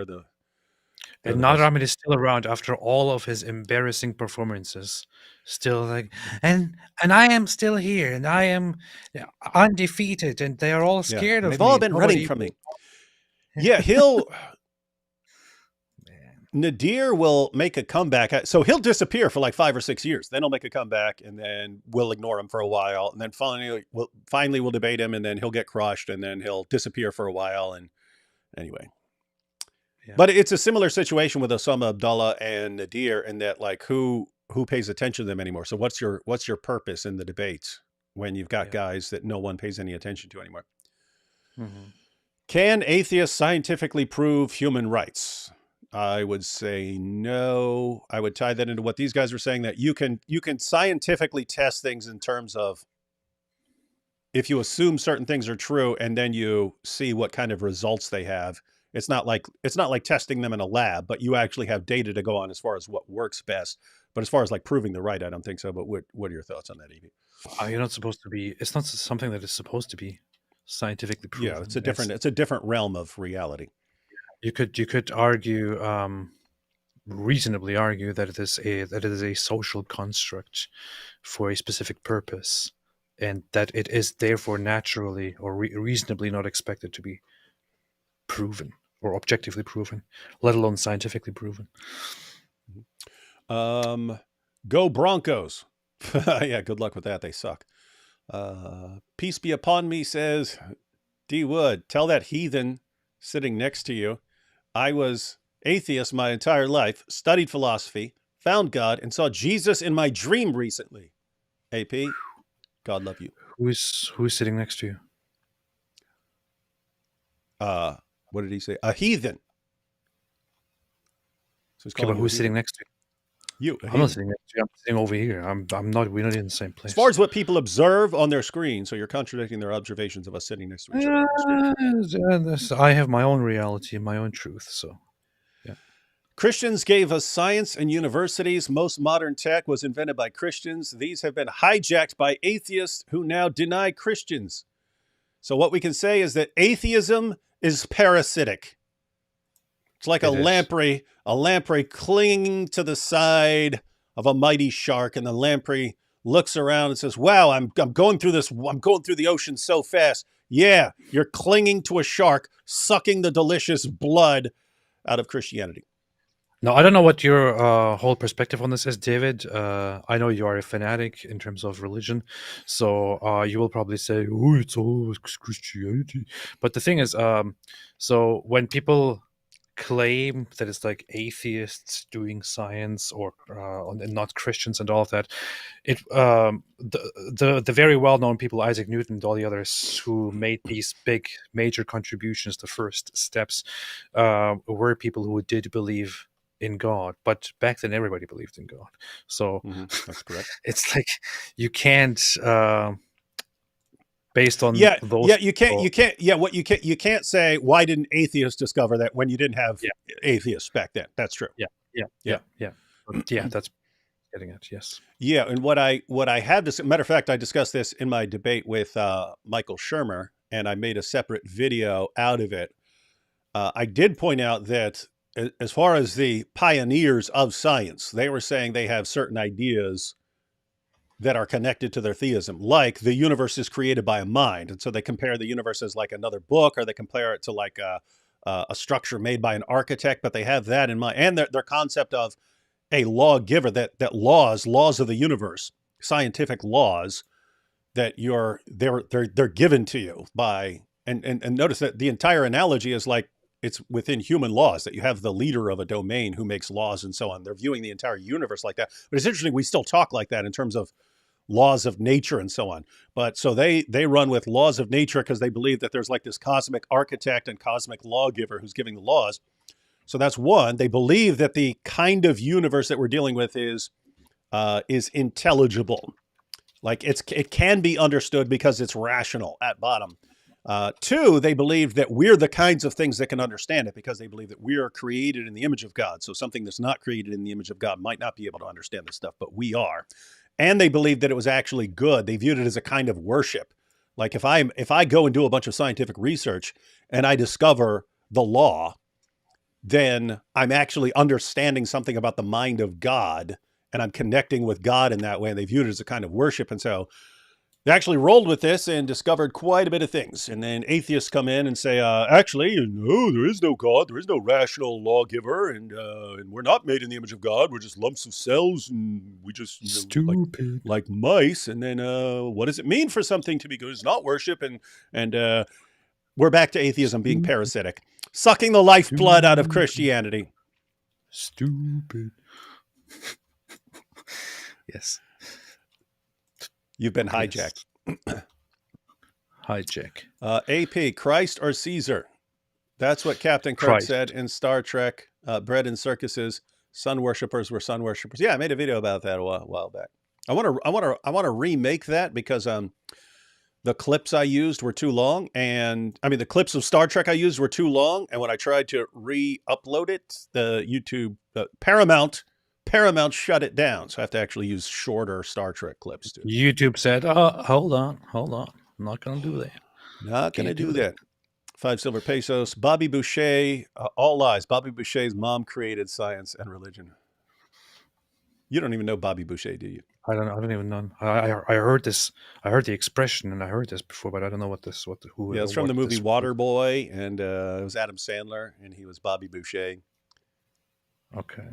and Nader Ahmed is still around after all of his embarrassing performances. Still like, and I am still here, and I am undefeated, and they are all scared of me. They've all been running from me. Yeah, Nadir will make a comeback. So he'll disappear for like 5 or 6 years. Then he'll make a comeback, and then we'll ignore him for a while. And then finally we'll debate him, and then he'll get crushed, and then he'll disappear for a while. And anyway. Yeah. But it's a similar situation with Osama Abdullah and Nadir in that like who pays attention to them anymore. So what's your purpose in the debates when you've got guys that no one pays any attention to anymore? Mm-hmm. Can atheists scientifically prove human rights? I would say no. I would tie that into what these guys were saying, that you can scientifically test things in terms of if you assume certain things are true and then you see what kind of results they have. It's not like testing them in a lab, but you actually have data to go on as far as what works best. But as far as like proving the right, I don't think so. But what are your thoughts on that, Evie? You're not supposed to be. It's not something that is supposed to be scientifically proven. Yeah, it's a different realm of reality. You could argue, reasonably argue that it is a social construct for a specific purpose, and that it is therefore naturally or reasonably not expected to be proven or objectively proven, let alone scientifically proven. Go Broncos. Yeah, good luck with that. They suck. Peace be upon me says, D. Wood, tell that heathen sitting next to you, I was atheist my entire life, studied philosophy, found God, and saw Jesus in my dream recently. AP, God love you. Who's sitting next to you? What did he say? A heathen. So okay, but who's sitting next to you? I'm not sitting next to you. I'm sitting over here. I'm not. We're not in the same place. As far as what people observe on their screen, so you're contradicting their observations of us sitting next to each other. I have my own reality and my own truth. So, yeah. Christians gave us science and universities. Most modern tech was invented by Christians. These have been hijacked by atheists who now deny Christians. So what we can say is that atheism is parasitic. It's like a lamprey clinging to the side of a mighty shark, and the lamprey looks around and says, "Wow, I'm going through this. I'm going through the ocean so fast." Yeah, you're clinging to a shark, sucking the delicious blood out of Christianity. Now, I don't know what your whole perspective on this is, David. I know you are a fanatic in terms of religion, so you will probably say, "Oh, it's all Christianity." But the thing is, so when people claim that it's like atheists doing science or and not Christians and all of that, it the very well-known people, Isaac Newton and all the others who made these big major contributions, the first steps, were people who did believe in God, but back then everybody believed in God. So that's correct. It's like you can't based on Yeah, those. yeah, you people. can't. Yeah, what you can't say. Why didn't atheists discover that when you didn't have Yeah. atheists back then? That's true. Yeah, yeah, Yeah. yeah, yeah. But yeah, that's getting it. Yes. Yeah, and what I had this matter of fact, I discussed this in my debate with Michael Shermer, and I made a separate video out of it. I did point out that as far as the pioneers of science, they were saying they have certain ideas that are connected to their theism, like the universe is created by a mind, and so they compare the universe as like another book, or they compare it to like a structure made by an architect. But they have that in mind, and their concept of a lawgiver, that laws of the universe, scientific laws that they're given to you by, and notice that the entire analogy is like it's within human laws, that you have the leader of a domain who makes laws and so on. They're viewing the entire universe like that. But it's interesting, we still talk like that in terms of laws of nature and so on. But so they run with laws of nature because they believe that there's like this cosmic architect and cosmic lawgiver who's giving the laws. So that's one. They believe that the kind of universe that we're dealing with is intelligible. Like it can be understood because it's rational at bottom. Two, they believe that we're the kinds of things that can understand it because they believe that we are created in the image of God. So something that's not created in the image of God might not be able to understand this stuff, but we are. And they believed that it was actually good. They viewed it as a kind of worship. Like if I go and do a bunch of scientific research and I discover the law, then I'm actually understanding something about the mind of God, and I'm connecting with God in that way. And they viewed it as a kind of worship. And so they actually rolled with this and discovered quite a bit of things. And then atheists come in and say, actually, no, there is no God. There is no rational lawgiver. And we're not made in the image of God. We're just lumps of cells. And we just, Stupid. like mice. And then what does it mean for something to be good? It's not worship. And we're back to atheism being parasitic, sucking the lifeblood out of Christianity. Stupid. Yes. You've been hijacked. Hijack. AP, Christ or Caesar? That's what Captain Kirk Christ. said in Star Trek. Bred in circuses, sun worshippers were sun worshippers. Yeah, I made a video about that a while back. I want to remake that because the clips I used were too long, and I mean the clips of Star Trek I used were too long, and when I tried to re-upload it, the YouTube Paramount shut it down, so I have to actually use shorter Star Trek clips too. YouTube said, hold on. I'm not going to do that. Not going to Can't do do that. 5 silver pesos. Bobby Boucher, all lies. Bobby Boucher's mom created science and religion. You don't even know Bobby Boucher, do you? I don't even know. I heard this. I heard the expression, and I heard this before, but I don't know who. Yeah, it's from the movie Waterboy, and it was Adam Sandler, and he was Bobby Boucher. Okay.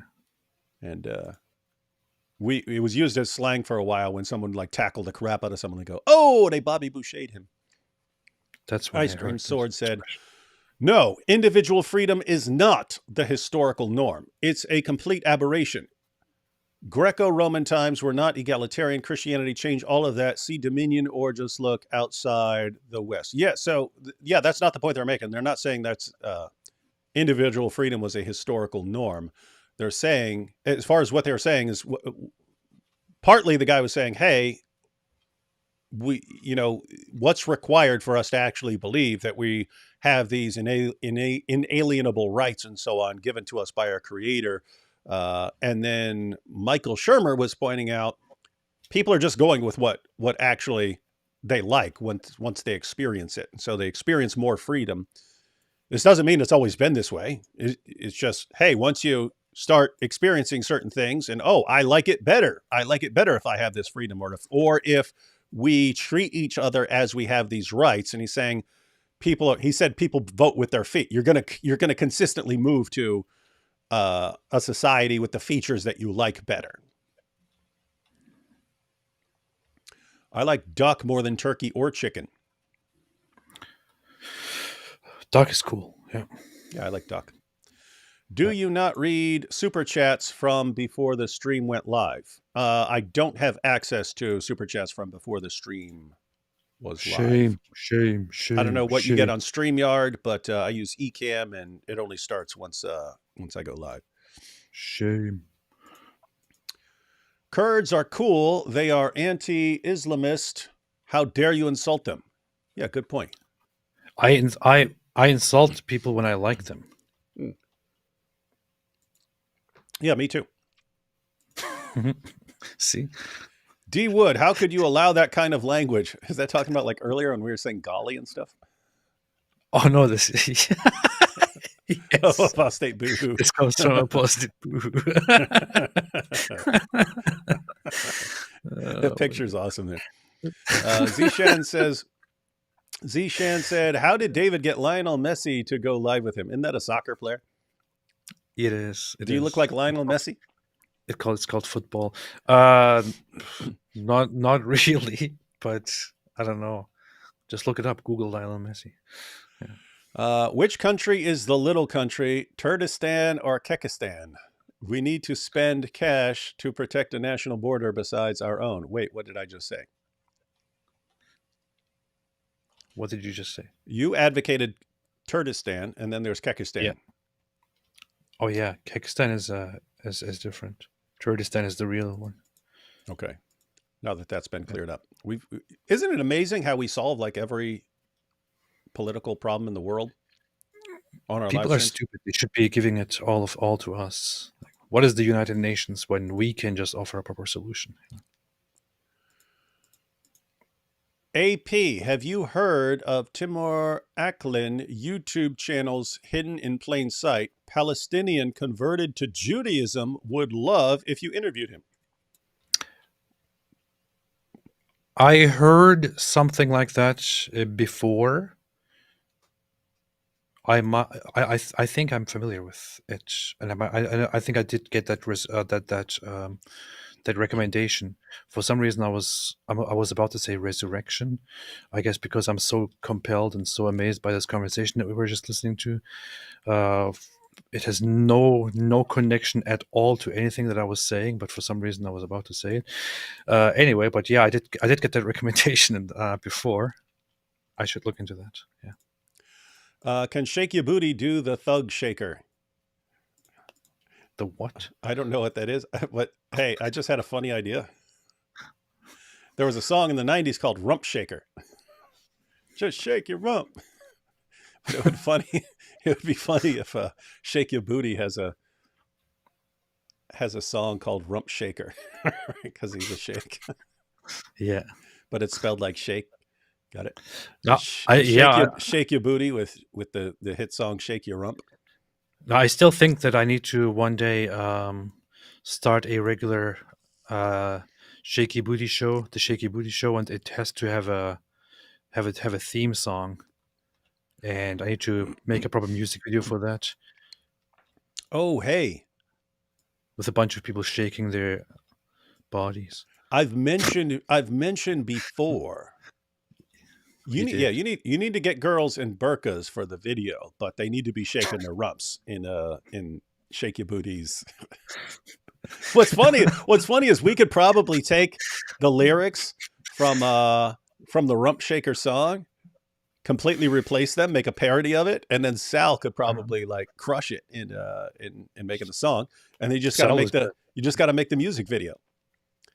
And it was used as slang for a while when someone like tackled the crap out of someone and go, "Oh, they Bobby Boucher'd him." That's what Ice Cream Sword said, "No, individual freedom is not the historical norm. It's a complete aberration. Greco-Roman times were not egalitarian. Christianity changed all of that. See Dominion or just look outside the West." Yeah, so that's not the point they're making. They're not saying that's individual freedom was a historical norm. They're saying, as far as what they were saying is, partly the guy was saying, hey, what's required for us to actually believe that we have these inalienable rights and so on given to us by our creator. And then Michael Shermer was pointing out people are just going with what actually they like once they experience it. So they experience more freedom. This doesn't mean it's always been this way. It's just, hey, once you start experiencing certain things and, I like it better. I like it better if I have this freedom or if we treat each other as we have these rights. And he's saying he said people vote with their feet. You're going to consistently move to a society with the features that you like better. I like duck more than turkey or chicken. Duck is cool. Yeah. Yeah, I like duck. Do you not read super chats from before the stream went live? I don't have access to super chats from before the stream was live. Shame. I don't know what you get on StreamYard, but I use Ecamm and it only starts once I go live. Shame. Kurds are cool. They are anti-Islamist. How dare you insult them? Yeah, good point. I insult people when I like them. Yeah, me too. See? D. Wood, how could you allow that kind of language? Is that talking about like earlier when we were saying golly and stuff? Oh no, this yes. Apostate boo-hoo. This comes from Apostate Prophet. The picture's awesome there. Zishan said, how did David get Lionel Messi to go live with him? Isn't that a soccer player? It is. Do you look like Lionel Messi? It's called football. Not really, but I don't know. Just look it up. Google Lionel Messi. Which country is the little country, Kurdistan or Kekistan? We need to spend cash to protect a national border besides our own. Wait, what did I just say? What did you just say? You advocated Kurdistan, and then there's Kekistan. Yeah. Oh yeah, Kekistan is different. Kurdistan is the real one. Okay. Now that that's been cleared up, isn't it amazing how we solve like every political problem in the world on our People live are streams? stupid. They should be giving it all to us. Like, what is the United Nations when we can just offer a proper solution? AP, have you heard of Timur Aklin YouTube channels hidden in plain sight? Palestinian converted to Judaism, would love if you interviewed him. I heard something like that before. I think I'm familiar with it, and I think I did get that that recommendation. For some reason, I was about to say resurrection. I guess because I'm so compelled and so amazed by this conversation that we were just listening to. It has no connection at all to anything that I was saying, but for some reason I was about to say it. Anyway, but yeah, I did get that recommendation before. I should look into that. Yeah. Can Shake Your Booty do the thug shaker? The what? I don't know what that is, but hey, I just had a funny idea. There was a song in the 90s called Rump Shaker. Just shake your rump. But it would be funny if Shake Your Booty has a song called Rump Shaker because he's a shake. Yeah. But it's spelled like shake. Got it? No, Shake Your Booty with the hit song Shake Your Rump. No, I still think that I need to one day start a regular Shaky Booty show, the Shaky Booty Show, and it has to have a theme song, and I need to make a proper music video for that Oh, hey, with a bunch of people shaking their bodies. I've mentioned before. You need to get girls in burqas for the video, but they need to be shaking their rumps in Shake Your Booties. What's funny is we could probably take the lyrics from the Rump Shaker song, completely replace them, make a parody of it, and then Sal could probably like crush it in making the song. And then you just got to make the music video.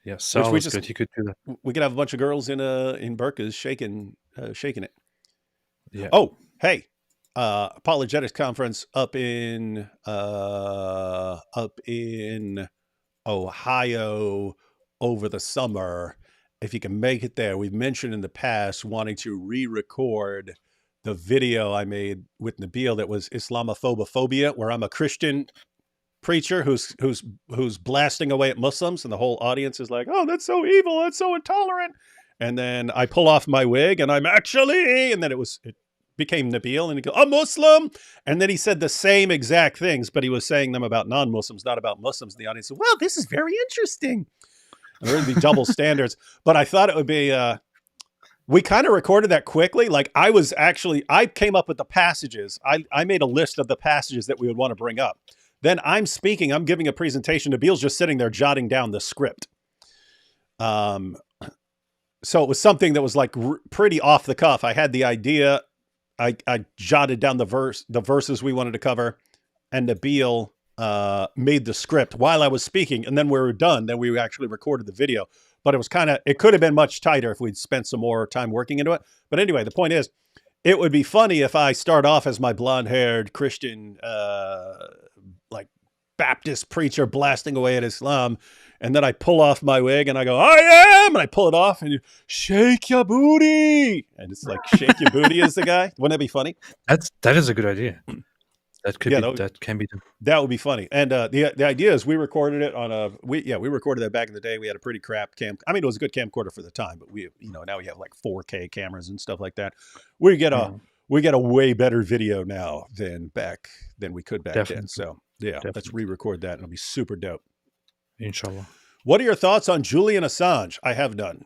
Yeah, Sal is good. He could do that. We could have a bunch of girls in burqas shaking it. Yeah. Oh, hey, Apologetics conference up in Ohio over the summer. If you can make it there, we've mentioned in the past wanting to re-record the video I made with Nabil that was Islamophobia, where I'm a Christian preacher who's blasting away at Muslims, and the whole audience is like, "Oh, that's so evil, that's so intolerant." And then I pull off my wig, and I'm actually, and then it became Nabil, and he goes, "I'm Muslim," and then he said the same exact things, but he was saying them about non-Muslims, not about Muslims. And the audience said, "Well, this is very interesting." And there would be double standards, but I thought it would be. We kind of recorded that quickly. Like I came up with the passages. I made a list of the passages that we would want to bring up. Then I'm speaking. I'm giving a presentation. Nabil's just sitting there jotting down the script. So it was something that was like pretty off the cuff. I had the idea. I jotted down the verses we wanted to cover, and Nabil made the script while I was speaking. And then we were done. Then we actually recorded the video. but it could have been much tighter if we'd spent some more time working into it. But anyway, the point is, it would be funny if I start off as my blonde-haired Christian, like Baptist preacher blasting away at Islam, and then I pull off my wig and I go, I am, and I pull it off and you shake your booty. And it's like, shake your booty is the guy. Wouldn't that be funny? That is a good idea. That could Yeah, be that can be done. That would be funny. And the idea is we recorded it on we recorded that back in the day. We had a pretty crap cam. I mean, it was a good camcorder for the time, but now we have like 4K cameras and stuff like that. We get a way better video now than we could back Definitely. then. So yeah, let's Definitely. re-record that and it'll be super dope. Inshallah. What are your thoughts on Julian Assange? I have none.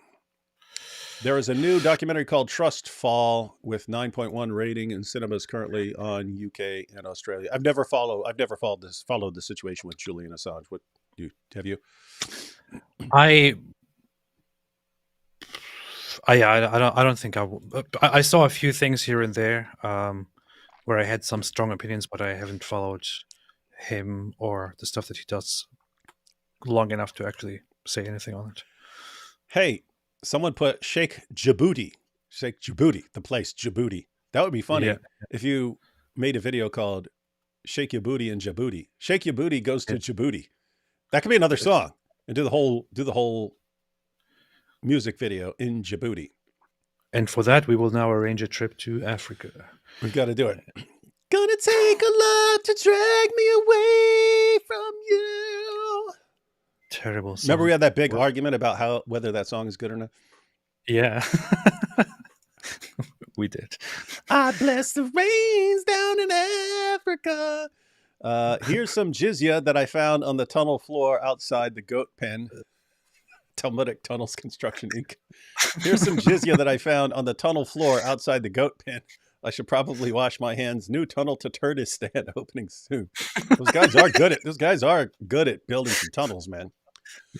There is a new documentary called Trust Fall with 9.1 rating in cinemas currently on UK and Australia. I've never followed the situation with Julian Assange. Have you? I don't think I will. I saw a few things here and there where I had some strong opinions, but I haven't followed him or the stuff that he does long enough to actually say anything on it. Hey, someone put Sheikh Djibouti, the place Djibouti. That would be funny if you made a video called Shake Your Booty in Djibouti. Shake Your Booty goes to Djibouti. That could be another song, and do the whole music video in Djibouti. And for that, we will now arrange a trip to Africa. We've got to do it. Gonna take a lot to drag me away from you. Terrible song. Remember we had that big argument about whether that song is good or not? Yeah. We did. I bless the rains down in Africa. Here's some jizya that I found on the tunnel floor outside the goat pen. Talmudic Tunnels Construction Inc. Here's some jizya that I found on the tunnel floor outside the goat pen. I should probably wash my hands. New tunnel to Turdistan opening soon. Those guys are good at building some tunnels, man.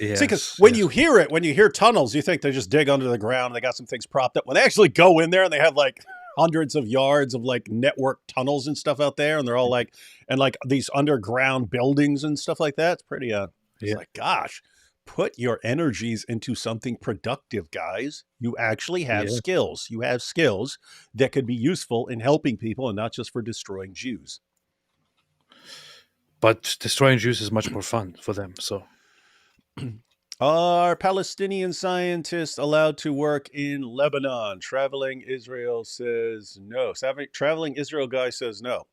Yes, see, because when you hear tunnels, you think they just dig under the ground. They got some things propped up. When they actually go in there and they have like hundreds of yards of like network tunnels and stuff out there, and they're all like, and like these underground buildings and stuff like that. It's pretty, it's like, gosh, put your energies into something productive, guys. You actually have skills. You have skills that could be useful in helping people and not just for destroying Jews. But destroying Jews is much more fun for them, so. Are Palestinian scientists allowed to work in Lebanon? Traveling Israel says no. Traveling Israel guy says no.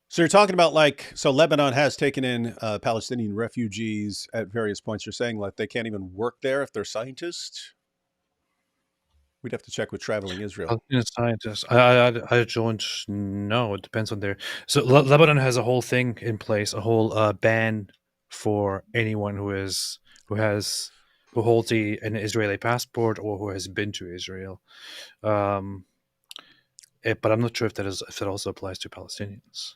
So you're talking about Lebanon has taken in Palestinian refugees at various points. You're saying like they can't even work there if they're scientists? We'd have to check with Traveling Israel. Scientists. I don't know. It depends on their. So Lebanon has a whole thing in place, a whole ban for anyone who holds an Israeli passport or who has been to Israel. But I'm not sure if that also applies to Palestinians.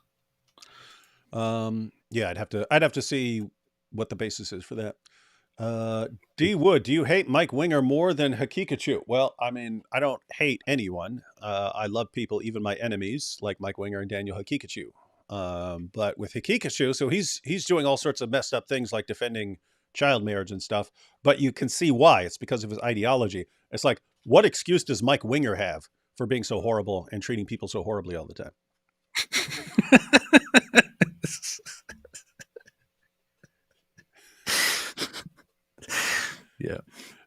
Yeah, I'd have to see what the basis is for that. D Wood, do you hate Mike Winger more than Hakikachu? Well, I mean, I don't hate anyone. I love people, even my enemies, like Mike Winger and Daniel Hakikachu. But with Hakikachu, so he's doing all sorts of messed up things like defending child marriage and stuff. But you can see why. It's because of his ideology. It's like, what excuse does Mike Winger have for being so horrible and treating people so horribly all the time? Yeah.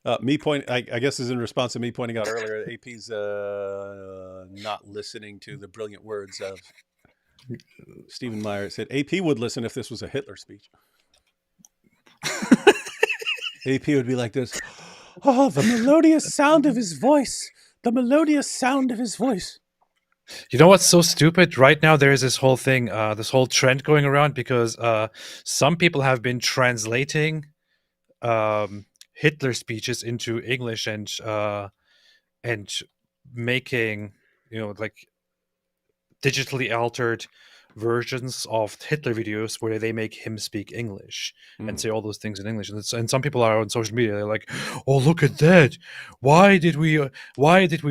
I guess is in response to me pointing out earlier, AP's not listening to the brilliant words of Stephen Meyer. Said AP would listen if this was a Hitler speech. AP would be like this. Oh, the melodious sound of his voice. The melodious sound of his voice. You know what's so stupid? Right now, there is this whole thing, this whole trend going around because some people have been translating Hitler speeches into English and making, like digitally altered versions of Hitler videos where they make him speak English and say all those things in English. And some people are on social media. They're like, "Oh, look at that! Why did we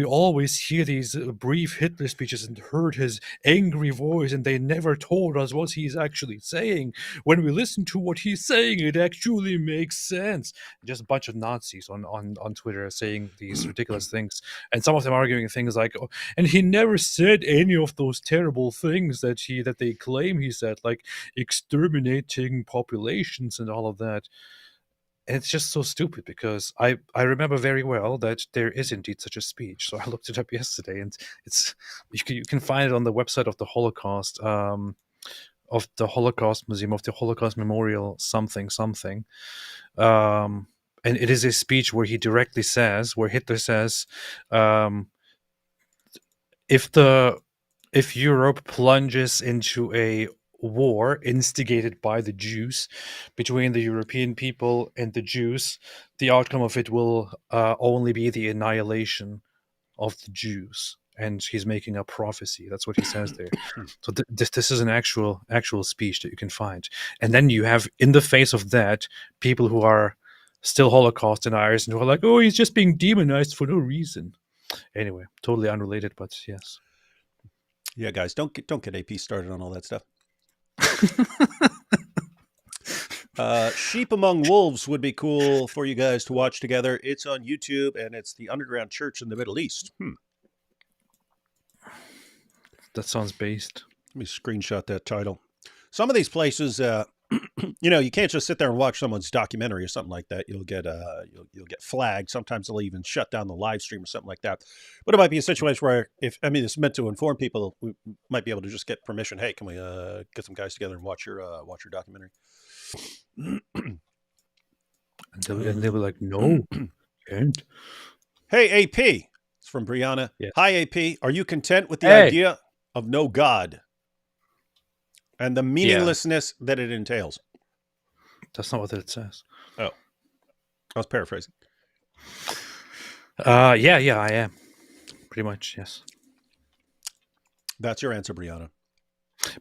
always hear these brief Hitler speeches and heard his angry voice, and they never told us what he's actually saying? When we listen to what he's saying, it actually makes sense." Just a bunch of Nazis on Twitter saying these ridiculous things, and some of them arguing things like, "Oh, and he never said any of those terrible things that they claim he said, like exterminating populations and all of that." And it's just so stupid because I remember very well that there is indeed such a speech. So I looked it up yesterday, and you can find it on the website of the Holocaust, of the Holocaust Museum, of the Holocaust Memorial something. And it is a speech where he directly says, where Hitler says, if Europe plunges into a war instigated by the Jews between the European people and the Jews, the outcome of it will only be the annihilation of the Jews. And he's making a prophecy. That's what he says there. So this is an actual speech that you can find. And then you have, in the face of that, people who are still Holocaust deniers and who are like, "Oh, he's just being demonized for no reason." Anyway, totally unrelated, but yes. Yeah, guys, don't get AP started on all that stuff. Sheep Among Wolves would be cool for you guys to watch together. It's on YouTube, and it's the underground church in the Middle East. That sounds based. Let me screenshot that title. Some of these places, you can't just sit there and watch someone's documentary or something like that. You'll get you'll get flagged. Sometimes they'll even shut down the live stream or something like that. But it might be a situation where, it's meant to inform people, we might be able to just get permission. Hey, can we get some guys together and watch your documentary? And they were like, "No, can't." Hey, AP, it's from Brianna. Yes. Hi, AP. Are you content with the idea of no God and the meaninglessness that it entails? That's not what it says. Oh, I was paraphrasing. Yeah, I am. Pretty much, yes. That's your answer, Brianna.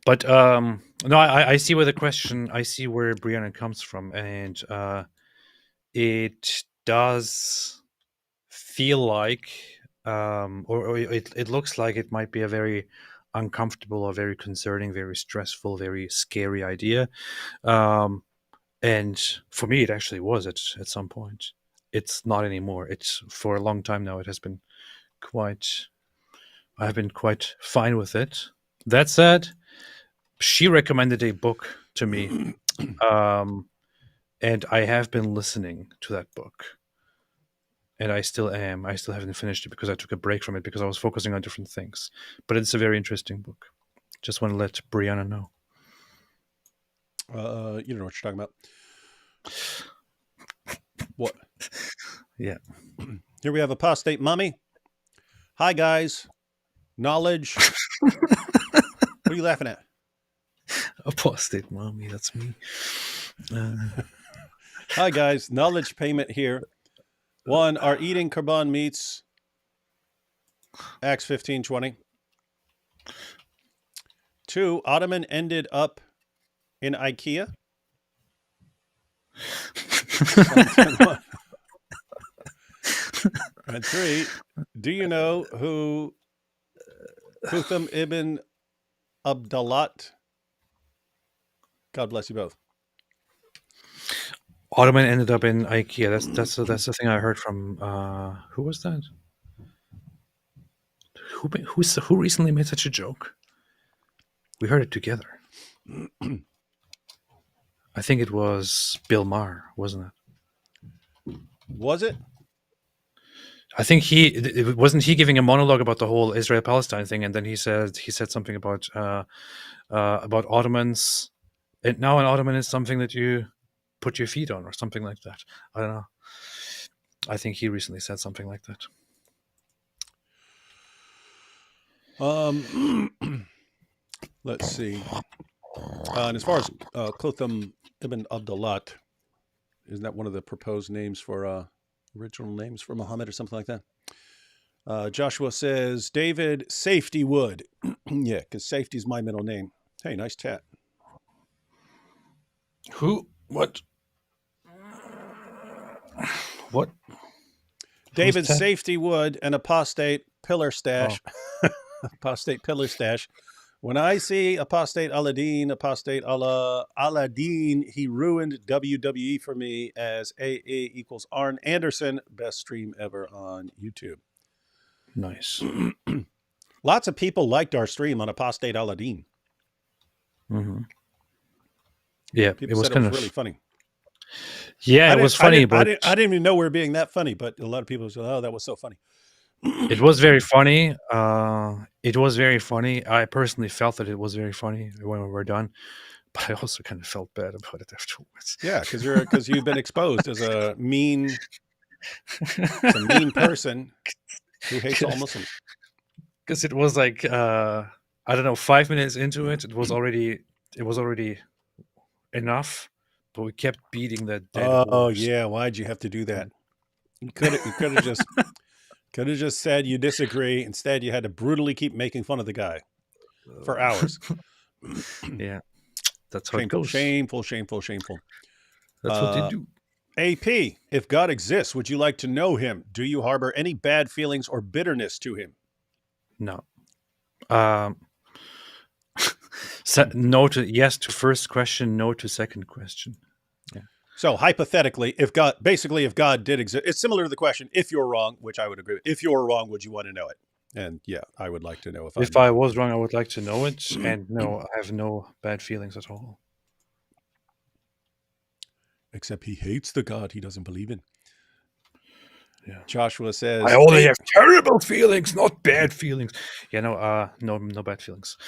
But no, I see where Brianna comes from, and it does feel like, or it looks like it might be a very uncomfortable or very concerning, very stressful, very scary idea. And for me, it actually was at some point. It's not anymore. It's for a long time now. It has been I've been quite fine with it. That said, she recommended a book to me, and I have been listening to that book. And I still am. I still haven't finished it because I took a break from it because I was focusing on different things. But it's a very interesting book. Just want to let Brianna know. You don't know what you're talking about. What? Yeah. Here we have Apostate Mummy. Hi, guys. Knowledge. What are you laughing at? Apostate Mommy, that's me. Hi, guys. Knowledge payment here. 1, are eating Korban meats. Acts 15:20. 2, Ottoman ended up in IKEA. And 3, do you know who Hutham ibn Abdalat? God bless you both. Ottoman ended up in IKEA. That's the thing I heard from. Who was that? Who recently made such a joke? We heard it together. I think it was Bill Maher, wasn't it? Was it? I think wasn't he giving a monologue about the whole Israel-Palestine thing, and then he said something about Ottomans, and now an Ottoman is something that you put your feet on, or something like that. I don't know. I think he recently said something like that. Let's see. And as far as Hutham ibn Abdalat, isn't that one of the proposed names for original names for Muhammad or something like that? Joshua says, David Safety Wood. Yeah, because Safety is my middle name. Hey, nice tat. Who? What? What? David tat? Safety Wood and Apostate Pillar Stash. Oh. Apostate Pillar Stash. When I see Apostate Aladdin, Aladdin, he ruined WWE for me as AA equals Arn Anderson. Best stream ever on YouTube. Nice. Lots of people liked our stream on Apostate Aladdin. Mm-hmm. Yeah, People it was said kind it of was really funny. Yeah, it was funny, but I didn't even know we were being that funny, but a lot of people said, "Oh, that was so funny." it was very funny. It was very funny. I personally felt that it was very funny when we were done, but I also kind of felt bad about it afterwards. Yeah, because you've been exposed as a mean person who hates all Muslims. Because it was like I don't know, 5 minutes into it, it was already enough, but we kept beating that dead horse. Yeah, why'd you have to do that? You could have just said you disagree. Instead, you had to brutally keep making fun of the guy for hours. Yeah, that's how Shameful, it goes. shameful. That's what they do. AP, if God exists, would you like to know him? Do you harbor any bad feelings or bitterness to him? No. No to yes to first question, no to second question. Yeah. So hypothetically, if God did exist, it's similar to the question, if you're wrong, which I would agree with. If you're wrong, would you want to know it? And yeah, I would like to know If I was wrong, I would like to know it. And no, I have no bad feelings at all. Except he hates the God he doesn't believe in. Yeah. Joshua says, I only have terrible feelings, not bad feelings. Yeah, no bad feelings.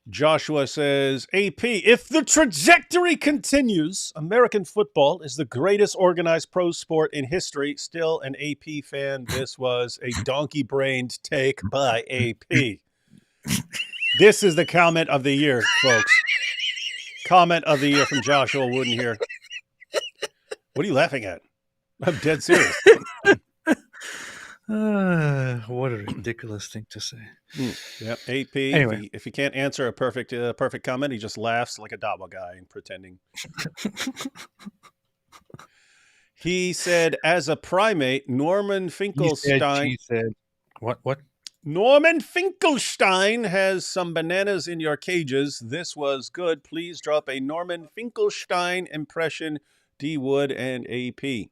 Joshua says, AP, if the trajectory continues, American football is the greatest organized pro sport in history. Still an AP fan. This was a donkey-brained take by AP. This is the comment of the year, folks. Comment of the year from Joshua Wooden here. What are you laughing at? I'm dead serious. What a ridiculous thing to say. Yep. AP, Anyway. if he can't answer a perfect comment, he just laughs like a Dawa guy pretending. He said, as a primate, Norman Finkelstein. He said, what? Norman Finkelstein has some bananas in your cages. This was good. Please drop a Norman Finkelstein impression, D. Wood and AP.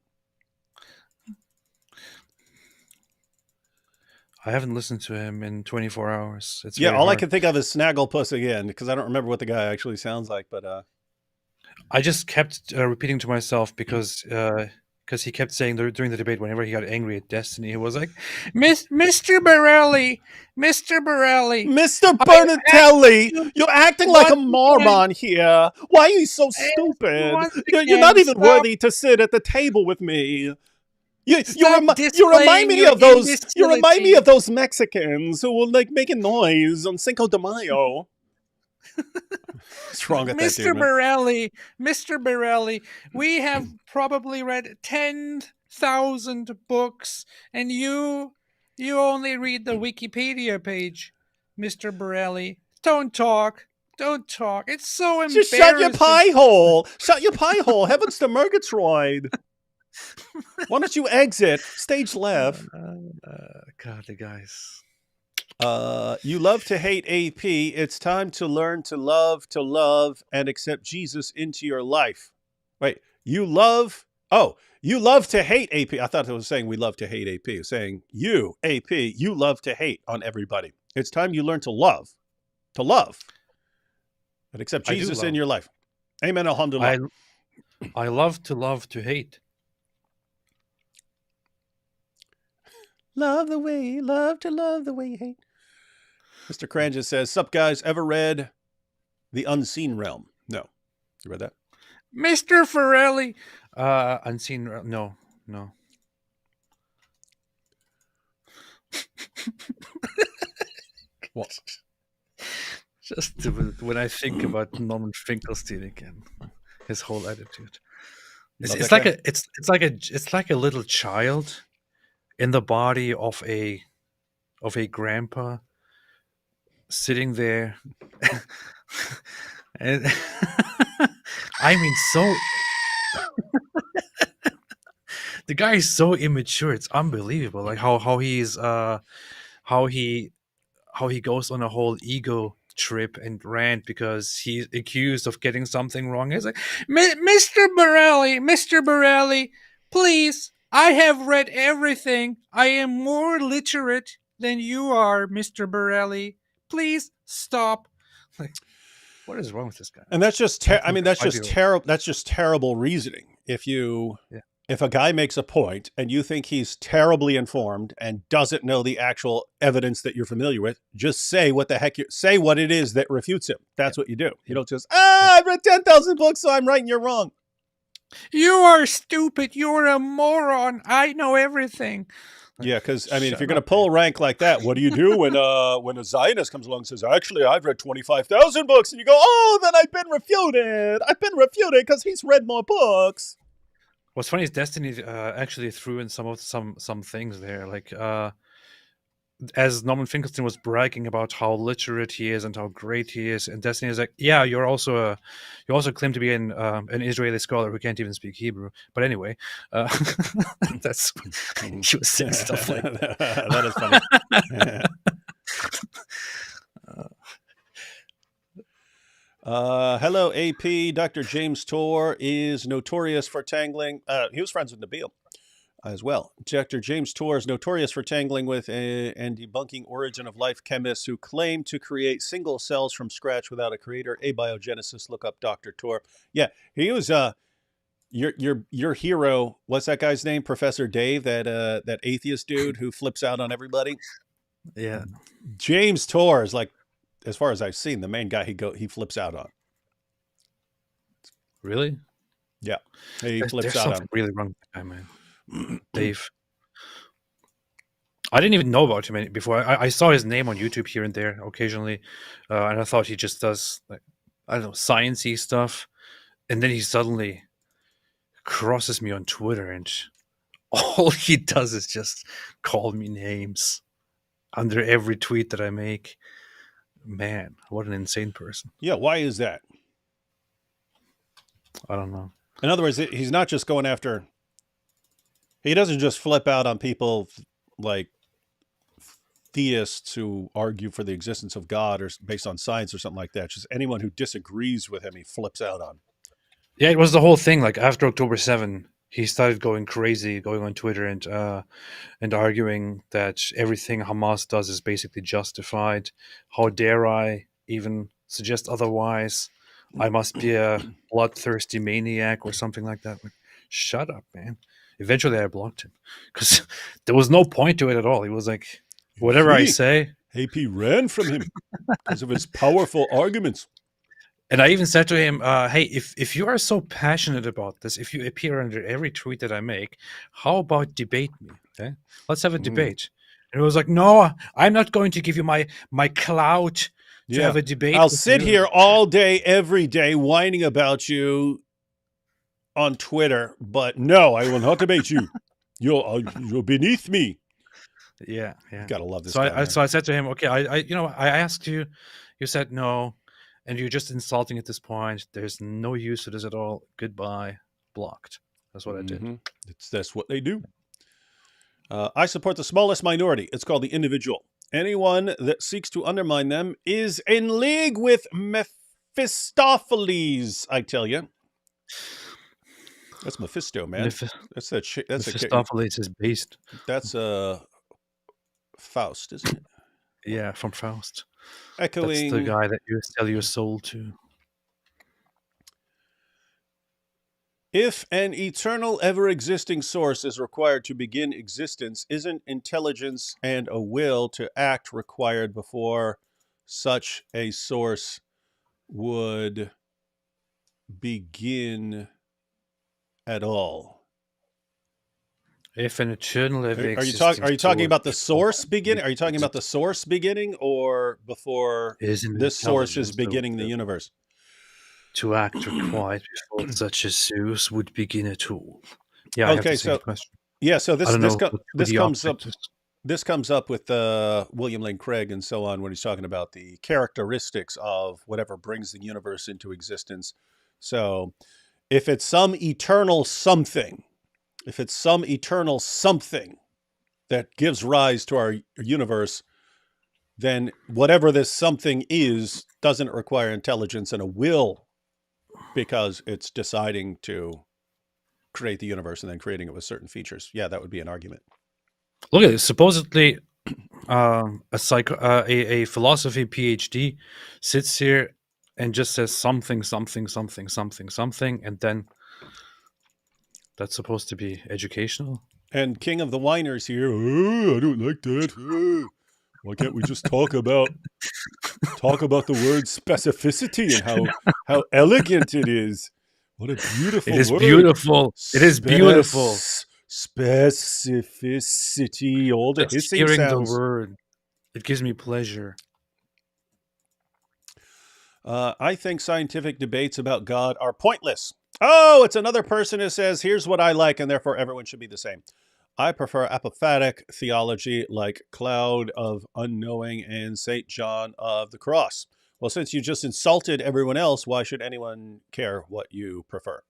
I haven't listened to him in 24 hours. It's all I can think of is Snagglepuss again, because I don't remember what the guy actually sounds like. But I just kept repeating to myself because he kept saying during the debate, whenever he got angry at Destiny, he was like, Mr. Borelli, Mr. Bernatelli, you're acting like a moron here. Why are you so stupid? You're not even worthy to sit at the table with me. You remind me of those Mexicans who will like making noise on Cinco de Mayo. What's wrong with that dude, man? Mr. Borelli, we have probably read 10,000 books, and you only read the Wikipedia page, Mr. Borelli. Don't talk. It's so embarrassing. Just shut your pie hole. Heavens to Murgatroyd. Why don't you exit? Stage left. God, the guys. You love to hate AP. It's time to learn to love, and accept Jesus into your life. Wait, you love to hate AP. I thought it was saying we love to hate AP. It was saying you, AP, you love to hate on everybody. It's time you learn to love, and accept Jesus in your life. Amen. Alhamdulillah. I love to hate. Love the way you hate. Mr. Cranges says, sup guys, ever read The Unseen Realm? No. You read that? Mr. Forelli. Unseen Realm. No. What? Just when I think about Norman Finkelstein again, his whole attitude. It's like a little child in the body of a grandpa sitting there And I mean, so the guy is so immature. It's unbelievable. Like how he's how he goes on a whole ego trip and rant because he's accused of getting something wrong. He's like, Mr. Borelli, please, I have read everything. I am more literate than you are, Mr. Borelli. Please stop. Like, what is wrong with this guy? And that's just, I mean, that's just terrible. That's just terrible reasoning. If a guy makes a point and you think he's terribly informed and doesn't know the actual evidence that you're familiar with, just say what the heck say what it is that refutes him. That's what you do. You don't just, I've read 10,000 books, so I'm right and you're wrong. You are stupid. You're a moron. I know everything. Yeah, because I mean, if you're going to pull rank like that, what do you do when a Zionist comes along and says, "Actually, I've read 25,000 books," and you go, "Oh, then I've been refuted. I've been refuted because he's read more books." What's funny is Destiny actually threw in some things there, like as Norman Finkelstein was bragging about how literate he is and how great he is, and Destiny is like, yeah, you also claim to be an Israeli scholar who can't even speak Hebrew. But anyway, that's he was saying stuff like that. That is funny. Hello, AP. Dr. James Torr is notorious for tangling. He was friends with Nabil as well. Dr. James Torr is notorious for tangling with and debunking origin of life chemists who claim to create single cells from scratch without a creator. Abiogenesis. Look up Dr. Torr. Yeah, he was your hero. What's that guy's name? Professor Dave, that atheist dude who flips out on everybody. Yeah, James Torr is like, as far as I've seen, the main guy he flips out on. Really? Yeah, he flips There's out something on. really wrong with that guy, man. Dave. I didn't even know about him before. I saw his name on YouTube here and there occasionally, and I thought he just does, like, I don't know, sciencey stuff, and then he suddenly crosses me on Twitter, and all he does is just call me names under every tweet that I make. Man, what an insane person. Yeah, why is that? I don't know. In other words, he's not just going after. He doesn't just flip out on people like theists who argue for the existence of God or based on science or something like that. Just anyone who disagrees with him, he flips out on. Yeah, it was the whole thing. Like after October 7, he started going crazy, going on Twitter and arguing that everything Hamas does is basically justified. How dare I even suggest otherwise? I must be a bloodthirsty maniac or something like that. Like, shut up, man. Eventually, I blocked him because there was no point to it at all. He was like, whatever I say. AP ran from him because of his powerful arguments. And I even said to him, hey, if you are so passionate about this, if you appear under every tweet that I make, how about debate me? Okay? Let's have a debate. And he was like, no, I'm not going to give you my clout to have a debate. I'll sit here all day, every day, whining about you on Twitter, but no, I will not debate you. You're beneath me. Yeah. Gotta love this so guy. So I said to him, okay, I asked you, you said no, and you're just insulting at this point. There's no use to this at all. Goodbye. Blocked. That's what I did. That's what they do. I support the smallest minority. It's called the individual. Anyone that seeks to undermine them is in league with Mephistopheles, I tell you. That's Mephisto, man. That's Mephistopheles is based. That's Faust, isn't it? Yeah, from Faust. Echoing. That's the guy that you sell your soul to. If an eternal, ever-existing source is required to begin existence, isn't intelligence and a will to act required before such a source would begin at all? If an eternal, are you talking about the source beginning? Are you talking about the source beginning, or before this source is beginning the universe? To act required before such a source would begin at all. Yeah. Okay. So this comes up. this comes up with William Lane Craig and so on when he's talking about the characteristics of whatever brings the universe into existence. So if it's some eternal something, that gives rise to our universe, then whatever this something is doesn't require intelligence and a will, because it's deciding to create the universe and then creating it with certain features. Yeah, that would be an argument. Look at it. Supposedly, a philosophy PhD sits here and just says something, and then that's supposed to be educational. And King of the Whiners here. Oh, I don't like that. Oh, why can't we just talk about the word specificity and how elegant it is? What a beautiful It is word. beautiful. It is beautiful. Specificity, all the Just hissing hearing sounds. the word, it gives me pleasure. I think scientific debates about God are pointless. Oh, it's another person who says, here's what I like, and therefore everyone should be the same. I prefer apophatic theology like Cloud of Unknowing and St. John of the Cross. Well, since you just insulted everyone else, why should anyone care what you prefer?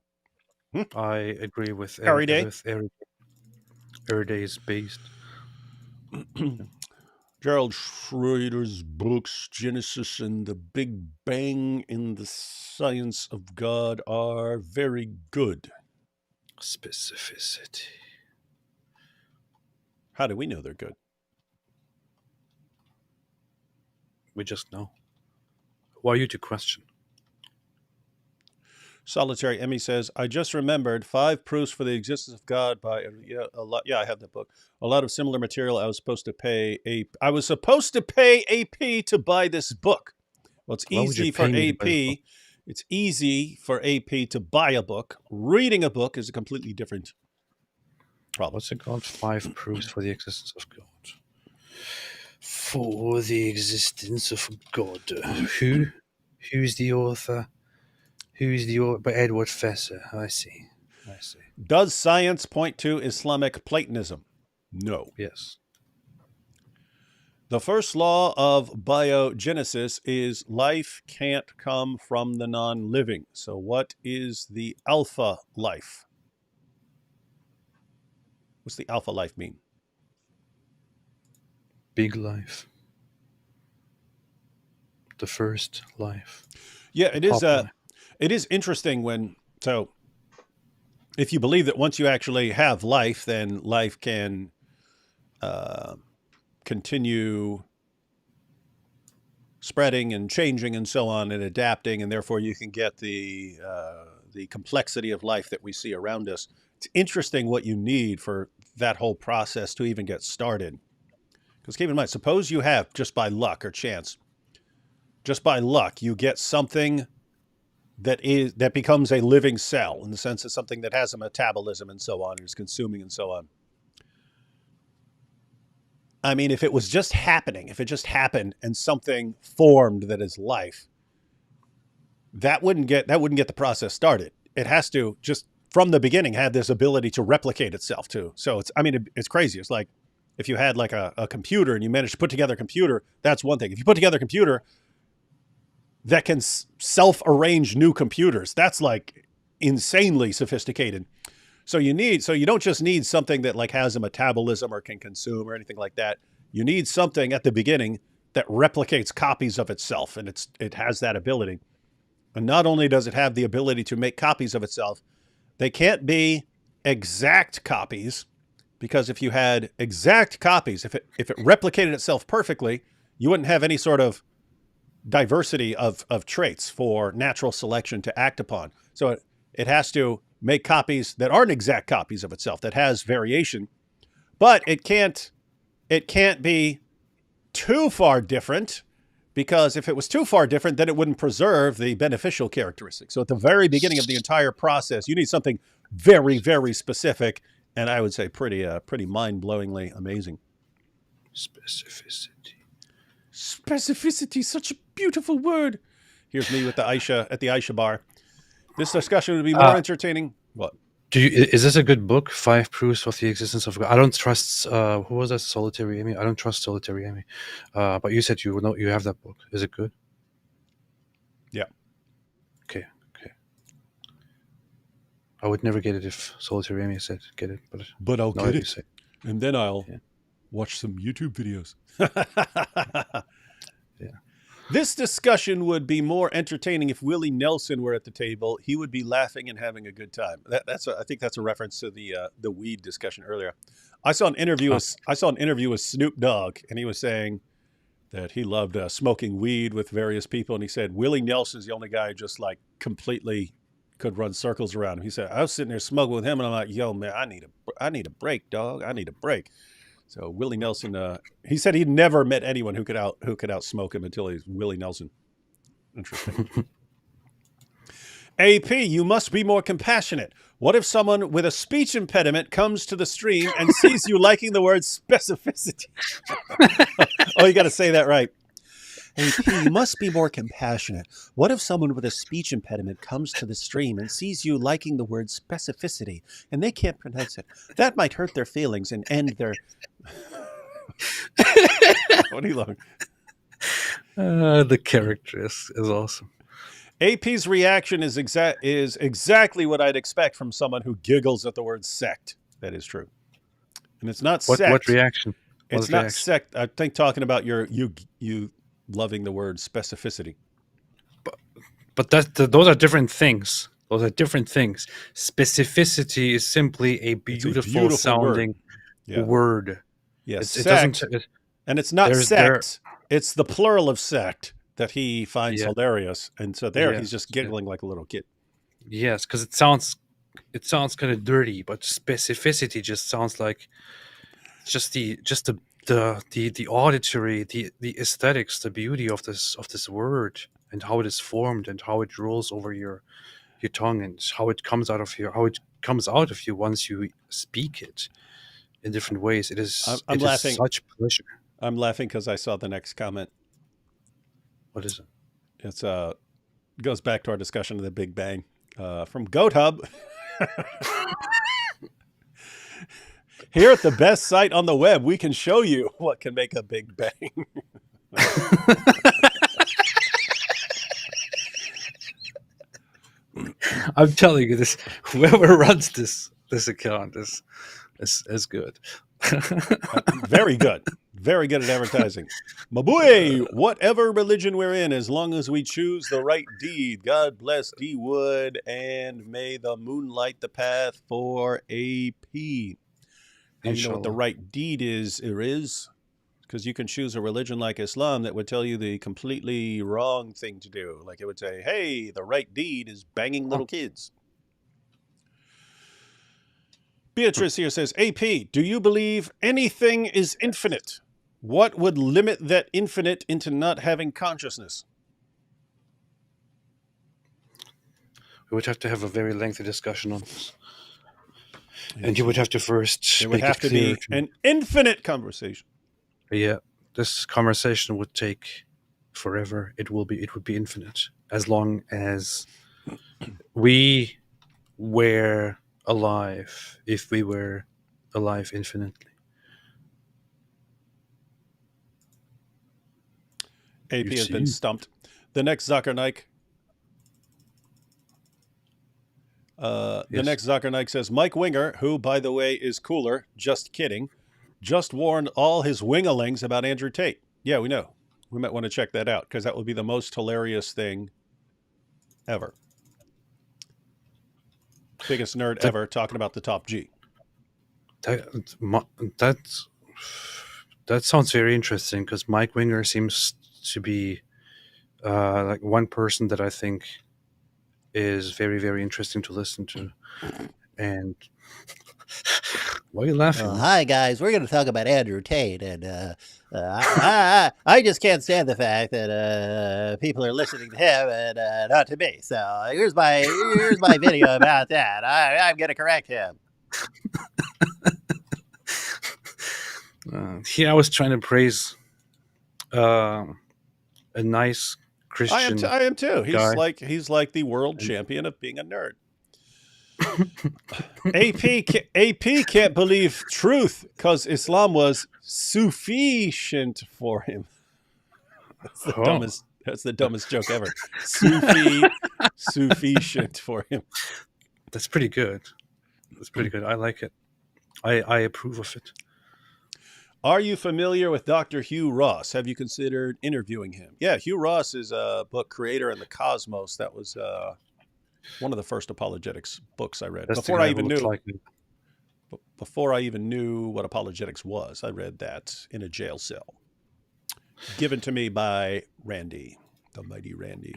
I agree with Everyday? Everyday is based. Gerald Schroeder's books, Genesis and the Big Bang in the Science of God, are very good. Specificity. How do we know they're good? We just know. Who are you to question? Solitary Emmy says, I just remembered 5 Proofs for the Existence of God by I have that book. A lot of similar material. I was supposed to pay AP to buy this book. Well, it's easy for AP. It's easy for AP to buy a book. Reading a book is a completely different problem. What's it called? 5 Proofs for the Existence of God. For the existence of God. Who's the author? Who's the author? By Edward Fesser. I see. Does science point to Islamic Platonism? No. Yes. The first law of biogenesis is life can't come from the non-living. So what is the alpha life? What's the alpha life mean? Big life. The first life. Yeah, it is. It is interesting so if you believe that once you actually have life, then life can continue spreading and changing and so on and adapting, and therefore you can get the complexity of life that we see around us. It's interesting what you need for that whole process to even get started. Because keep in mind, suppose you have, just by luck or chance, you get something that becomes a living cell, in the sense of something that has a metabolism and so on, and is consuming and so on. I mean, if it just happened and something formed that is life, that wouldn't get the process started. It has to just from the beginning have this ability to replicate itself too. So it's crazy. It's like if you had like a computer and you managed to put together a computer, that's one thing. If you put together a computer that can self-arrange new computers, that's like insanely sophisticated. So you don't just need something that like has a metabolism or can consume or anything like that. You need something at the beginning that replicates copies of itself, and it has that ability. And not only does it have the ability to make copies of itself, they can't be exact copies, because if you had exact copies, if it replicated itself perfectly, you wouldn't have any sort of diversity of traits for natural selection to act upon. So it has to make copies that aren't exact copies of itself, that has variation, but it can't be too far different, because if it was too far different, then it wouldn't preserve the beneficial characteristics. So at the very beginning of the entire process, you need something very, very specific, and I would say pretty mind-blowingly amazing. Specificity, such a beautiful word. Here's me with the Aisha at the Aisha bar. This discussion would be more entertaining. What? Is this a good book? 5 Proofs of the Existence of God. I don't trust. Who was that? Solitary Amy. I don't trust Solitary Amy. But you said you know you have that book. Is it good? Yeah. Okay. I would never get it if Solitary Amy said get it, But I'll now get you it, say. and then I'll Yeah. watch some YouTube videos. Yeah. This discussion would be more entertaining if Willie Nelson were at the table. He would be laughing and having a good time. I think that's a reference to the weed discussion earlier. I saw an interview with Snoop Dogg, and he was saying that he loved smoking weed with various people, and he said Willie Nelson's the only guy who just like completely could run circles around him. He said I was sitting there smoking with him, and I'm like, yo man, I need a break, dog. I need a break. So Willie Nelson, he said he'd never met anyone who could outsmoke him until he's Willie Nelson. Interesting. AP, you must be more compassionate. What if someone with a speech impediment comes to the stream and sees you liking the word specificity? Oh, you got to say that right. AP, you must be more compassionate. What if someone with a speech impediment comes to the stream and sees you liking the word specificity and they can't pronounce it? That might hurt their feelings and end their... What are you laughing? The character is awesome. AP's reaction is exactly what I'd expect from someone who giggles at the word sect. That is true. And it's not sect. What reaction? It's not sect. I think talking about you loving the word specificity. But those are different things. Those are different things. Specificity is simply a beautiful sounding word. Yes, it doesn't. And it's not sect. It's the plural of sect that he finds hilarious, and so he's just giggling like a little kid. Yes, because it sounds kind of dirty, but specificity just sounds like just the auditory, the aesthetics, the beauty of this word, and how it is formed, and how it rolls over your tongue, and how it comes out of you once you speak it in different ways. It is. I'm laughing. Is such pleasure. I'm laughing because I saw the next comment. What is it? It's goes back to our discussion of the Big Bang from Goat Hub. Here at the best site on the web, we can show you what can make a Big Bang. I'm telling you, this whoever runs this account is good. Very good. Very good at advertising. Mabuhay, whatever religion we're in, as long as we choose the right deed. God bless D Wood, and may the moon light the path for AP. And you know what the right deed is? Because you can choose a religion like Islam that would tell you the completely wrong thing to do. Like it would say, hey, the right deed is banging little kids. Beatrice here says, AP, do you believe anything is infinite? What would limit that infinite into not having consciousness? We would have to have a very lengthy discussion on this. And you would have to first it would have to be an infinite conversation. Yeah, this conversation would take forever. It would be infinite, as long as we were alive, if we were alive infinitely. AP has been stumped. The next Zakernike. The next Zakernike says, Mike Winger, who, by the way, is cooler, just kidding, just warned all his wingalings about Andrew Tate. Yeah, we know. We might want to check that out, because that would be the most hilarious thing ever. Biggest nerd ever talking about the top G. That sounds very interesting, because Mike Winger seems to be like one person that I think is very, very interesting to listen to. And why are you laughing? Hi guys, we're going to talk about Andrew Tate, and I just can't stand the fact that people are listening to him and not to me. So here's my video about that. I'm going to correct him. I was trying to praise a nice Christian. I am too. He's like the world champion of being a nerd. AP can't believe truth because Islam was sufficient for him. That's the Oh. dumbest. That's the dumbest joke ever. Sufficient for him. That's pretty good. That's pretty good. I like it. I approve of it. Are you familiar with Dr. Hugh Ross? Have you considered interviewing him? Yeah, Hugh Ross is a book creator in the Cosmos. That was one of the first apologetics books I read That's before the I guy even who looks knew. like me. Before I even knew what apologetics was, I read that in a jail cell. Given to me by Randy, the mighty Randy.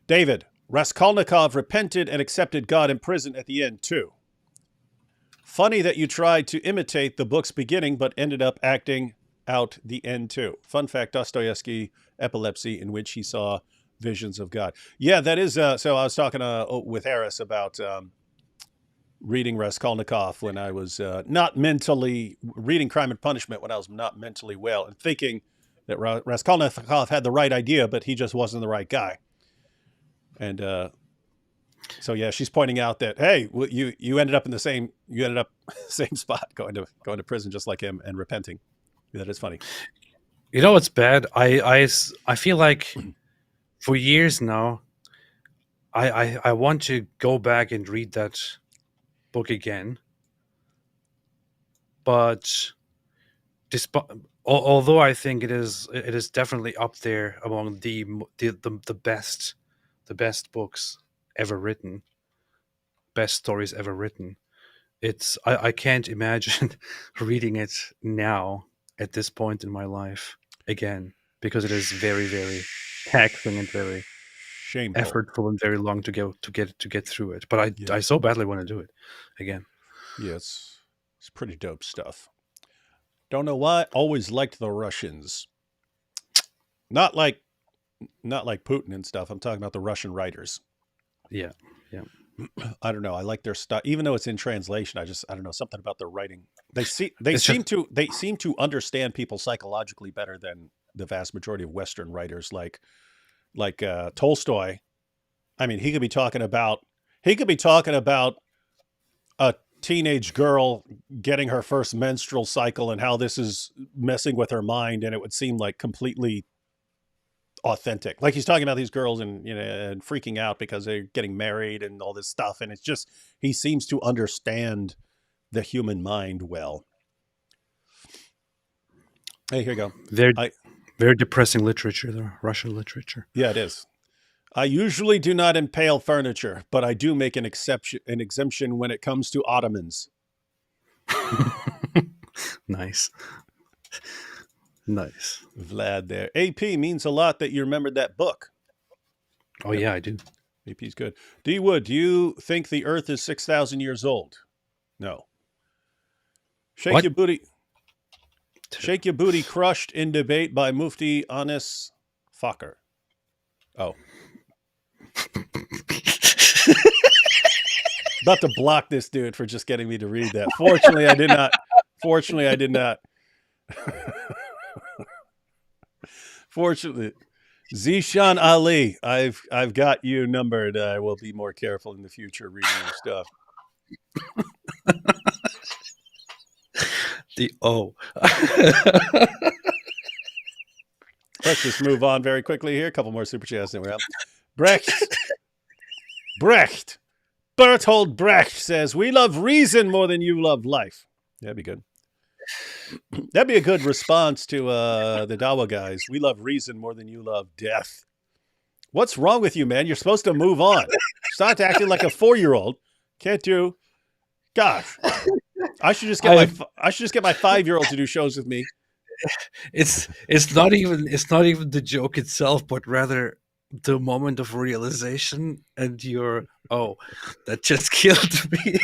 David, Raskolnikov repented and accepted God in prison at the end, too. Funny that you tried to imitate the book's beginning, but ended up acting out the end, too. Fun fact, Dostoevsky, epilepsy, in which he saw visions of God. Yeah, that is, so I was talking with Harris about reading Raskolnikov when I was not mentally, reading Crime and Punishment when I was not mentally well, and thinking that Raskolnikov had the right idea, but he just wasn't the right guy. And so yeah, she's pointing out that, hey, you ended up in the same spot, going to prison just like him and repenting. That is funny. You know what's bad? I feel like for years now, I want to go back and read that book again, but although I think it is definitely up there among the best books ever written, best stories ever written, I can't imagine reading it now at this point in my life again, because it is very, very taxing and very Shameful. effortful and very long to get through it. But I so badly want to do it again. Yeah, it's pretty dope stuff. Don't know why. Always liked the Russians. Not like Putin and stuff. I'm talking about the Russian writers. Yeah. I don't know. I like their stuff, even though it's in translation. I don't know, something about their writing. They seem to understand people psychologically better than the vast majority of Western writers, like Tolstoy. I mean, he could be talking about a teenage girl getting her first menstrual cycle and how this is messing with her mind, and it would seem like completely authentic. Like he's talking about these girls and and freaking out because they're getting married and all this stuff, and it's just he seems to understand the human mind well. Hey, here you go. Very depressing literature, the Russian literature. Yeah, it is. I usually do not impale furniture, but I do make an exemption when it comes to ottomans. Nice. Vlad there. AP means a lot that you remembered that book. Oh yeah, I do. AP's good. D Wood, do you think the Earth is 6,000 years old? No. Shake your booty. Shake your booty crushed in debate by Mufti Anis Fakir. Oh. About to block this dude for just getting me to read that. Fortunately, I did not. Fortunately, Zishan Ali, I've got you numbered. I will be more careful in the future reading your stuff. The O. Let's just move on very quickly here. A couple more super chats and we're out. Bertold Brecht says, we love reason more than you love life. That'd be good. That'd be a good response to the Dawa guys. We love reason more than you love death. What's wrong with you, man? You're supposed to move on. Stop acting like a 4-year-old. Can't do. Gosh, I should just get my 5-year-old to do shows with me. It's not even the joke itself, but rather the moment of realization and that just killed me.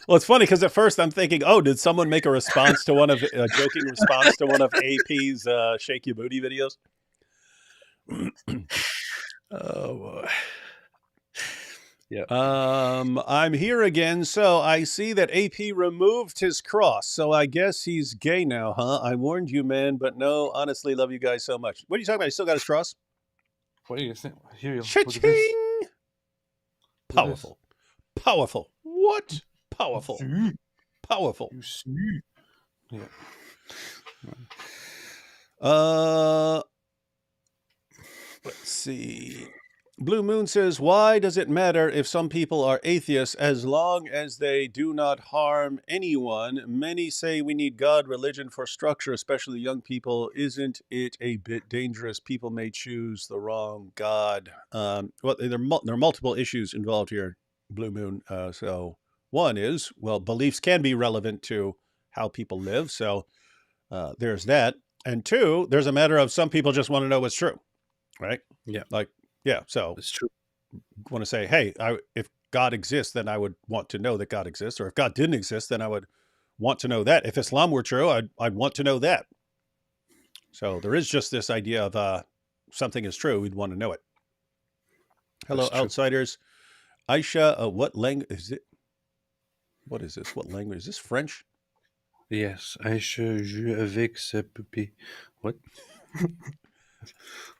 Well, it's funny because at first I'm thinking, did someone make a response to a joking response to one of AP's Shake Your Booty videos? Oh boy. Yeah. I'm here again, so I see that AP removed his cross, so I guess he's gay now, huh? I warned you, man, but no, honestly, love you guys so much. What are you talking about? He still got his cross? What do you think? Here, Cha-ching! Powerful. Powerful. What? Powerful. Powerful. You see. Yeah. Let's see. Blue Moon says, why does it matter if some people are atheists as long as they do not harm anyone? Many say we need God, religion for structure, especially young people. Isn't it a bit dangerous? People may choose the wrong God. Well, there are multiple issues involved here, Blue Moon. So one is, well, beliefs can be relevant to how people live. So there's that. And two, there's a matter of some people just want to know what's true, right? Yeah. Like, yeah, so It's true. want to say, hey, if God exists, then I would want to know that God exists. Or if God didn't exist, then I would want to know that. If Islam were true, I'd want to know that. So there is just this idea of something is true, we'd want to know it. Hello, That's true. outsiders. Aisha, what language is it? What is this? What language? Is this French? Yes, Aisha joue avec sa poupée. What?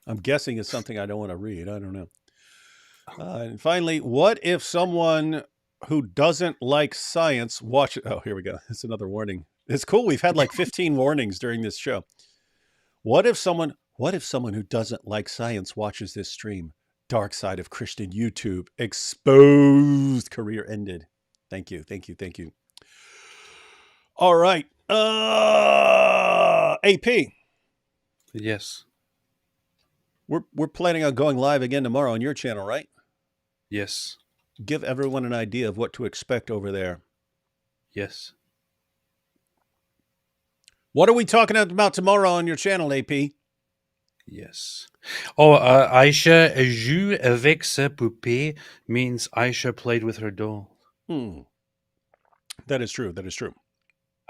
I'm guessing it's something I don't want to read. I don't know. And finally, what if someone who doesn't like science watches... Oh, here we go. It's another warning. It's cool. We've had like 15 warnings during this show. What if someone who doesn't like science watches this stream? Dark side of Christian YouTube. Exposed. Career ended. Thank you. Thank you. Thank you. All right. AP. Yes. We're planning on going live again tomorrow on your channel, right? Yes. Give everyone an idea of what to expect over there. Yes. What are we talking about tomorrow on your channel, AP? Yes. Oh, Aisha joue avec sa poupée means Aisha played with her doll. That is true. That is true.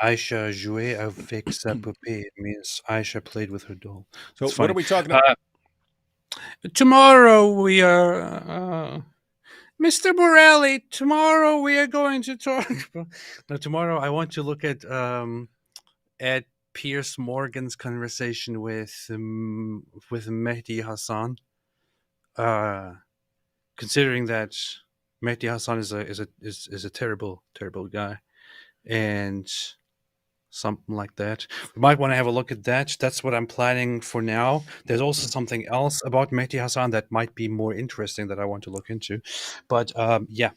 Aisha jouait avec sa poupée means Aisha played with her doll. So It's what funny. are we talking about? Tomorrow we are... Mr. Borelli, tomorrow we are going to talk... No, tomorrow I want to look at Piers Morgan's conversation with Mehdi Hassan. Considering that Mehdi Hassan is a terrible guy, and something like that, we might want to have a look at that. That's what I'm planning for now. There's also something else about Mehdi Hassan that might be more interesting that I want to look into. But yeah.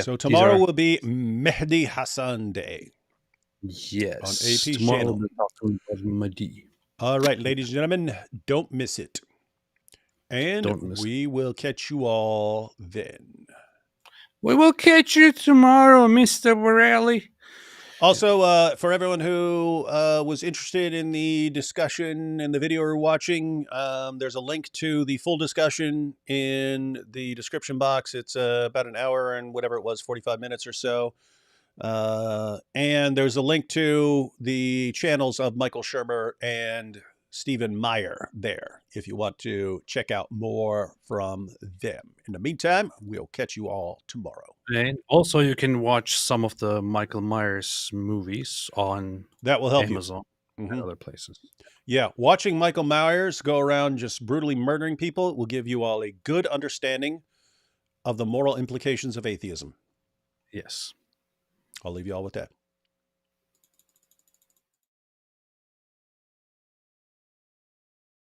So tomorrow will be Mehdi Hassan Day. Yes. On AP's tomorrow channel. we'll be talking about Mehdi. All right, ladies and gentlemen, don't miss it. And we will catch you all then. We will catch you tomorrow, Mr. Borelli. Also, for everyone who was interested in the discussion and the video we're watching, there's a link to the full discussion in the description box. It's about an hour and whatever it was, 45 minutes or so. And there's a link to the channels of Michael Shermer and Stephen Meyer there if you want to check out more from them. In the meantime, we'll catch you all tomorrow. And also you can watch some of the Michael Myers movies on that will help Amazon you. and other places. Yeah, watching Michael Myers go around just brutally murdering people will give you all a good understanding of the moral implications of atheism. Yes. I'll leave you all with that.